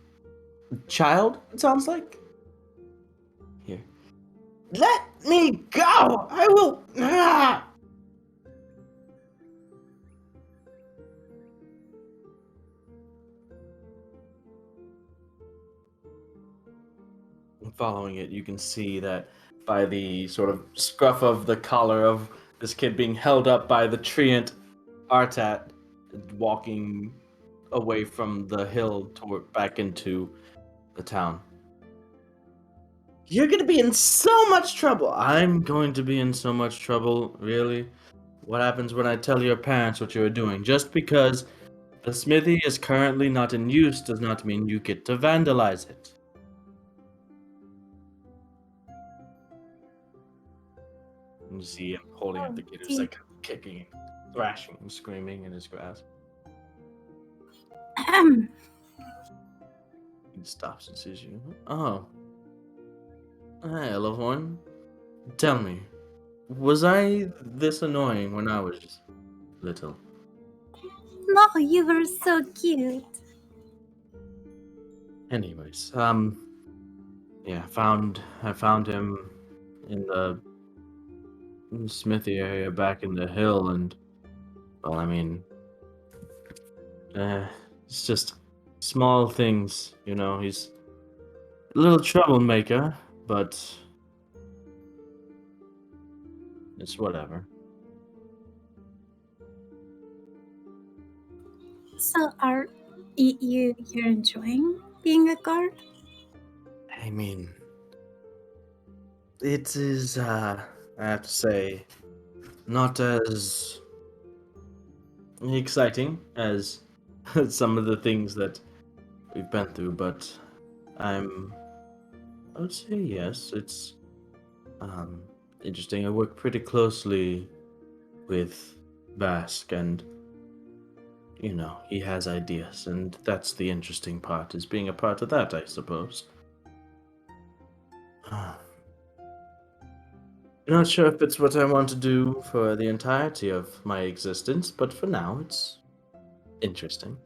child, it sounds like. Here. Let me go! I will. Ah! Following it, you can see that by the sort of scruff of the collar of this kid being held up by the treant Artat, walking away from the hill toward back into the town. You're gonna be in so much trouble. I'm going to be in so much trouble, really. What happens when I tell your parents what you're doing? Just because the smithy is currently not in use does not mean you get to vandalize it. And you see him holding up the kid who's like kicking, thrashing, and screaming in his grasp. He stops and sees you. Oh. Hey, little one. Tell me, was I this annoying when I was little? No, you were so cute. Anyways, yeah, I found him in the smithy area back in the hill, and well, I mean, it's just small things, you know. He's a little troublemaker, but it's whatever. So are you're enjoying being a guard? I mean, it is, I have to say, not as exciting as some of the things that we've been through, but I would say yes, it's interesting. I work pretty closely with Basque, and you know, he has ideas, and that's the interesting part, is being a part of that, I suppose. Not sure if it's what I want to do for the entirety of my existence, but for now, it's interesting.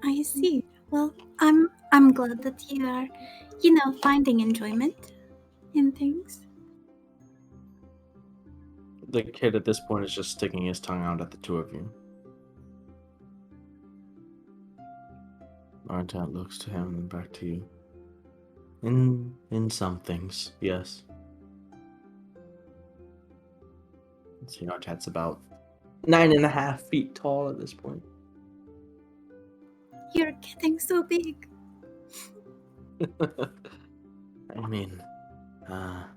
I see. Well, I'm glad that you are, finding enjoyment in things. The kid at this point is just sticking his tongue out at the two of you. Artat looks to him and back to you. In some things, yes. See, Artat's about 9.5 feet tall at this point. You're getting so big. I mean, I'll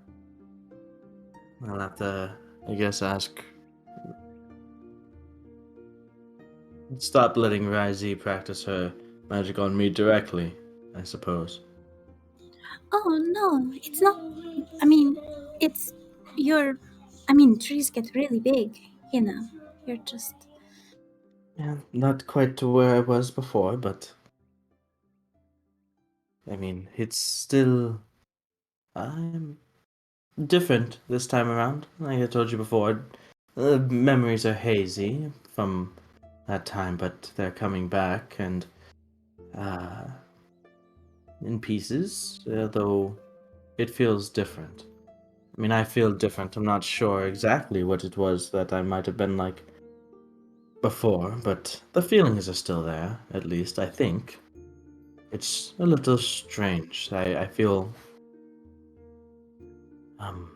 have to, I guess, stop letting Ryzie practice her magic on me directly, I suppose. Oh no, it's not. I mean, it's trees get really big. You're just. Yeah, not quite to where I was before, but I mean, it's still, I'm different this time around. Like I told you before, the memories are hazy from that time, but they're coming back and uh, in pieces, though it feels different. I mean, I feel different. I'm not sure exactly what it was that I might have been like before, but the feelings are still there, at least, I think. It's a little strange. I feel um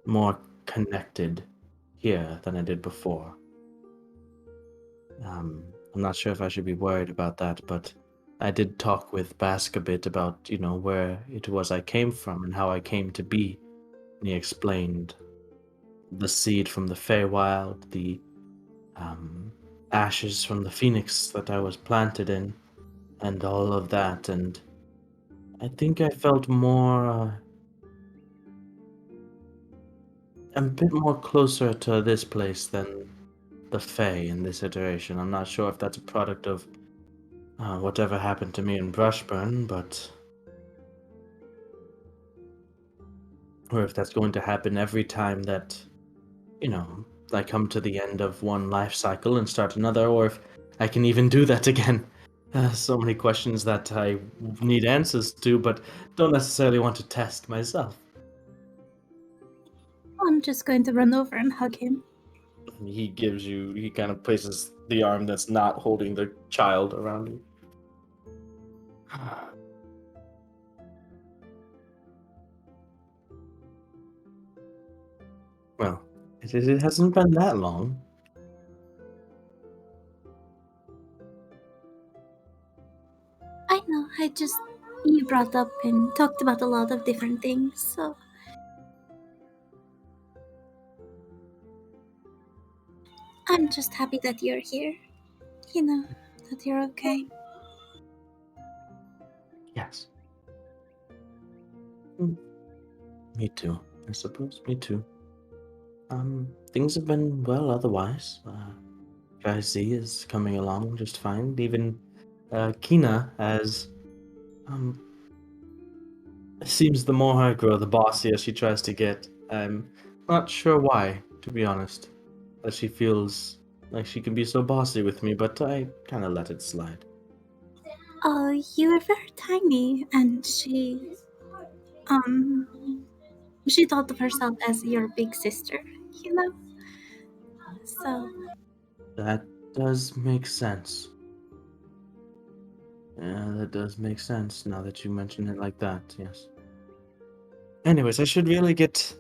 more connected here than I did before. I'm not sure if I should be worried about that, but I did talk with Bask a bit about, you know, where it was I came from and how I came to be. And he explained the seed from the Feywild, the ashes from the phoenix that I was planted in, and all of that. And I think I felt more a bit more closer to this place than the Fae in this iteration. I'm not sure if that's a product of whatever happened to me in Brushburn, but or if that's going to happen every time that, I come to the end of one life cycle and start another, or if I can even do that again. So many questions that I need answers to, but don't necessarily want to test myself. I'm just going to run over and hug him. He kind of places the arm that's not holding the child around you. Well, it hasn't been that long. I know, you brought up and talked about a lot of different things, so I'm just happy that you're here. That you're okay. Yes. Me too, I suppose. Me too. Things have been well otherwise. Guy Z is coming along just fine. Even Kina has it seems the more I grow, the bossier she tries to get. I'm not sure why, to be honest. That she feels like she can be so bossy with me, but I kind of let it slide. Oh, you were very tiny, and um, she thought of herself as your big sister, you know? So, That does make sense. Yeah, that does make sense now that you mention it like that, yes. Anyways, I should really get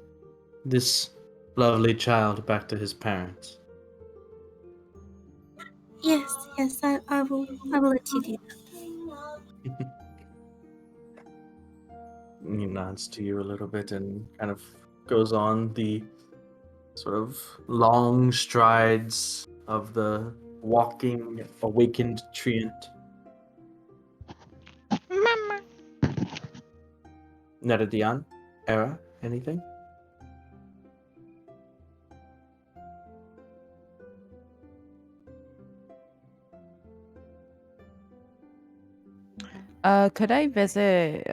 this lovely child back to his parents. yes, I will let you do that. He nods to you a little bit and kind of goes on the sort of long strides of the walking awakened treant. Mama. Netadian? Era? Anything? Could I visit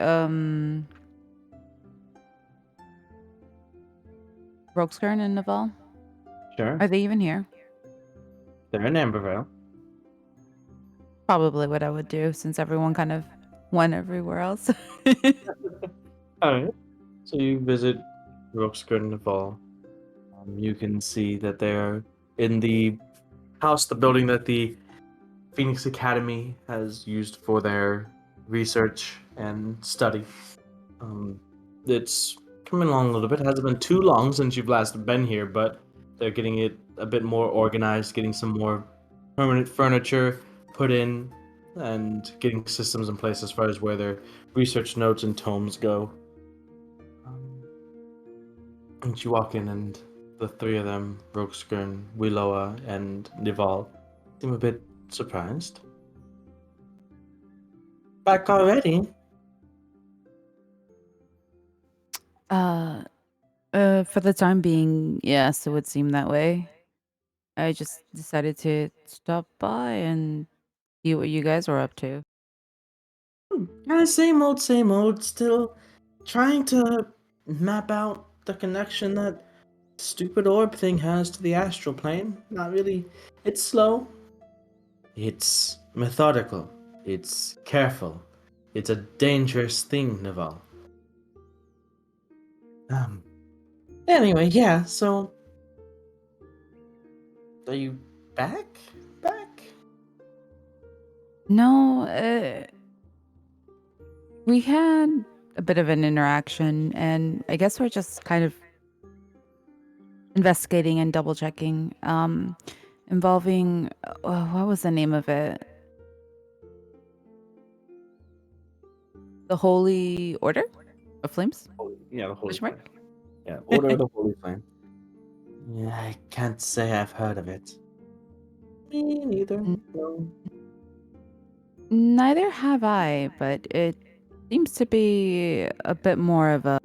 Roxgurn and Naval? Sure. Are they even here? They're in Ambervale. Probably what I would do since everyone kind of went everywhere else. Alright. So you visit Rookskird Naval. You can see that they're in the house, the building that the Phoenix Academy has used for their research and study. It's coming along a little bit. It hasn't been too long since you've last been here, but they're getting it a bit more organized, getting some more permanent furniture put in, and getting systems in place as far as where their research notes and tomes go. And you walk in, and the three of them, Roxgurn, Willowa, and Nival, seem a bit surprised. Back already? For the time being, yes, it would seem that way. I just decided to stop by and see what you guys were up to. Same old, same old. Still trying to map out the connection that stupid orb thing has to the astral plane. Not really. It's slow. It's methodical. It's careful. It's a dangerous thing, Naval. Um. Anyway, yeah. So, are you back? Back? No, we had a bit of an interaction, and I guess we're just kind of investigating and double checking, involving what was the name of it? The Holy Order of Flames? Yeah, the Holy Question mark? Flame. Yeah, Order of the Holy Flame. Yeah, I can't say I've heard of it. Me neither. N- No. Neither have I, but it seems to be a bit more of a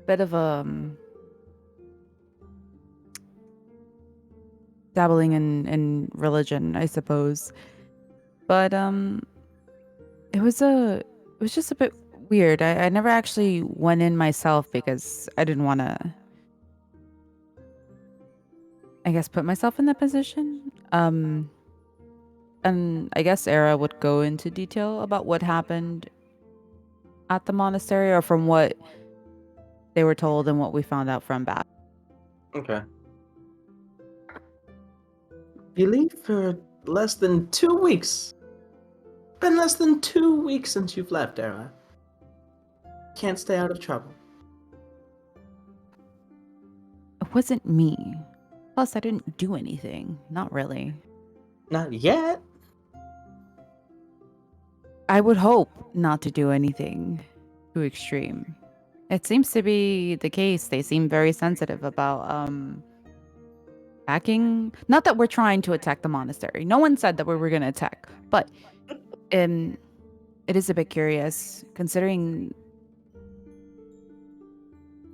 bit of dabbling in religion, I suppose. But it was just a bit weird. I never actually went in myself because I didn't want to, I guess, put myself in that position. And I guess Era would go into detail about what happened at the monastery, or from what they were told and what we found out from Bat. Okay. You leave for less than 2 weeks. Been less than 2 weeks since you've left, Era. Can't stay out of trouble. It wasn't me. Plus, I didn't do anything. Not really. Not yet. I would hope not to do anything too extreme. It seems to be the case. They seem very sensitive about attacking. Not that we're trying to attack the monastery. No one said that we were going to attack, but it is a bit curious considering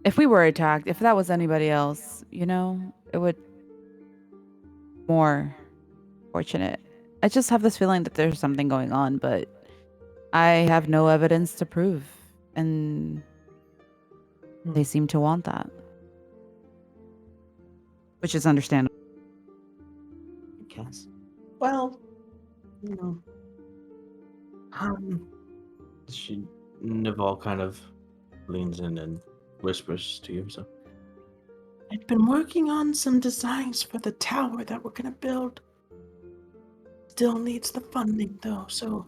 if we were attacked, if that was anybody else, you know, it would more fortunate. I just have this feeling that there's something going on, but I have no evidence to prove, and they seem to want that, which is understandable. I guess. Well, you know. Naval kind of leans in and whispers to you. So, I've been working on some designs for the tower that we're gonna build. Still needs the funding though, so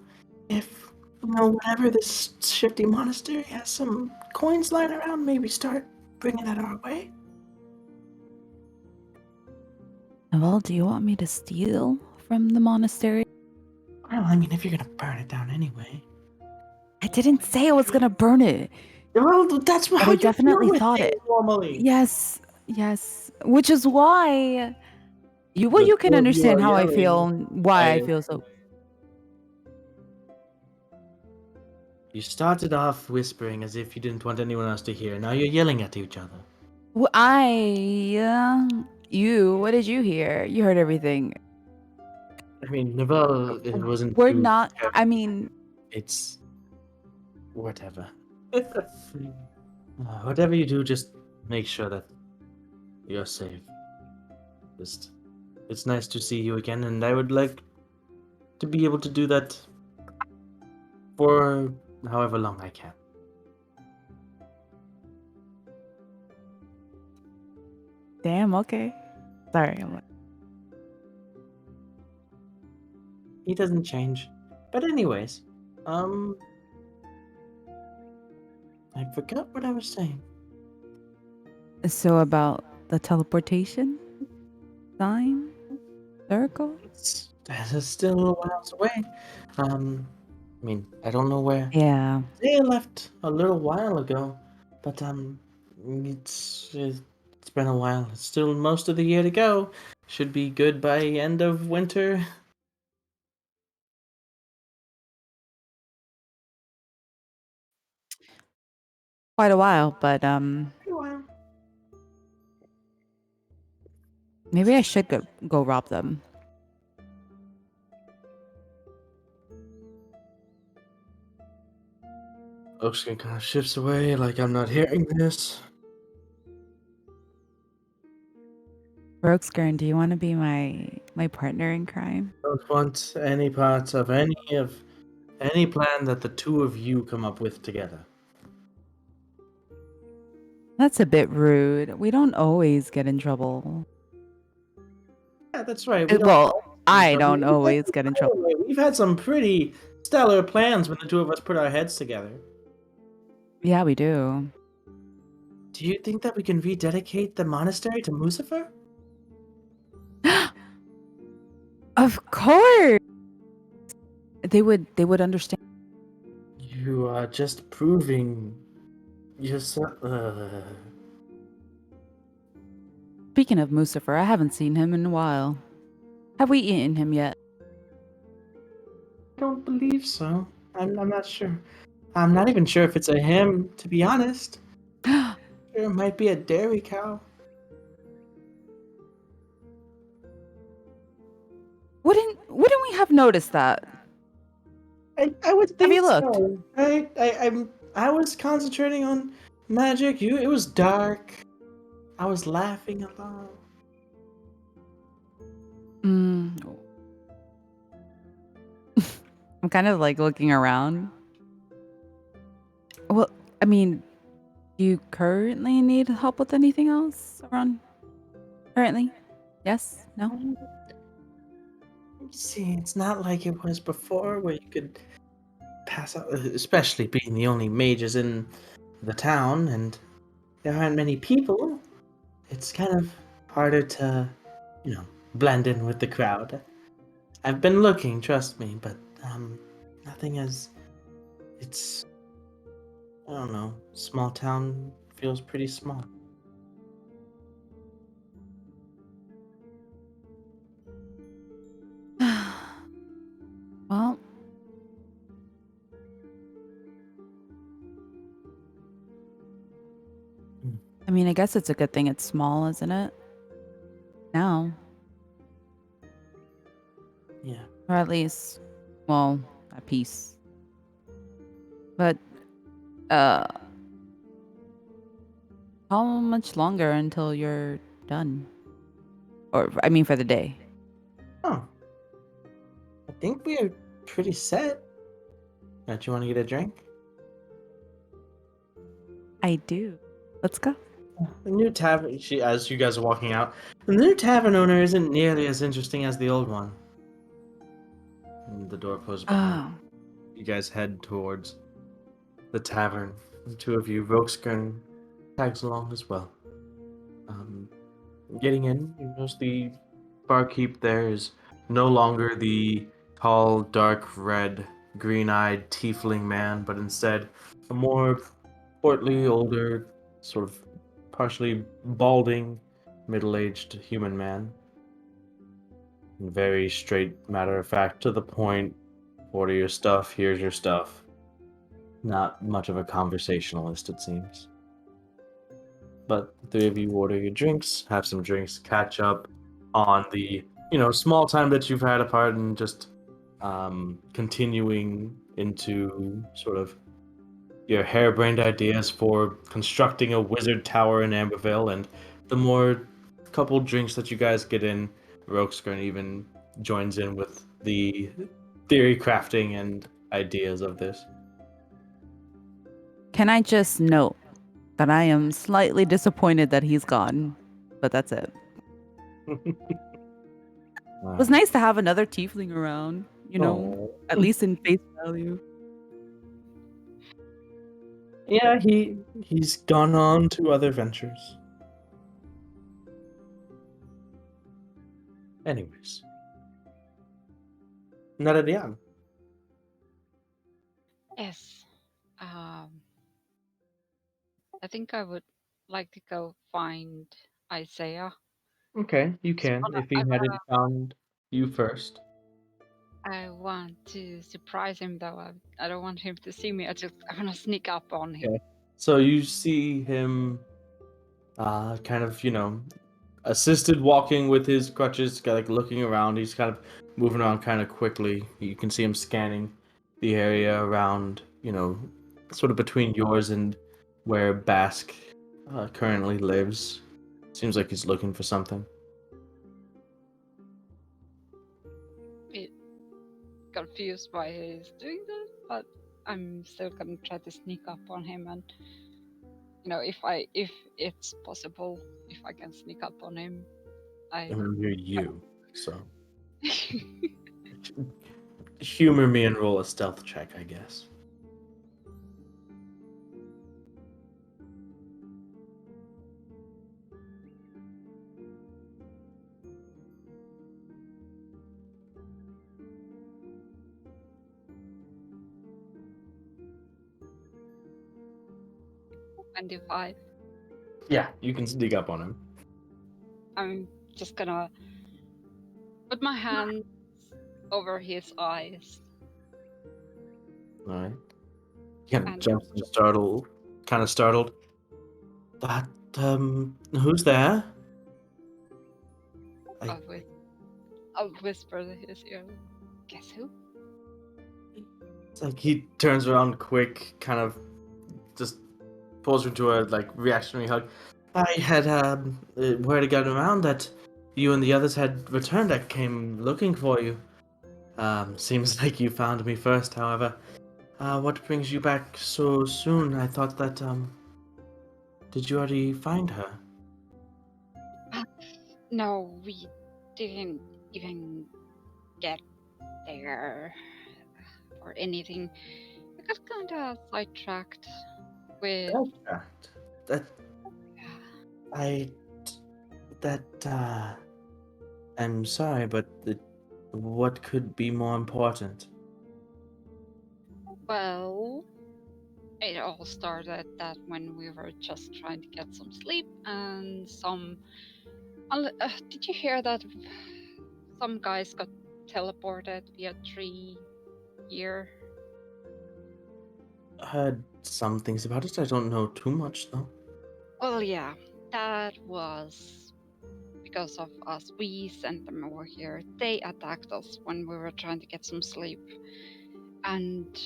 if whatever this shifty monastery has some coins lying around, maybe start bringing that our way. Well, do you want me to steal from the monastery? Well, I mean, if you're gonna burn it down anyway. I didn't say I was gonna burn it. Well, that's But how I you definitely deal with thought things it. normally. Yes. Which is why you The you can two of you understand are how I yelling. feel and why I I- feel so. You started off whispering as if you didn't want anyone else to hear. Now you're yelling at each other. Well, what did you hear? You heard everything. I mean, Naval, it wasn't We're too not. careful. I mean, It's whatever. Whatever you do, just make sure that you're safe. Just, it's nice to see you again, and I would like to be able to do that for however long I can. damn. Okay. Sorry. He doesn't change. But anyways, I forgot what I was saying. So about the teleportation sign circle. That is still a little whiles away. I mean, I don't know where. Yeah. They left a little while ago, but it's been a while. It's still most of the year to go. Should be good by end of winter. Quite a while, but Well, maybe I should go rob them. Oakskin kind of shifts away, like I'm not hearing this. Brokeskern, do you want to be my partner in crime? Don't want any parts of any plan that the two of you come up with together. That's a bit rude. We don't always get in trouble. Yeah, that's right. Well, I don't always get in trouble. We've had some pretty stellar plans when the two of us put our heads together. Yeah, we do. Do you think that we can rededicate the monastery to Mucifer? Of course. They would understand. You are just proving yourself. Speaking of Mucifer, I haven't seen him in a while. Have we eaten him yet? I don't believe so. I'm not sure. I'm not even sure if it's a him, to be honest. There might be a dairy cow. Wouldn't we have noticed that? I would think you looked? so. I was concentrating on magic. It was dark. I was laughing a lot. I'm kind of like looking around. Well, I mean, do you currently need help with anything else around? Currently? Yes? No? See, it's not like it was before where you could pass out, especially being the only mages in the town and there aren't many people. It's kind of harder to, blend in with the crowd. I've been looking, trust me, but nothing has. It's, I don't know, small town feels pretty small. Well, I mean, I guess it's a good thing it's small, isn't it? Now. Yeah. Or at least, well, at peace. But, how much longer until you're done? Or, I mean, for the day? Oh, I think we are pretty set. Don't you want to get a drink? I do. Let's go. The new tavern, as you guys are walking out, the new tavern owner isn't nearly as interesting as the old one. And the door closes behind you. You guys head towards the tavern. The two of you, Rokskern tags along as well. Getting in, you notice the barkeep there is no longer the tall, dark red, green-eyed tiefling man, but instead a more portly, older, sort of partially balding, middle-aged human man. Very straight, matter of fact, to the point. Order your stuff, here's your stuff. Not much of a conversationalist, it seems. But the three of you order your drinks, have some drinks, catch up on the, small time that you've had apart, and just continuing into sort of your harebrained ideas for constructing a wizard tower in Amberville, and the more couple drinks that you guys get in, Rokeskern even joins in with the theory crafting and ideas of this. Can I just note that I am slightly disappointed that he's gone, but that's it. It was nice to have another tiefling around, at least in face value. Yeah, he's gone on to other ventures. Anyways. Naradian. Yes. I think I would like to go find Isaiah. Okay, you can, if he hadn't found you first. I want to surprise him though. I don't want him to see me. I want to sneak up on him. Okay. So you see him kind of, assisted walking with his crutches, like looking around. He's kind of moving around kind of quickly. You can see him scanning the area around, sort of between yours and where Bask currently lives. Seems like he's looking for something. Bit confused why he's doing this, but I'm still gonna try to sneak up on him, and if it's possible, if I can sneak up on him, And you're you, so humor me and roll a stealth check, I guess. $25. Yeah, you can sneak up on him. I'm just gonna put my hand over his eyes. All right. Kind of jumps and startled, kind of startled. That, who's there? I, I'll whisper in his ear. Guess who? it's like he turns around quick, kind of just pulls her into a like reactionary hug. I had word got around that you and the others had returned. I came looking for you. Seems like you found me first, however. What brings you back so soon? I thought that did you already find her? No, we didn't even get there or anything. I got kind of sidetracked with. Sidetracked. That I that I'm sorry, but what could be more important? Well, it all started that when we were just trying to get some sleep and some. Did you hear that some guys got teleported via tree here? Heard some things about it. I don't know too much though. Well, yeah, that was because of us. We sent them over here. They attacked us when we were trying to get some sleep. And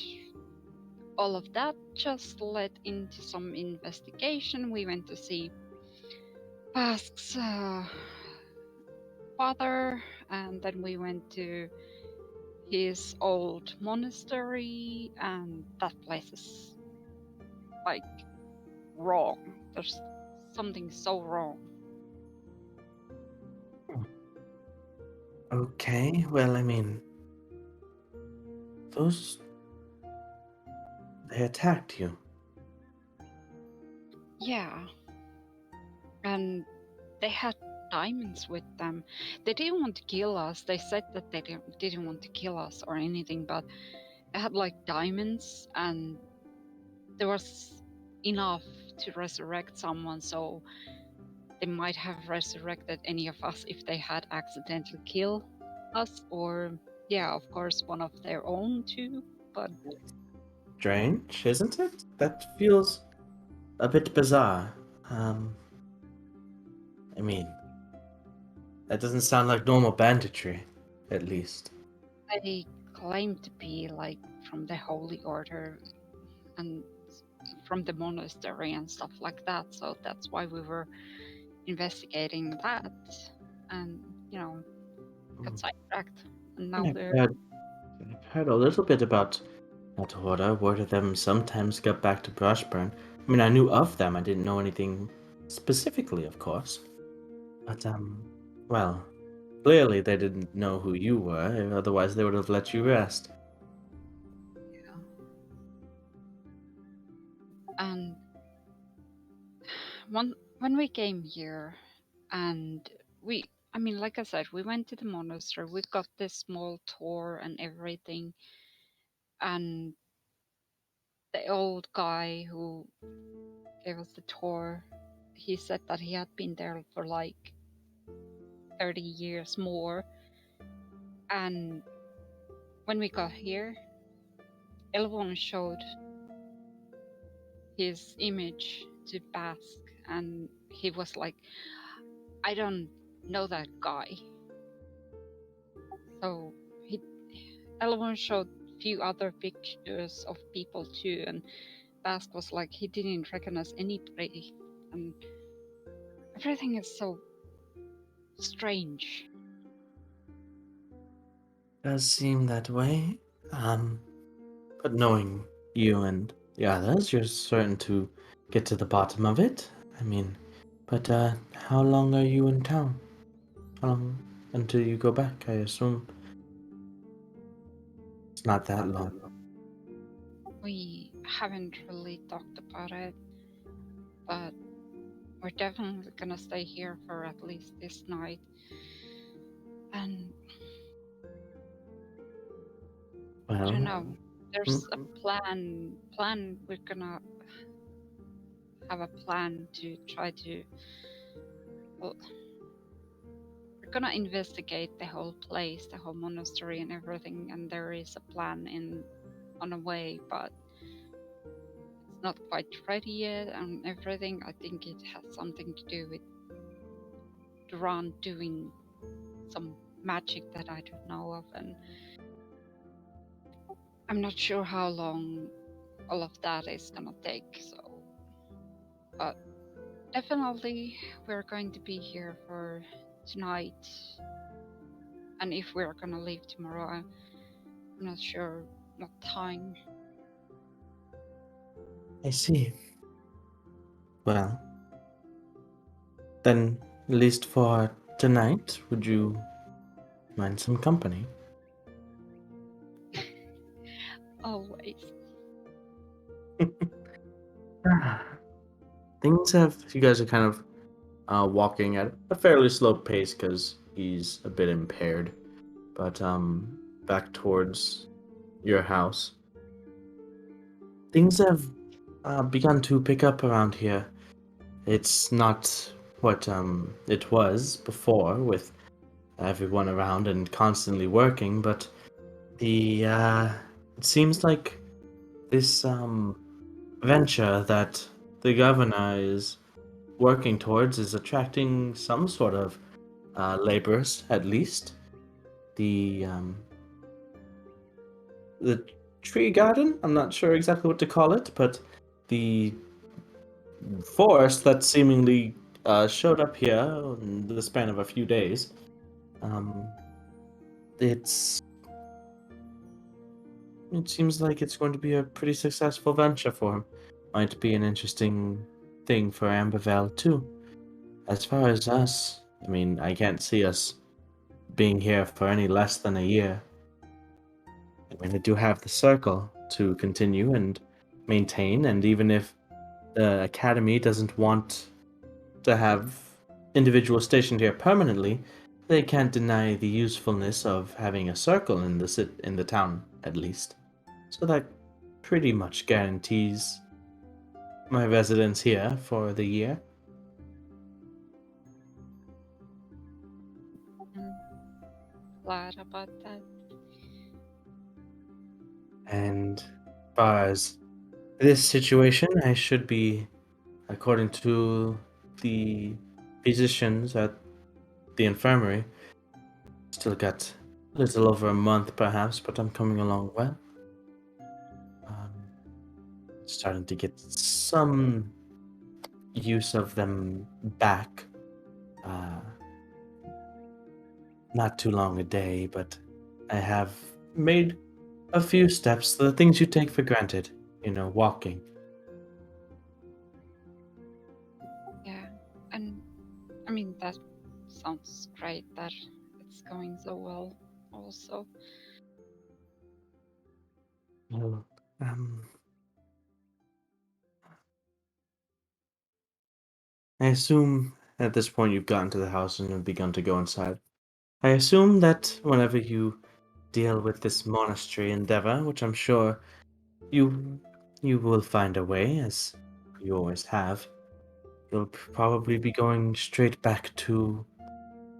all of that just led into some investigation. We went to see Bask's father, and then we went to his old monastery, and that place is like wrong. There's something so wrong. Okay, well, I mean, those they attacked you. Yeah, and they had diamonds with them. They didn't want to kill us. They said that they didn't want to kill us or anything, but they had like diamonds, and there was enough to resurrect someone, so they might have resurrected any of us if they had accidentally killed us, or yeah, of course, one of their own too. But Strange, isn't it? That feels a bit bizarre. I mean, that doesn't sound like normal banditry, at least. they claim to be like from the Holy Order and from the monastery and stuff like that. So that's why we were investigating that, and got sidetracked. And now I've heard a little bit about that order. Word of them sometimes get back to Brushburn. I mean, I knew of them. I didn't know anything specifically, of course. But, well, clearly they didn't know who you were, otherwise they would have let you rest. and when we came here, and I mean, like I said, we went to the monastery. We got this small tour and everything, and the old guy who gave us the tour, he said that he had been there for like 30 years more. And when we got here, Elvon showed his image to Bask, and he was like, I don't know that guy. So Elvon showed few other pictures of people too, and Bask was like, he didn't recognize anybody, and everything is so strange. Does seem that way. But knowing you and the others, you're certain to get to the bottom of it. I mean, but how long are you in town? How long until you go back? I assume it's not that long. We haven't really talked about it, but we're definitely gonna stay here for at least this night. And I don't know. Well, There's a plan. We're gonna have a plan to try to. Well, we're gonna investigate the whole place, the whole monastery, and everything. And there is a plan on a way, but it's not quite ready yet and everything. I think it has something to do with Duran doing some magic that I don't know of, and I'm not sure how long all of that is gonna take. So, but definitely we're going to be here for tonight, and if we're gonna leave tomorrow, I'm not sure what time. I see. Well, then, at least for tonight, would you mind some company? Always. You guys are kind of walking at a fairly slow pace because he's a bit impaired. But back towards your house, things have begun to pick up around here. It's not what it was before with everyone around and constantly working, but the it seems like this venture that the governor is working towards is attracting some sort of laborers, at least. The um, the tree garden. I'm not sure exactly what to call it, but the forest that seemingly showed up here in the span of a few days. Um, it's it seems like it's going to be a pretty successful venture for him. Might be an interesting thing for Ambervale too. As far as us, I mean, I can't see us being here for any less than a year. I mean, I do have the circle to continue and maintain, and even if the academy doesn't want to have individuals stationed here permanently, they can't deny the usefulness of having a circle in the town at least. So that pretty much guarantees my residence here for the year. I'm glad about that. And as far as this situation, I should be, according to the physicians at the infirmary, still got a little over a month perhaps, but I'm coming along well. Um, Starting to get some use of them back. Uh, Not too long a day, but I have made a few steps, the things you take for granted, walking. Yeah, and I mean that sounds great that it's going so well. Also, Well, I assume at this point you've gotten to the house and have begun to go inside. I assume that whenever you deal with this monastery endeavor, which I'm sure you you will find a way, as you always have, you'll probably be going straight back to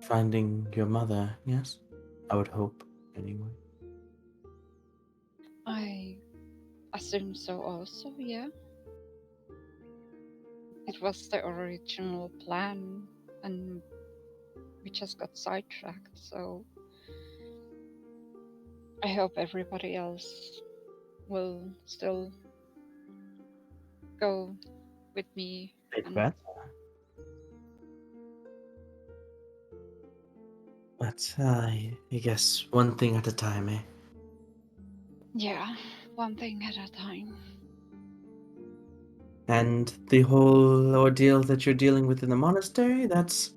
finding your mother, yes? I would hope, anyway. I assume so. Also, yeah, it was the original plan, and we just got sidetracked. So I hope everybody else will still go with me. Take And that. But I guess one thing at a time, eh? yeah, one thing at a time. And the whole ordeal that you're dealing with in the monastery, that's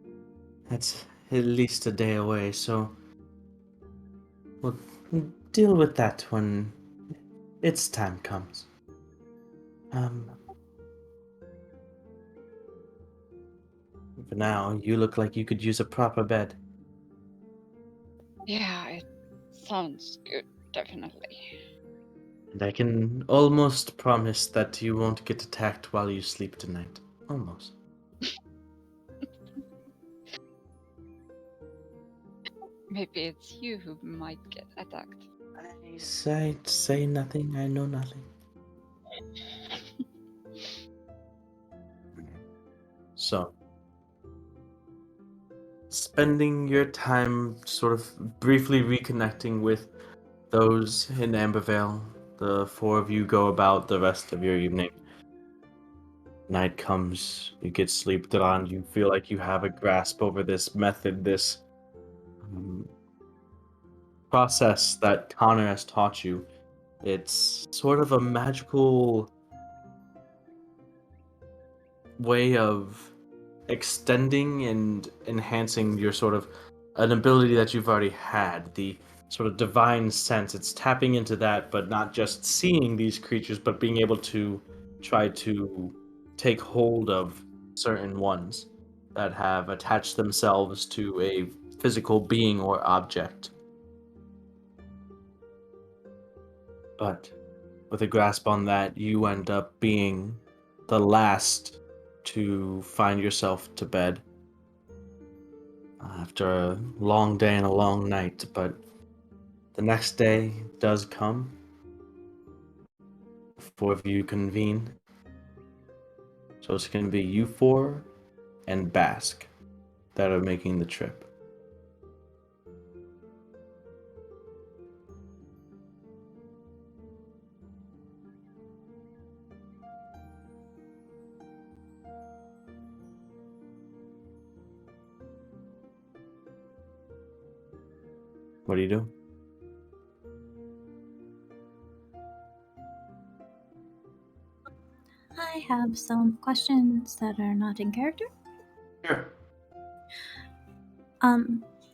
at least a day away, so we'll deal with that when its time comes. Um, for now, you look like you could use a proper bed. Yeah, it sounds good, definitely. And I can almost promise that you won't get attacked while you sleep tonight. Almost. Maybe it's you who might get attacked. I say nothing, I know nothing. So, spending your time sort of briefly reconnecting with those in Ambervale, the four of you go about the rest of your evening. Night comes, you get sleep on, you feel like you have a grasp over this method, this um, process that Connor has taught you. It's sort of a magical way of extending and enhancing your sort of an ability that you've already had, the sort of divine sense. It's tapping into that, but not just seeing these creatures, but being able to try to take hold of certain ones that have attached themselves to a physical being or object. But with a grasp on that, you end up being the last to find yourself to bed after a long day and a long night. But the next day does come. The four of you convene. So it's going to be you four and Basque that are making the trip. What do you do? I have some questions that are not in character. Sure.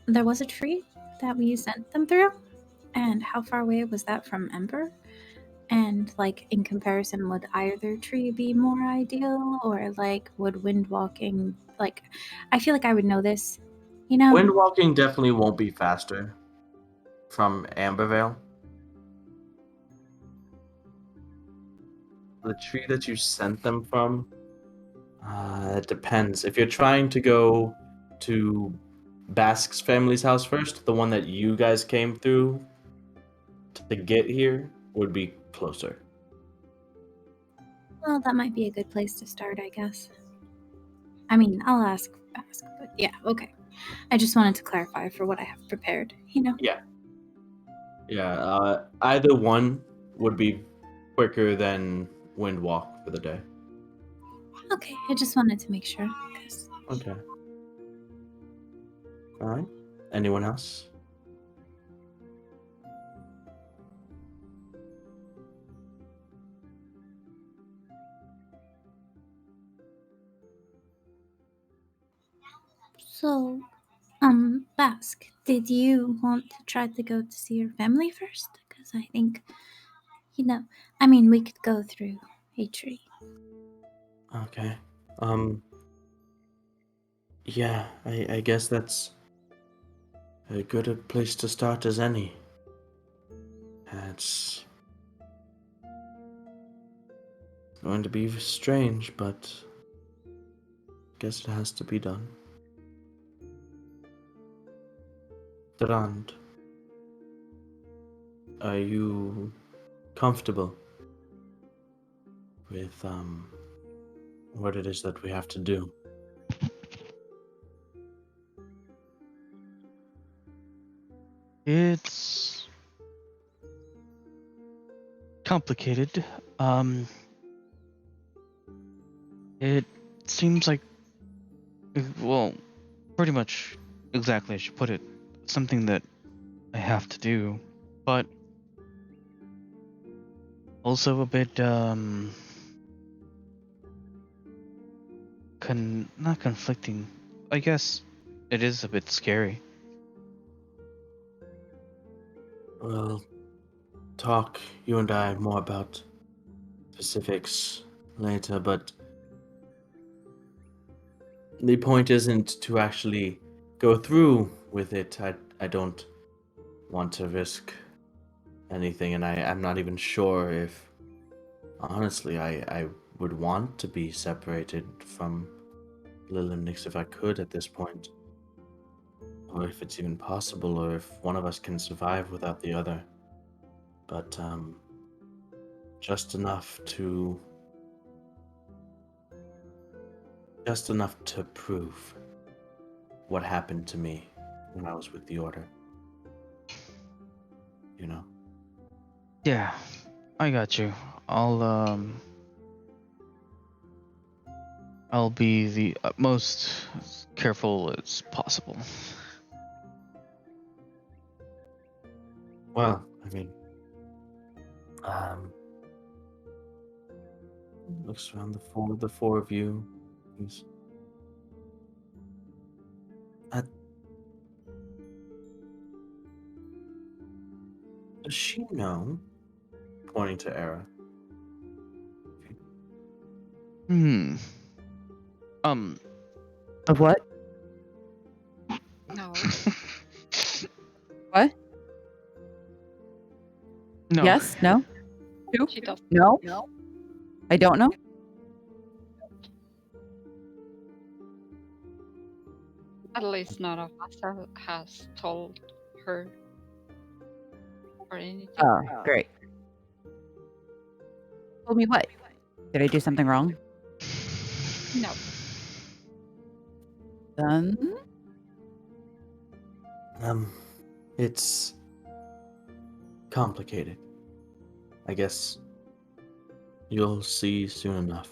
There was a tree that we sent them through, and how far away was that from Ember? And like in comparison, would either tree be more ideal, or like would wind walking? Like, I feel like I would know this, you know. Wind walking definitely won't be faster from Ambervale. The tree that you sent them from, it depends. If you're trying to go to Basque's family's house first, the one that you guys came through to get here would be closer. Well, that might be a good place to start, I guess. I mean, I'll ask, but yeah, okay. I just wanted to clarify for what I have prepared, you know. Yeah. Yeah, either one would be quicker than wind walk for the day. Okay, I just wanted to make sure. 'Cause... Okay. All right. Anyone else? So, Basque, did you want to try to go to see your family first? Because I think, I mean, we could go through a tree. Okay. Um. Yeah, I guess that's a good a place to start as any. It's going to be strange, but I guess it has to be done. Durand, are you comfortable with what it is that we have to do? It's complicated. It seems like, well, pretty much exactly as you put it, something that I have to do, but also a bit, not conflicting. I guess it is a bit scary. We'll talk, you and I, more about specifics later, but the point isn't to actually go through with it. I don't want to risk anything, and I'm not even sure if, honestly, I would want to be separated from Lil and Nix if I could at this point. Or if it's even possible, or if one of us can survive without the other. But, just enough to just enough to prove what happened to me when I was with the Order. You know? Yeah, I got you. I'll be the utmost careful as possible. Well, I mean, um, looks around the four of you. He's, uh, does she know? Pointing to Era. Hmm. Of what? No. What? No. Yes? No? Who? She does. No? I don't know. At least none of us has told her or anything. Oh, great. Told me what? Did I do something wrong? No. Then It's complicated. I guess you'll see soon enough.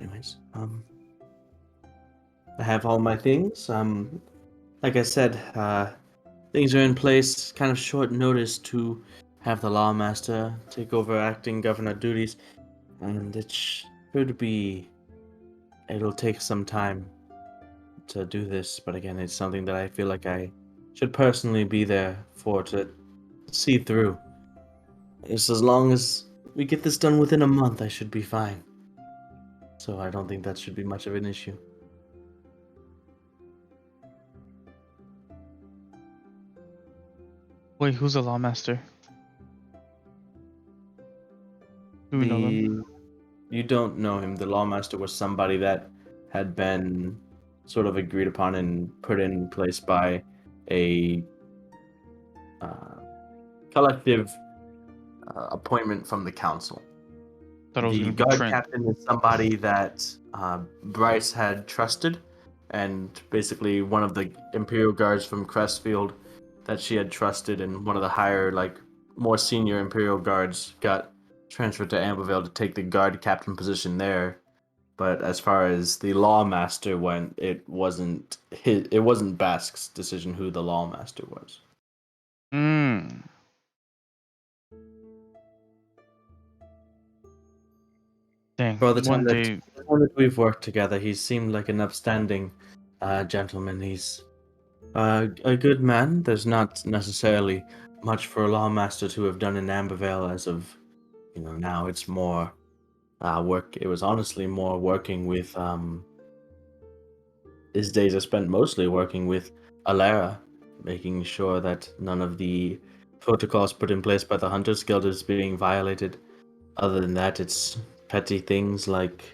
Anyways, I have all my things. Like I said, things are in place. Kind of short notice to have the lawmaster take over acting governor duties, and it should be. It'll take some time to do this, but again, it's something that I feel like I should personally be there for to see through. Just as long as we get this done within a month, I should be fine. So I don't think that should be much of an issue. Wait, who's the lawmaster? Do we know them? You don't know him. The lawmaster was somebody that had been sort of agreed upon and put in place by a uh, collective appointment from the council. Thought it was The gonna be guard Trent. captain is somebody that Bryce had trusted, and basically one of the Imperial guards from Crestfield that she had trusted, and one of the higher, like, more senior Imperial guards got transferred to Ambervale to take the guard captain position there. But as far as the lawmaster went, it wasn't Basque's decision who the lawmaster was. Hmm. Dang. For the time One day. that we've worked together, he seemed like an upstanding gentleman. He's a good man. There's not necessarily much for a lawmaster to have done in Ambervale as of, now. It's more work. It was honestly more working with his days are spent mostly working with Alara, making sure that none of the protocols put in place by the Hunters Guild is being violated. Other than that, it's petty things like,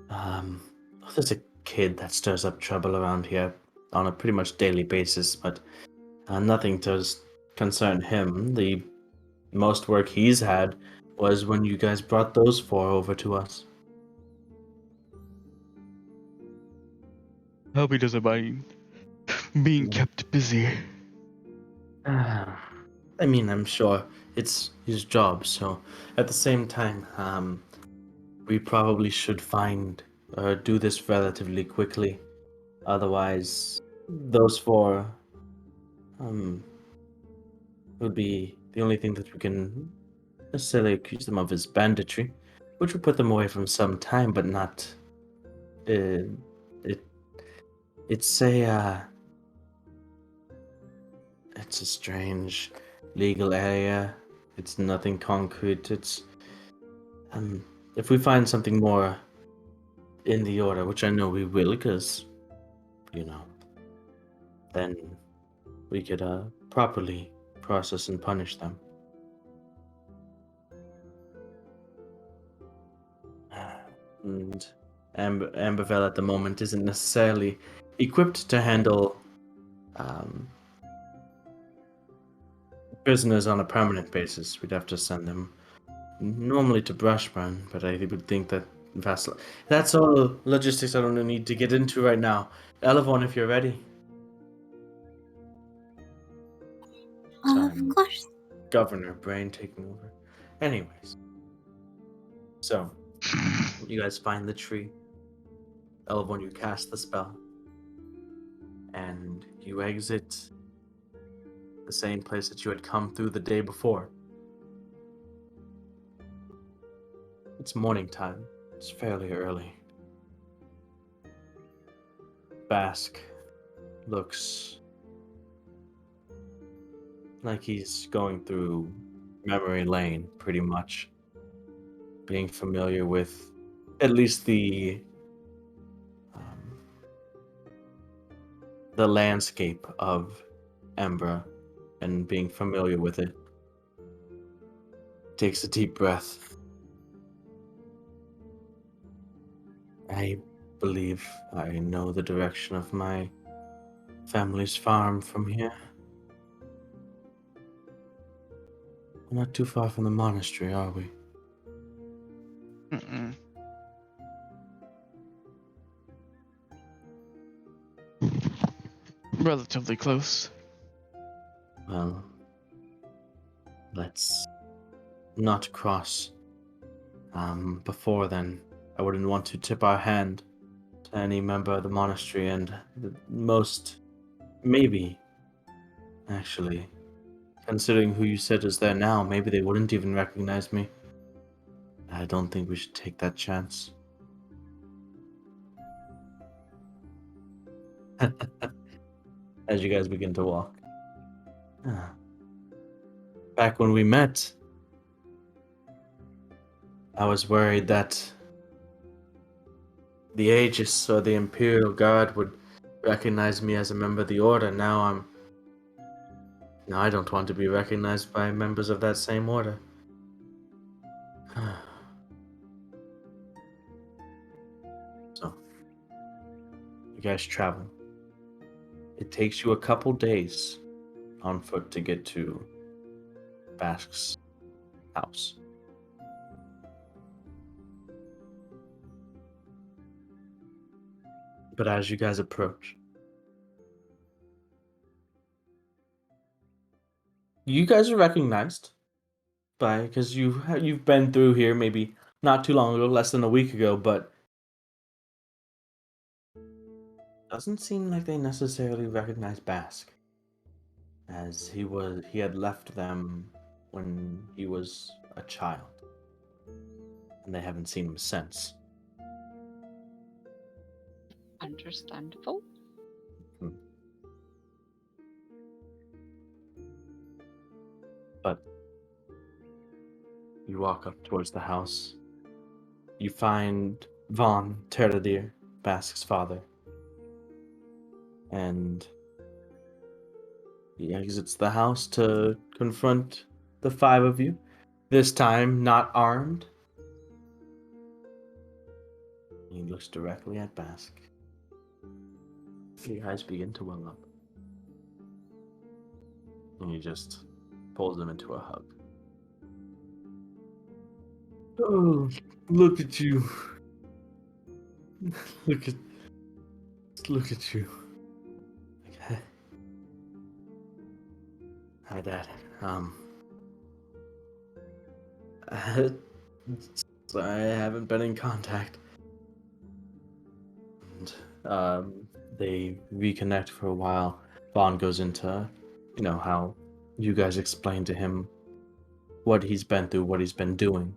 there's a kid that stirs up trouble around here on a pretty much daily basis, but nothing does concern him. The most work he's had was when you guys brought those four over to us. Hope he doesn't mind being kept busy. I mean, I'm sure it's his job, so at the same time, we probably should do this relatively quickly. Otherwise, those four would be the only thing that we can necessarily accuse them of is banditry, which would put them away from some time, but not. Uh, it it's a strange legal area. It's nothing concrete. It's if we find something more in the order, which I know we will, because then we could properly process and punish them. And Ambervale at the moment isn't necessarily equipped to handle prisoners on a permanent basis. We'd have to send them normally to Brushburn, but I would think that Vassal. That's all logistics I don't need to get into right now. Elevon, if you're ready. Of Sorry, course. Governor brain taking over. Anyways, so you guys find the tree. Elevon, you cast the spell, and you exit the same place that you had come through the day before. It's morning time. It's fairly early. Bask looks like he's going through memory lane, pretty much. Being familiar with at least the landscape of Embra and being familiar with it. Takes a deep breath. I believe I know the direction of my family's farm from here. We're not too far from the monastery, are we? Mm-mm. Relatively close. Well, let's not cross. Before then, I wouldn't want to tip our hand to any member of the monastery, and maybe, actually, considering who you said is there now, maybe they wouldn't even recognize me. I don't think we should take that chance. As you guys begin to walk. Ah. Back when we met, I was worried that the Aegis or the Imperial Guard would recognize me as a member of the Order. Now I don't want to be recognized by members of that same order. So, you guys travel. It takes you a couple days on foot to get to Bask's house. But as you guys approach, you guys are recognized because you've been through here maybe not too long ago, less than a week ago, but doesn't seem like they necessarily recognize Bask, as he had left them when he was a child, and they haven't seen him since. Understandable. But you walk up towards the house. You find Von Terradir, Bask's father, and he exits the house to confront the five of you, this time not armed. He looks directly at Bask. Your eyes begin to well up. And he just pulls him into a hug. Oh, look at you. Look at you. Okay. Hi, Dad. I haven't been in contact. And they reconnect for a while. Vaughn goes into, how you guys explained to him what he's been through, what he's been doing.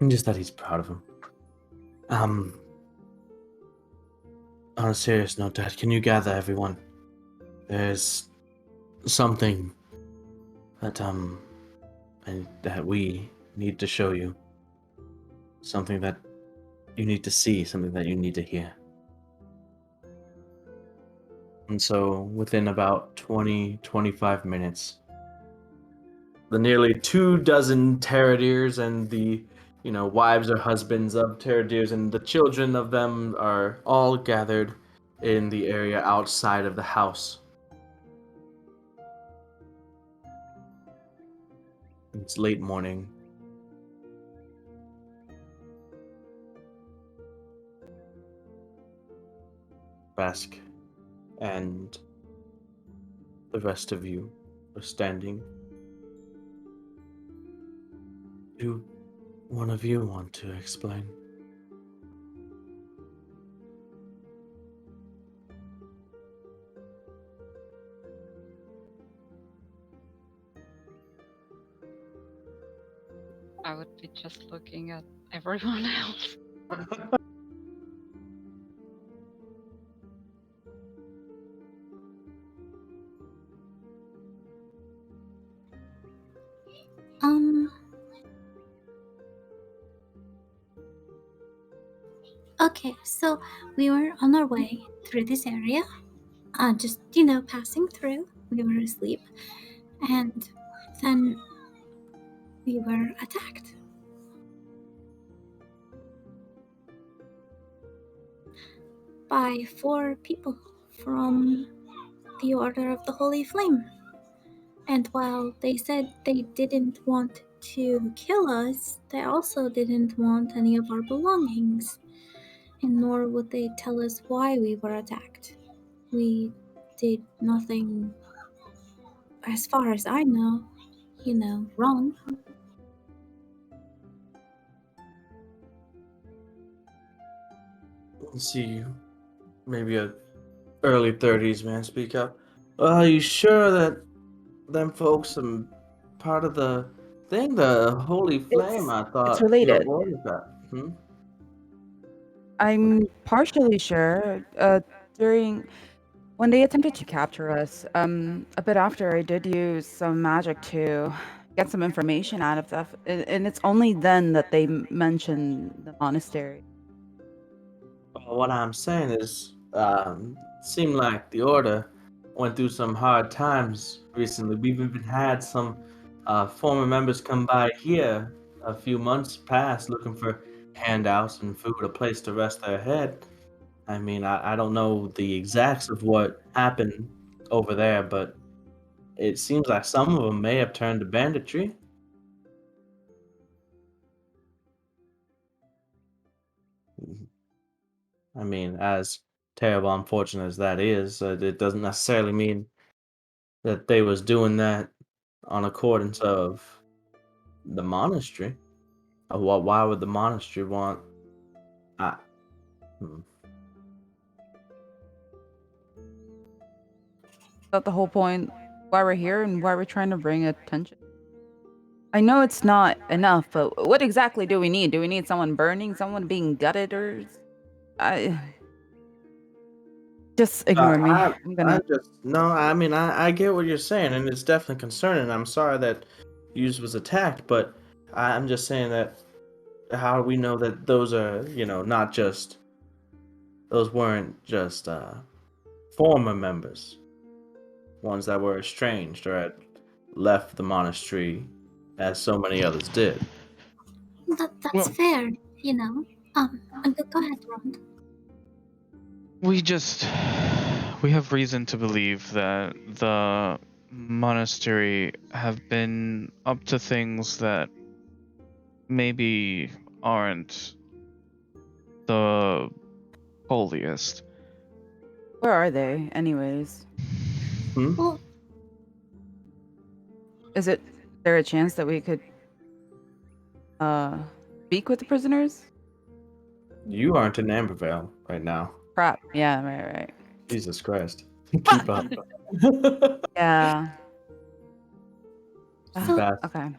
And just that he's proud of him. On a serious note, Dad, can you gather everyone? There's something that we need to show you. Something that you need to see, something that you need to hear. And so within about 20-25 minutes, the nearly 24 Terradiers and the wives or husbands of Terradiers and the children of them are all gathered in the area outside of the house. It's late morning. Basque and the rest of you are standing. Do one of you want to explain? I would be just looking at everyone else. Okay, so we were on our way through this area, just, passing through. We were asleep, and then we were attacked by 4 people from the Order of the Holy Flame. And while they said they didn't want to kill us, they also didn't want any of our belongings. And nor would they tell us why we were attacked. We did nothing, as far as I know, wrong. Let's see, maybe a early 30s man speak up. Are you sure that them folks are part of the thing, the Holy Flame? I It's thought your related. order that. I'm partially sure. When they attempted to capture us, a bit after, I did use some magic to get some information out of them, and it's only then that they mentioned the monastery. Well, what I'm saying is, seemed like the order went through some hard times recently. We've even had some former members come by here a few months past looking for handouts and food, a place to rest their head. I mean, I don't know the exacts of what happened over there, but it seems like some of them may have turned to banditry. I mean, as terrible, unfortunate as that is, it doesn't necessarily mean that they was doing that on accordance of the monastery. Why would the monastery want? I, hmm. That's the whole point why we're here and why we're trying to bring attention. I know it's not enough, but what exactly do we need? Do we need someone burning, someone being gutted, or I just ignore me? I'm I gonna. just no. I mean, I get what you're saying, and it's definitely concerning. I'm sorry that Hughes was attacked, but I'm just saying that how do we know that those are, not just those weren't just former members, ones that were estranged or had left the monastery, as so many others did. That's Well, fair, go ahead, Ron. we have reason to believe that the monastery have been up to things that maybe aren't the holiest. Where are they, anyways? Well, Is there a chance that we could speak with the prisoners? You aren't in Ambervale right now. Crap. Yeah, right. Jesus Christ. Keep up. Yeah. So- Okay.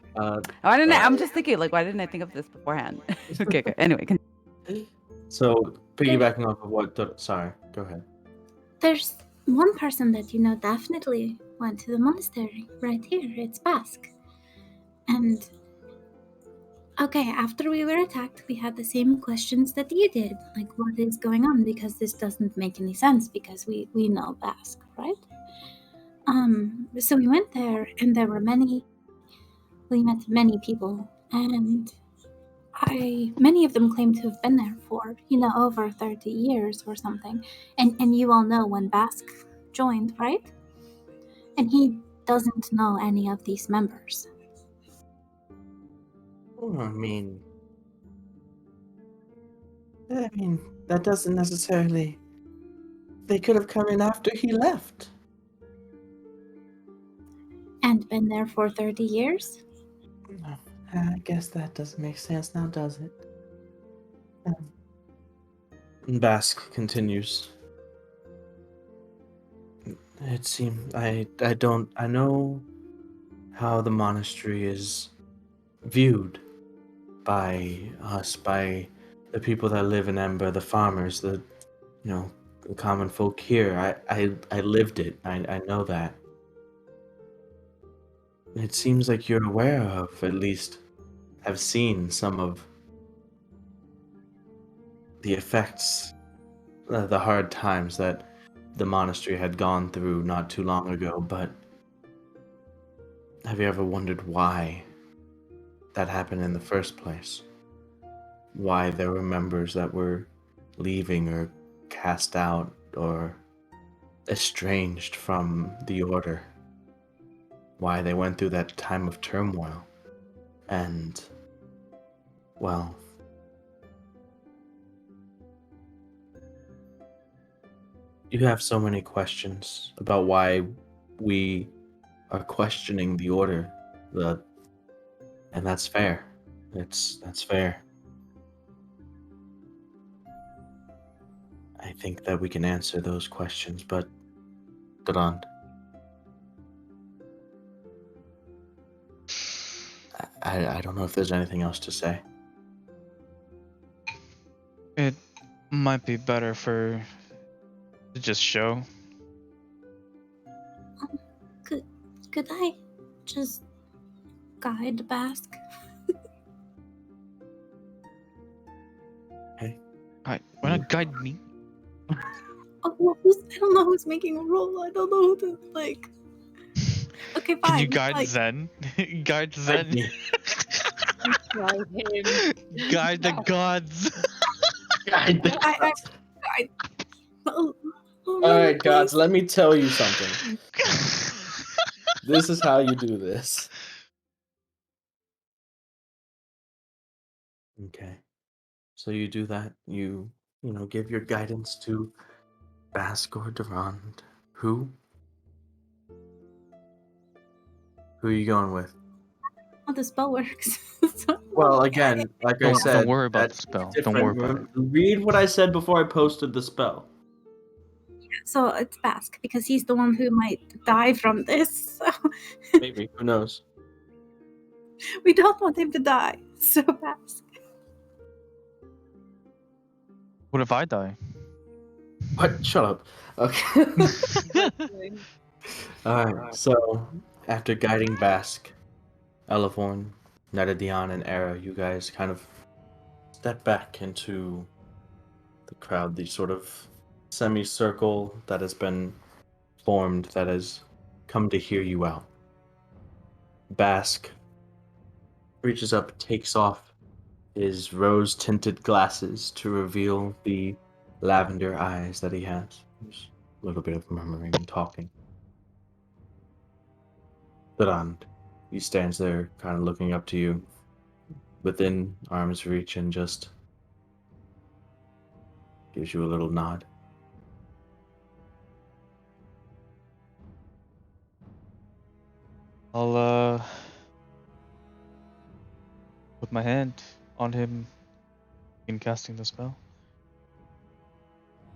Why didn't I'm just thinking, like, why didn't I think of this beforehand? Okay, good. Anyway, So, piggybacking off of what... Sorry, go ahead. there's one person that definitely went to the monastery right here. It's Basque. And okay, after we were attacked, we had the same questions that you did. Like, what is going on? Because this doesn't make any sense because we know Basque, right? So we went there and we met many people, and many of them claim to have been there for, over 30 years or something. And you all know when Basque joined, right? And he doesn't know any of these members. I mean, that doesn't necessarily. They could have come in after he left. And been there for 30 years? I guess that doesn't make sense now, does it? Basque continues. It seems I know how the monastery is viewed by us, by the people that live in Ember, the farmers, the common folk here. I lived it. I know that. It seems like you're aware of, at least have seen some of the effects, the hard times that the monastery had gone through not too long ago, but have you ever wondered why that happened in the first place? Why there were members that were leaving or cast out or estranged from the order? Why they went through that time of turmoil? And, well, you have so many questions about why we are questioning the order, and that's fair. That's fair. I think that we can answer those questions, but Durand, I don't know if there's anything else to say. It might be better for to just show. Could I just guide Basque? Why not guide me? Oh, well, I don't know who's making a roll. I don't know who to, like... Okay, fine. Can you guide like, Zen? Guide Zen. Guide him. Guide the gods. Guide the I, gods. oh, All right, gods. Let me tell you something. This is how you do this. Okay. So you do that. You give your guidance to Basque or Durand. Who? Who are you going with? How the spell works. Well, again, like I said, don't worry about that's the spell. different. Don't worry about it. Read what I said before I posted the spell. So it's Basque because he's the one who might die from this. So Maybe. Who knows? we don't want him to die. So Basque. What if I die? What? Shut up. Okay. Alright, so after guiding Basque, Elevorn, Netadion, and Era, you guys kind of step back into the crowd, the sort of semicircle that has been formed, that has come to hear you out. Basque reaches up, takes off his rose-tinted glasses to reveal the lavender eyes that he has. There's a little bit of murmuring and talking. Durand, he stands there, kind of looking up to you, within arm's reach, and just gives you a little nod. I'll put my hand on him in casting the spell.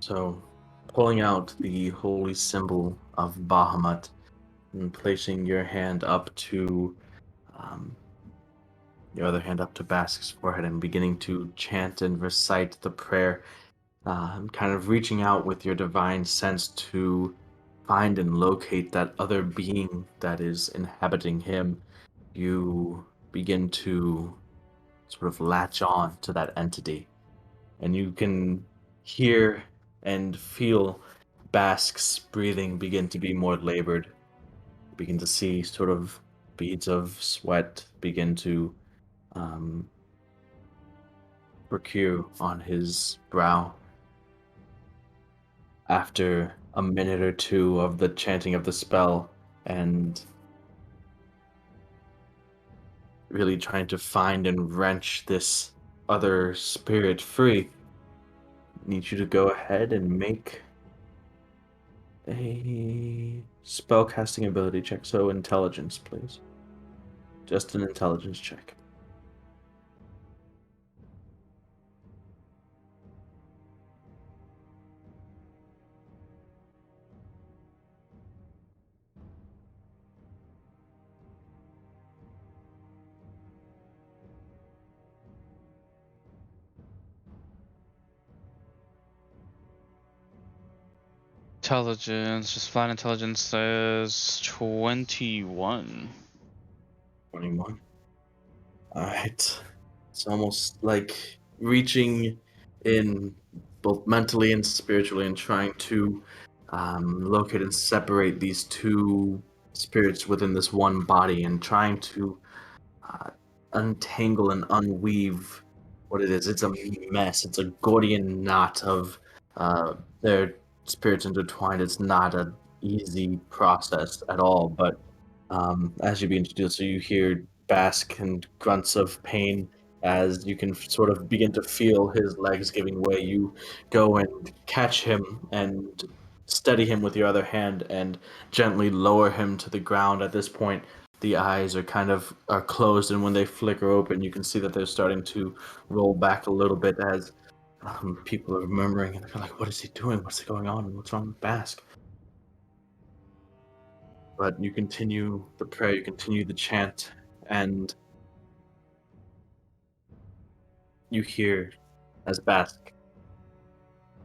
So, pulling out the holy symbol of Bahamut and placing your hand up to, your other hand up to Basque's forehead and beginning to chant and recite the prayer, kind of reaching out with your divine sense to find and locate that other being that is inhabiting him. You begin to sort of latch on to that entity, and you can hear and feel Basque's breathing begin to be more labored. You begin to see sort of beads of sweat begin to procure on his brow. After a minute or two of the chanting of the spell and really trying to find and wrench this other spirit free, I need you to go ahead and make a spellcasting ability check. So intelligence, please. Just an intelligence check. Intelligence, just flat intelligence says 21. 21. Alright. It's almost like reaching in both mentally and spiritually and trying to locate and separate these two spirits within this one body and trying to uh, untangle and unweave what it is. It's a mess. It's a Gordian knot of their spirits intertwined. It's not an easy process at all. But as you begin to do so, you hear bask and grunts of pain as you can sort of begin to feel his legs giving way. You go and catch him and steady him with your other hand and gently lower him to the ground. At this point, the eyes are closed, and when they flicker open, you can see that they're starting to roll back a little bit as people are murmuring, and they're like, "What is he doing? What's going on? What's wrong with Bask?" But you continue the prayer, you continue the chant, and you hear as Bask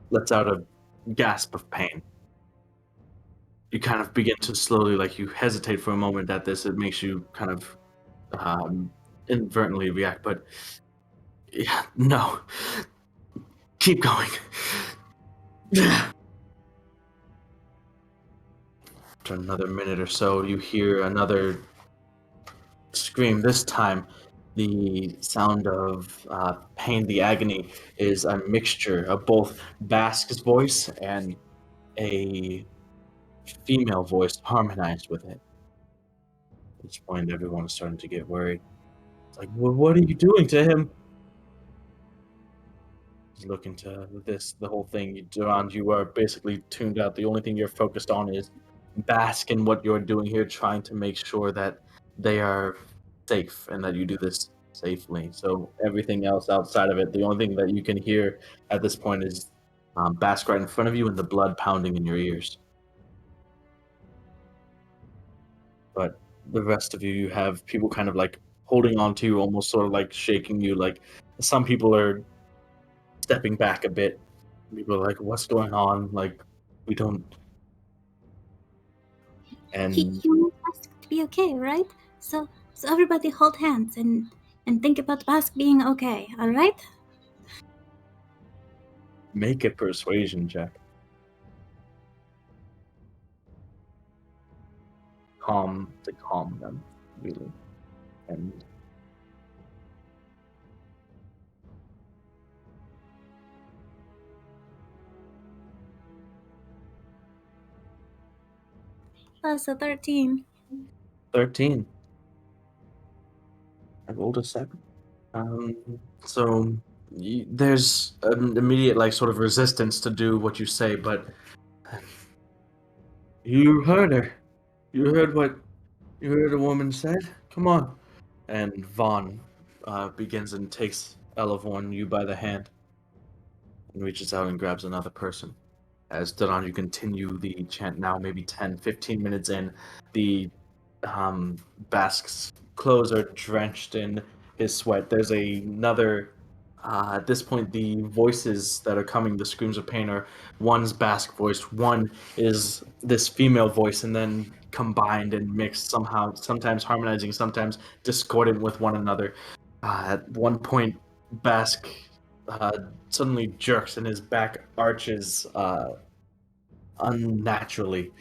lets out a gasp of pain. You kind of begin to slowly, like, you hesitate for a moment at this. It makes you kind of inadvertently react, but yeah, no, keep going. After another minute or so, you hear another scream. This time, the sound of pain, the agony, is a mixture of both Bask's voice and a female voice harmonized with it. At this point, everyone is starting to get worried. It's like, well, what are you doing to him? He's looking to this, the whole thing. Durand, you are basically tuned out. The only thing you're focused on is Bask in what you're doing here, trying to make sure that they are safe and that you do this safely. So everything else outside of it, the only thing that you can hear at this point is Bask right in front of you and the blood pounding in your ears. But the rest of you, you have people kind of like holding on to you, almost sort of like shaking you. Like some people are stepping back a bit. People are like, "What's going on?" Like, we don't. And He wants us to be okay, right? So everybody hold hands and think about us being okay, all right? make a persuasion check. Calm them, really. And That's a 13. 13. I rolled a 7. So there's an immediate, like, sort of resistance to do what you say, but you heard her. You heard a woman said. Come on. And Vaughn begins and takes Elavorn, you by the hand, and reaches out and grabs another person. As Daran, you continue the chant now, maybe 10, 15 minutes in, the Bask's clothes are drenched in his sweat. There's another, at this point, the voices that are coming, the screams of pain, are one's Bask voice, one is this female voice, and then combined and mixed somehow, sometimes harmonizing, sometimes discordant with one another. At one point, Bask suddenly jerks and his back arches unnaturally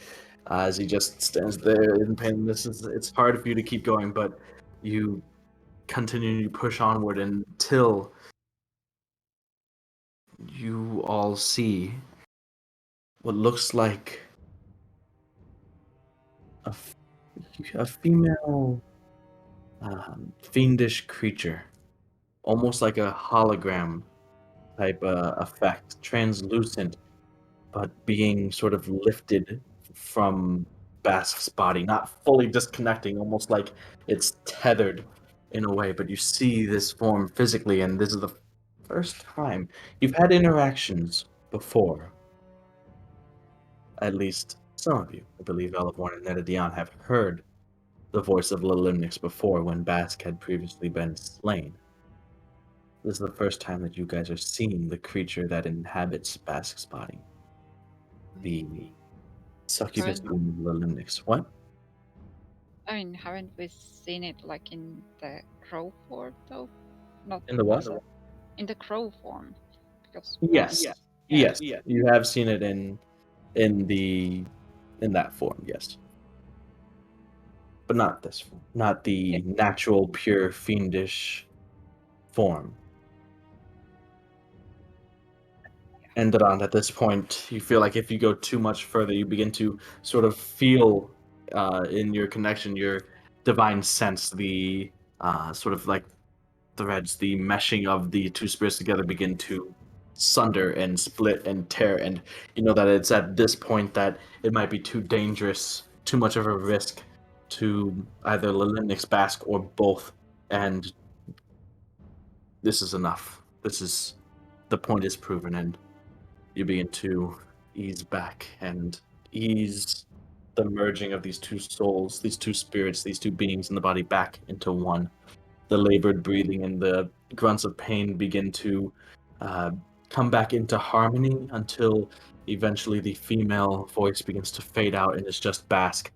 as he just stands there in pain. It's hard for you to keep going, but you continue to push onward until you all see what looks like a female fiendish creature, almost like a hologram type effect, translucent, but being sort of lifted from Bask's body, not fully disconnecting, almost like it's tethered in a way. But you see this form physically, and this is the first time you've had interactions before. At least some of you, I believe Elevorn and Nedadion, have heard the voice of Lilimnix before when Bask had previously been slain. This is the first time that you guys are seeing the creature that inhabits Bask's body. The succubus Haven't, in Lilimnix. What? I mean, haven't we seen it like in the crow form though? Not In the what? in the crow form, because Yes. yeah. Yes. You have seen it in that form, yes. But not this form. Not the natural, pure, fiendish form. And Durand, at this point, you feel like if you go too much further, you begin to sort of feel in your connection, your divine sense, the sort of like threads, the meshing of the two spirits together begin to sunder and split and tear. And you know that it's at this point that it might be too dangerous, too much of a risk to either Lilimnix, Bask, or both. And this is enough. The point is proven, and you begin to ease back and ease the merging of these two souls, these two spirits, these two beings in the body back into one. The labored breathing and the grunts of pain begin to come back into harmony until eventually the female voice begins to fade out and it's just Bask.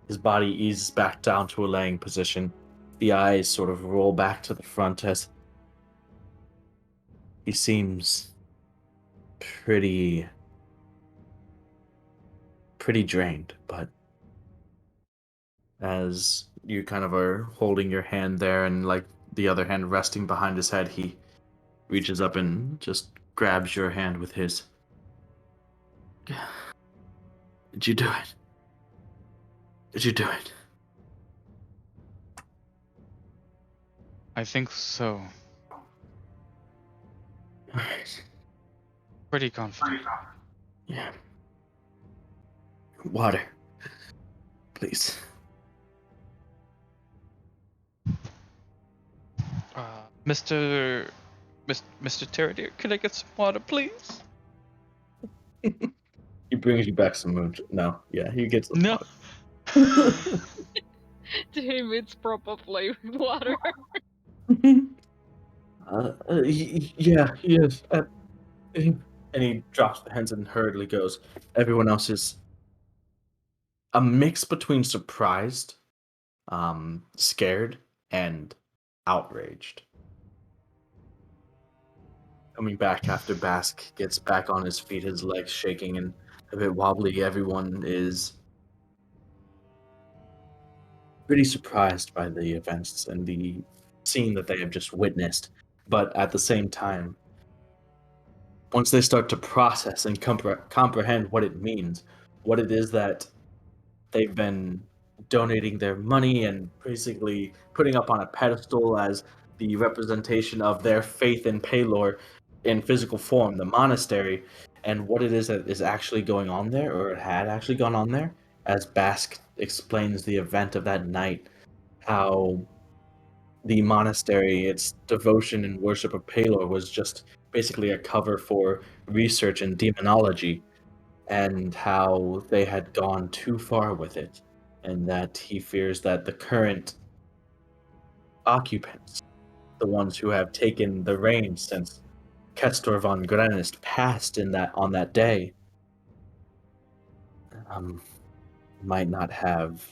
His body eases back down to a laying position. The eyes sort of roll back to the front as he seems pretty drained, but as you kind of are holding your hand there and like the other hand resting behind his head, he reaches up and just grabs your hand with his. Did you do it? Did you do it? I think so. Alright. Pretty confident. Yeah. Water. Please. Mr. Mr. Terrier, can I get some water, please? He brings you back some moon. No, yeah, he gets the No. water. To him, it's probably water. Yeah, he is. And he drops the hands and hurriedly goes. Everyone else is a mix between surprised, scared, and outraged. Coming back after Bask gets back on his feet, his legs shaking and a bit wobbly, everyone is pretty surprised by the events and the scene that they have just witnessed. But at the same time, once they start to process and comprehend what it means, what it is that they've been donating their money and basically putting up on a pedestal as the representation of their faith in Palor in physical form, the monastery, and what it is that is actually going on there, or it had actually gone on there, as Bask explains the event of that night, how the monastery, its devotion and worship of Palor was just basically a cover for research in demonology, and how they had gone too far with it, and that he fears that the current occupants, the ones who have taken the reins since Kestor von Grenist passed on that day, um, might not have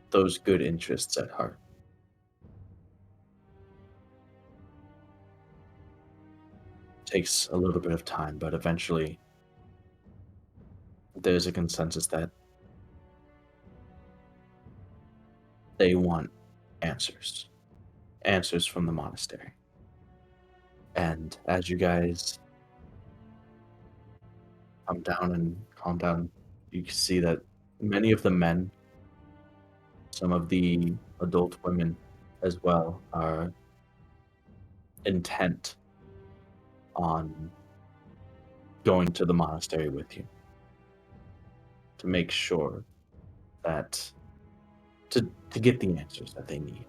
those good interests at heart. Takes a little bit of time, but eventually there's a consensus that they want answers. Answers from the monastery. And as you guys come down and calm down, you can see that many of the men, some of the adult women as well are intent on going to the monastery with you to make sure that to get the answers that they need,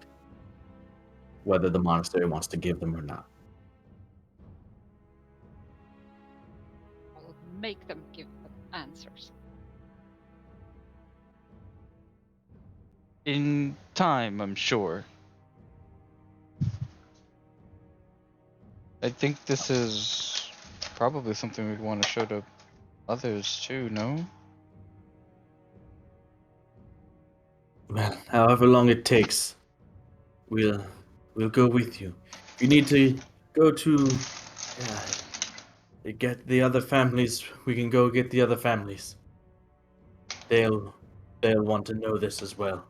whether the monastery wants to give them or not. I'll make them give them answers. In time, I'm sure. I think this is probably something we'd want to show to others too, no? Well, however long it takes, we'll go with you. If you need to go to get the other families, we can go get the other families. They'll want to know this as well.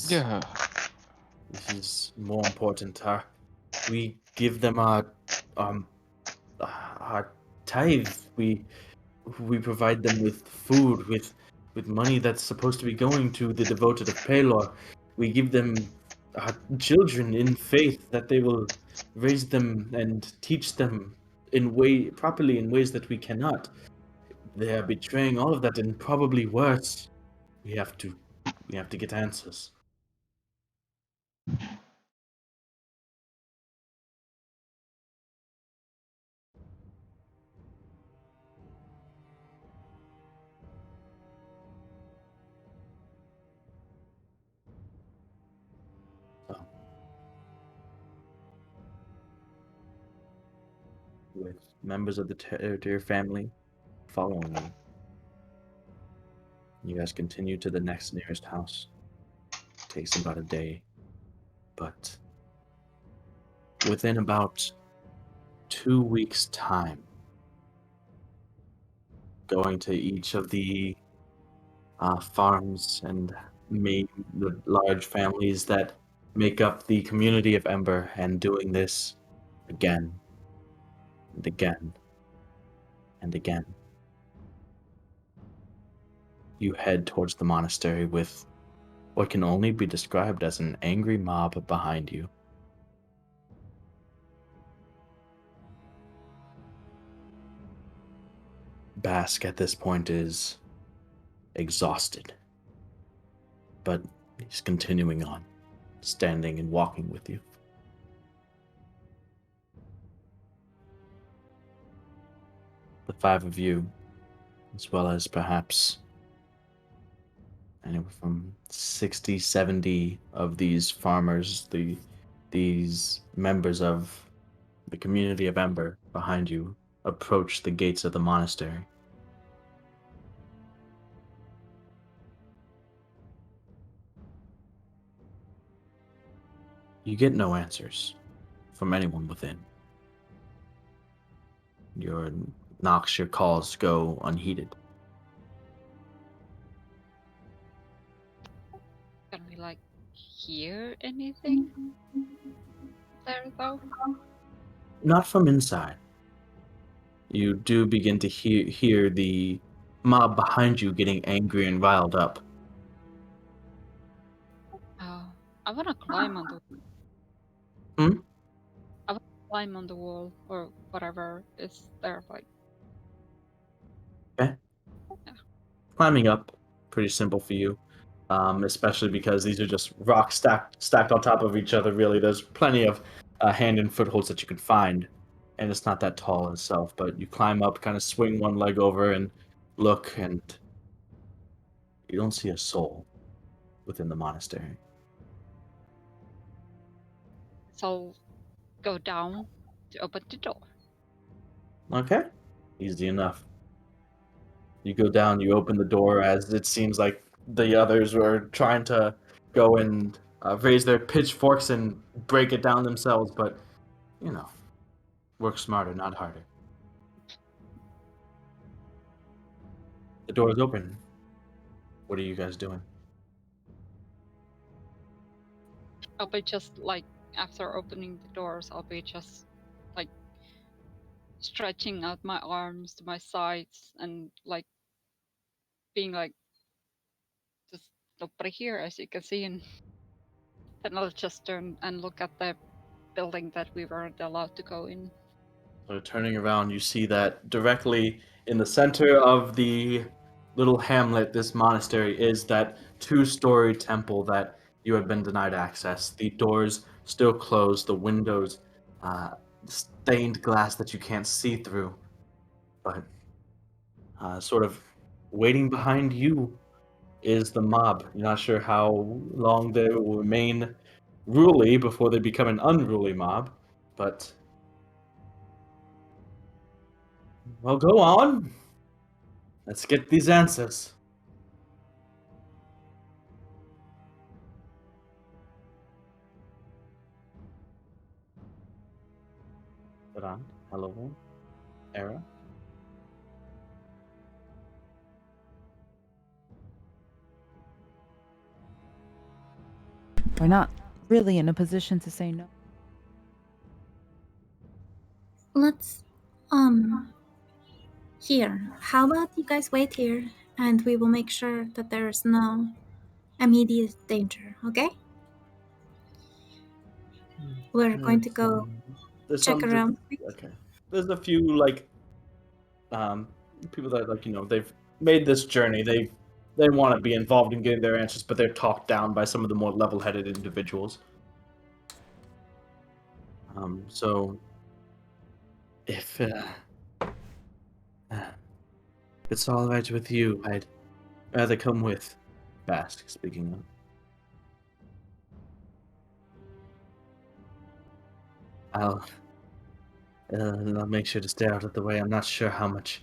Yeah. This is more important. We give them our tithe. We provide them with food, with money that's supposed to be going to the devoted of Pelor. We give them children in faith that they will raise them and teach them properly in ways that we cannot. They are betraying all of that and probably worse. We have to get answers. So, with members of the Terrier family following you, you guys continue to the next nearest house. Takes about a day, but within about 2 weeks' time, going to each of the farms and the large families that make up the community of Ember, and doing this again and again and again. You head towards the monastery with what can only be described as an angry mob behind you. Bask at this point is exhausted, but he's continuing on, standing and walking with you. The 5 of you, as well as perhaps anywhere from 60, 70 of these farmers, these members of the community of Ember behind you, approach the gates of the monastery. You get no answers from anyone within. Your knocks, your calls go unheeded. Can we like hear anything there though? Not from inside. You do begin to hear the mob behind you getting angry and riled up. I wanna climb on the Hmm? I wanna climb on the wall or whatever is there like. Okay. Yeah. Climbing up, pretty simple for you, especially because these are just rocks stacked on top of each other. Really, there's plenty of hand and footholds that you can find, and it's not that tall itself. But you climb up, kind of swing one leg over, and look, and you don't see a soul within the monastery. So go down to open the door. Okay, easy enough. You go down, you open the door as it seems like the others were trying to go and raise their pitchforks and break it down themselves, but, work smarter, not harder. The door is open. What are you guys doing? I'll be just like after opening the doors, I'll be just like stretching out my arms to my sides and like being like, just nobody here, as you can see, and then I'll just turn and look at the building that we weren't allowed to go in. So turning around, you see that directly in the center of the little hamlet, this monastery, is that two-story temple that you have been denied access. The doors still closed, the windows stained glass that you can't see through. But sort of waiting behind you is the mob. You're not sure how long they will remain ruly before they become an unruly mob, but well, go on. Let's get these answers. Ron, hello, Era. We're not really in a position to say no. Let's, here. How about you guys wait here, and we will make sure that there's no immediate danger, okay? We're going to go There's check some. around. Okay. There's a few people that they've made this journey. They want to be involved in getting their answers, but they're talked down by some of the more level-headed individuals. So if it's all right with you, I'd rather come with Bask, speaking of. I'll make sure to stay out of the way. I'm not sure how much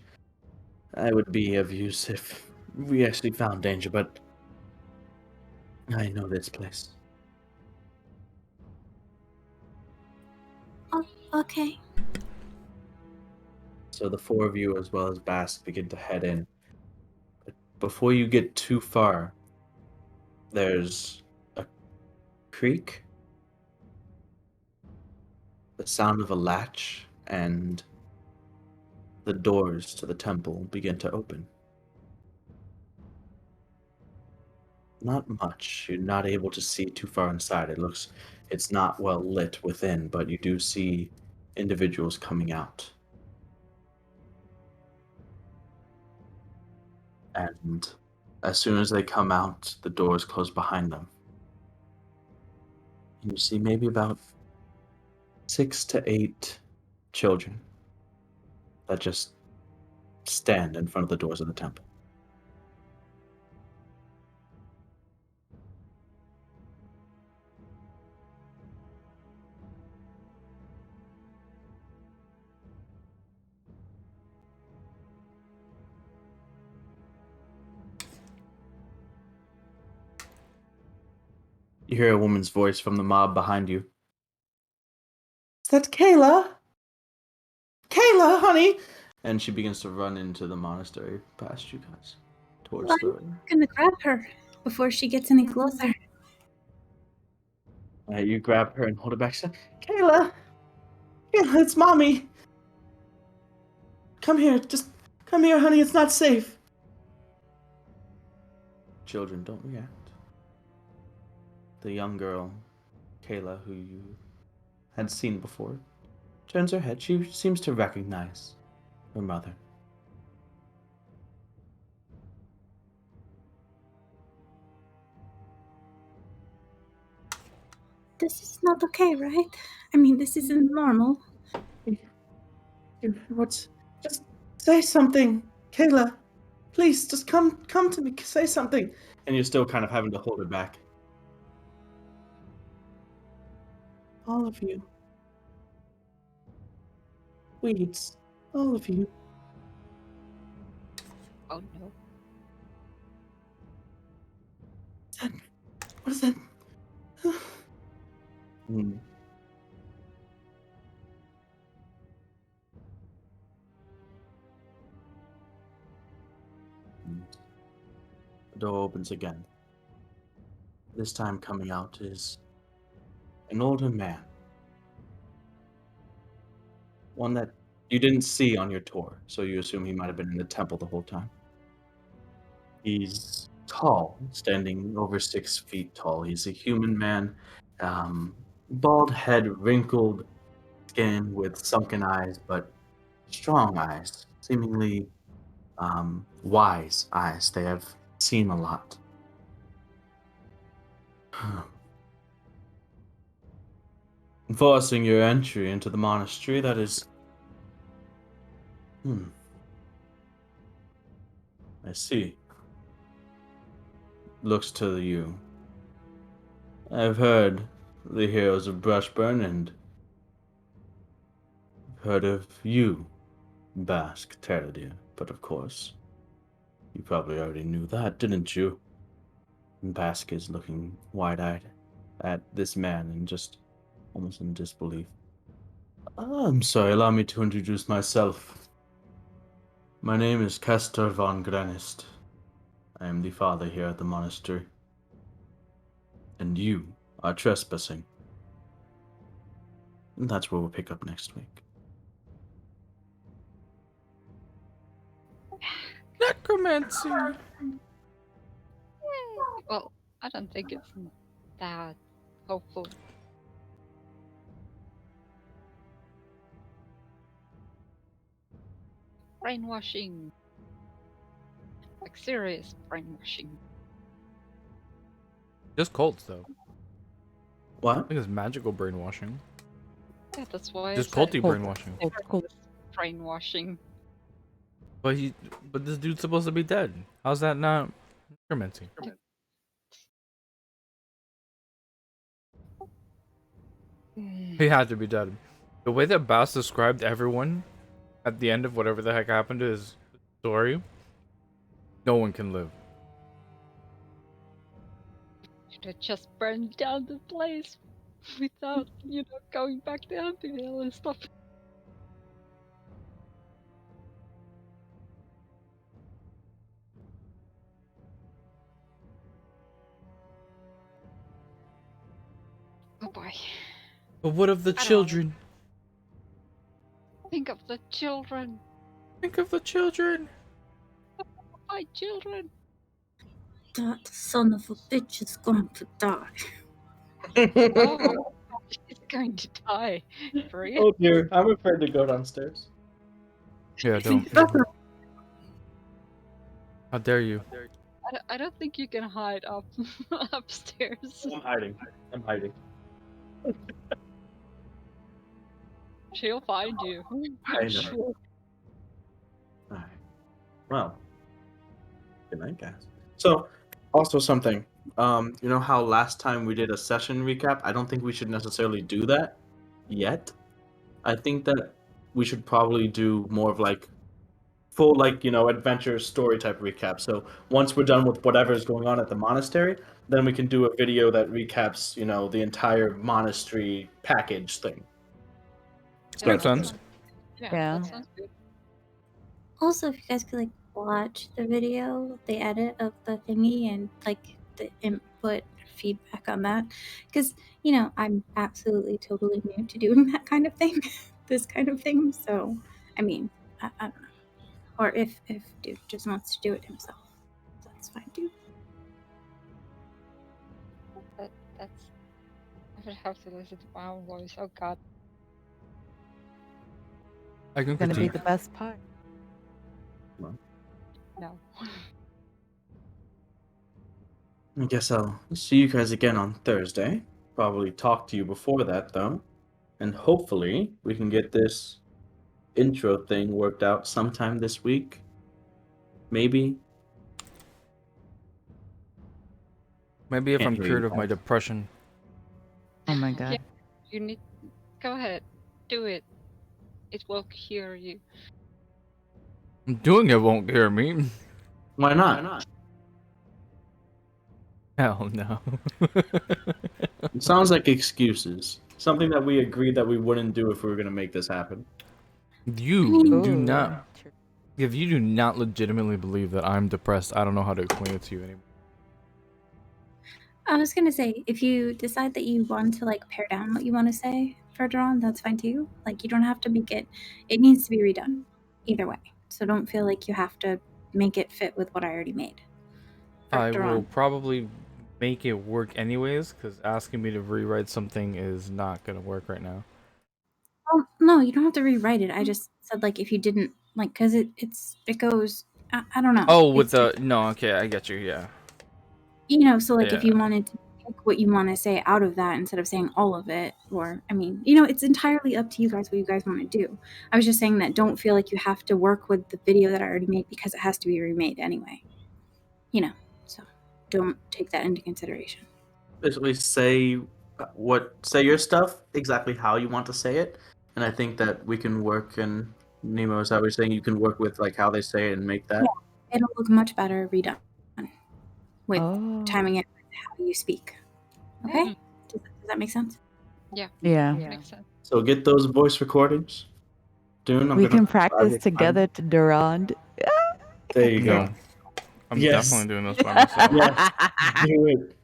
I would be of use if we actually found danger, but I know this place. Oh, okay. So the four of you, as well as Bask, begin to head in. But before you get too far, there's a creak, the sound of a latch, and the doors to the temple begin to open. Not much. You're not able to see too far inside. It's not well lit within, but you do see individuals coming out. And as soon as they come out, the doors close behind them. And you see maybe about 6 to 8 children that just stand in front of the doors of the temple. You hear a woman's voice from the mob behind you. Is that Kayla? Kayla, honey! And she begins to run into the monastery past you guys. Towards I'm the... gonna grab her before she gets any closer. You grab her and hold her back. Say, Kayla! Kayla, it's mommy! Come here, just come here, honey, it's not safe. Children, don't react. The young girl, Kayla, who you had seen before, turns her head. She seems to recognize her mother. This is not okay, right? I mean, this isn't normal. What's... Just say something, Kayla. Please, just come to me. Say something. And you're still kind of having to hold her back. All of you. Weeds. All of you. Oh no. What is that? Hmm. The door opens again. This time coming out is an older man. One that you didn't see on your tour, so you assume he might have been in the temple the whole time. He's tall, standing over 6 feet tall. He's a human man, bald head, wrinkled skin with sunken eyes, but strong eyes, seemingly wise eyes. They have seen a lot. Enforcing your entry into the monastery, that is... I see. Looks to you. I've heard the heroes of Brushburn and heard of you, Basque Terradir, but of course, you probably already knew that, didn't you? And Basque is looking wide-eyed at this man and just almost in disbelief. I'm sorry, allow me to introduce myself. My name is Castor von Granist. I am the father here at the monastery. And you are trespassing. And that's where we'll pick up next week. Necromancy. Well, I don't think it's that hopeful. Brainwashing. Like serious brainwashing. Just cults, though. What? I think it's magical brainwashing. Yeah, that's why Just I said culty brainwashing. brainwashing. But this dude's supposed to be dead. How's that not necromancy? He had to be dead. The way that Bass described everyone at the end of whatever the heck happened to his story, no one can live. Should have just burned down the place without, going back to Ampeville and stuff. Oh boy. But what of the I don't know. children? Think of the children. Think of the children. My children. That son of a bitch is going to die. Oh, she's going to die. For real? Oh dear, I'm afraid to go downstairs. Yeah, don't. How dare you? I don't think you can hide up upstairs. I'm hiding. I'm hiding. She'll find you. I know. Sure. Alright. Well, good night, guys. So, also something. You know how last time we did a session recap? I don't think we should necessarily do that yet. I think that we should probably do more of like full adventure story type recap. So once we're done with whatever is going on at the monastery, then we can do a video that recaps, the entire monastery package thing. Makes sense. Yeah. That sounds good. Also, if you guys could watch the video, the edit of the thingy, and the input feedback on that, because I'm absolutely totally new to doing that kind of thing, this kind of thing. So, I mean, I don't know. Or if dude just wants to do it himself, that's fine too. That's. I would have to listen to my own voice. Oh god. I can It's gonna be critique. the best part. No. I guess I'll see you guys again on Thursday. Probably talk to you before that, though. And hopefully we can get this intro thing worked out sometime this week. Maybe. Maybe if Can't I'm hear cured you of my guys. depression. Oh my god. Yeah. You need. Go ahead. Do it. It will cure you. Doing it won't cure me. Why not? Hell no. It sounds like excuses. Something that we agreed that we wouldn't do if we were going to make this happen. You do Ooh. not. If you do not legitimately believe that I'm depressed, I don't know how to explain it to you anymore. I was gonna say, if you decide that you want to pare down what you want to say further on, that's fine too. You don't have to make it. It needs to be redone, either way. So don't feel like you have to make it fit with what I already made. I Correct or will wrong? probably make it work anyways, because asking me to rewrite something is not gonna work right now. Oh no, you don't have to rewrite it. I just said like if you didn't like because it goes. I don't know. Oh, with It's the just, no, okay, I get you. Yeah, so like if you yeah. wanted to pick what you want to say out of that instead of saying all of it, or I mean, it's entirely up to you guys what you guys want to do. I was just saying that don't feel like you have to work with the video that I already made because it has to be remade anyway. So don't take that into consideration. Basically, say your stuff exactly how you want to say it, and I think that we can work. And Nemo, is that what you're saying? You can work with like how they say it and make that. Yeah, it'll look much better redone with Oh. timing it with how you speak. Okay? Mm. Does that make sense? Yeah, Yeah. makes sense. So get those voice recordings. Dune, I'm We gonna can subscribe practice your together to Durand. There you No, go. I'm Yes. definitely doing this by myself. Yes. Do it.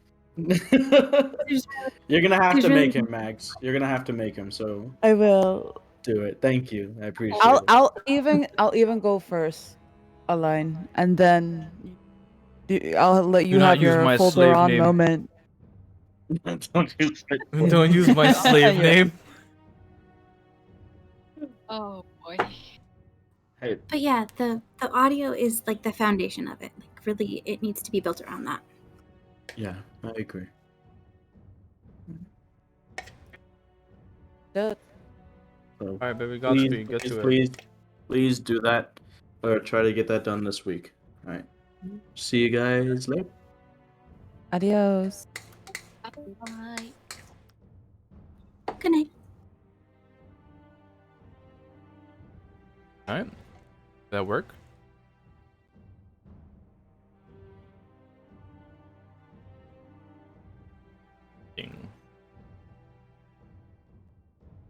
There's You're gonna have There's to make really- him, Max. You're gonna have to make him. So I will. do it. Thank you. I appreciate I'll it. I'll even go first, Align, and then I'll let you Do not have use your my full slave Durand name. moment. Don't use my- Don't use my slave Yeah. name. Oh boy. Hey, But yeah, the audio is like the foundation of it. Like really, it needs to be built around that. yeah, I agree. Duh. So All right, baby, please, Godspeed. Get please, to it. please, please do that, or try to get that done this week. All right. See you guys later. Adios. Bye. Good night. All right, that work?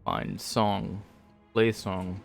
Find song, play song.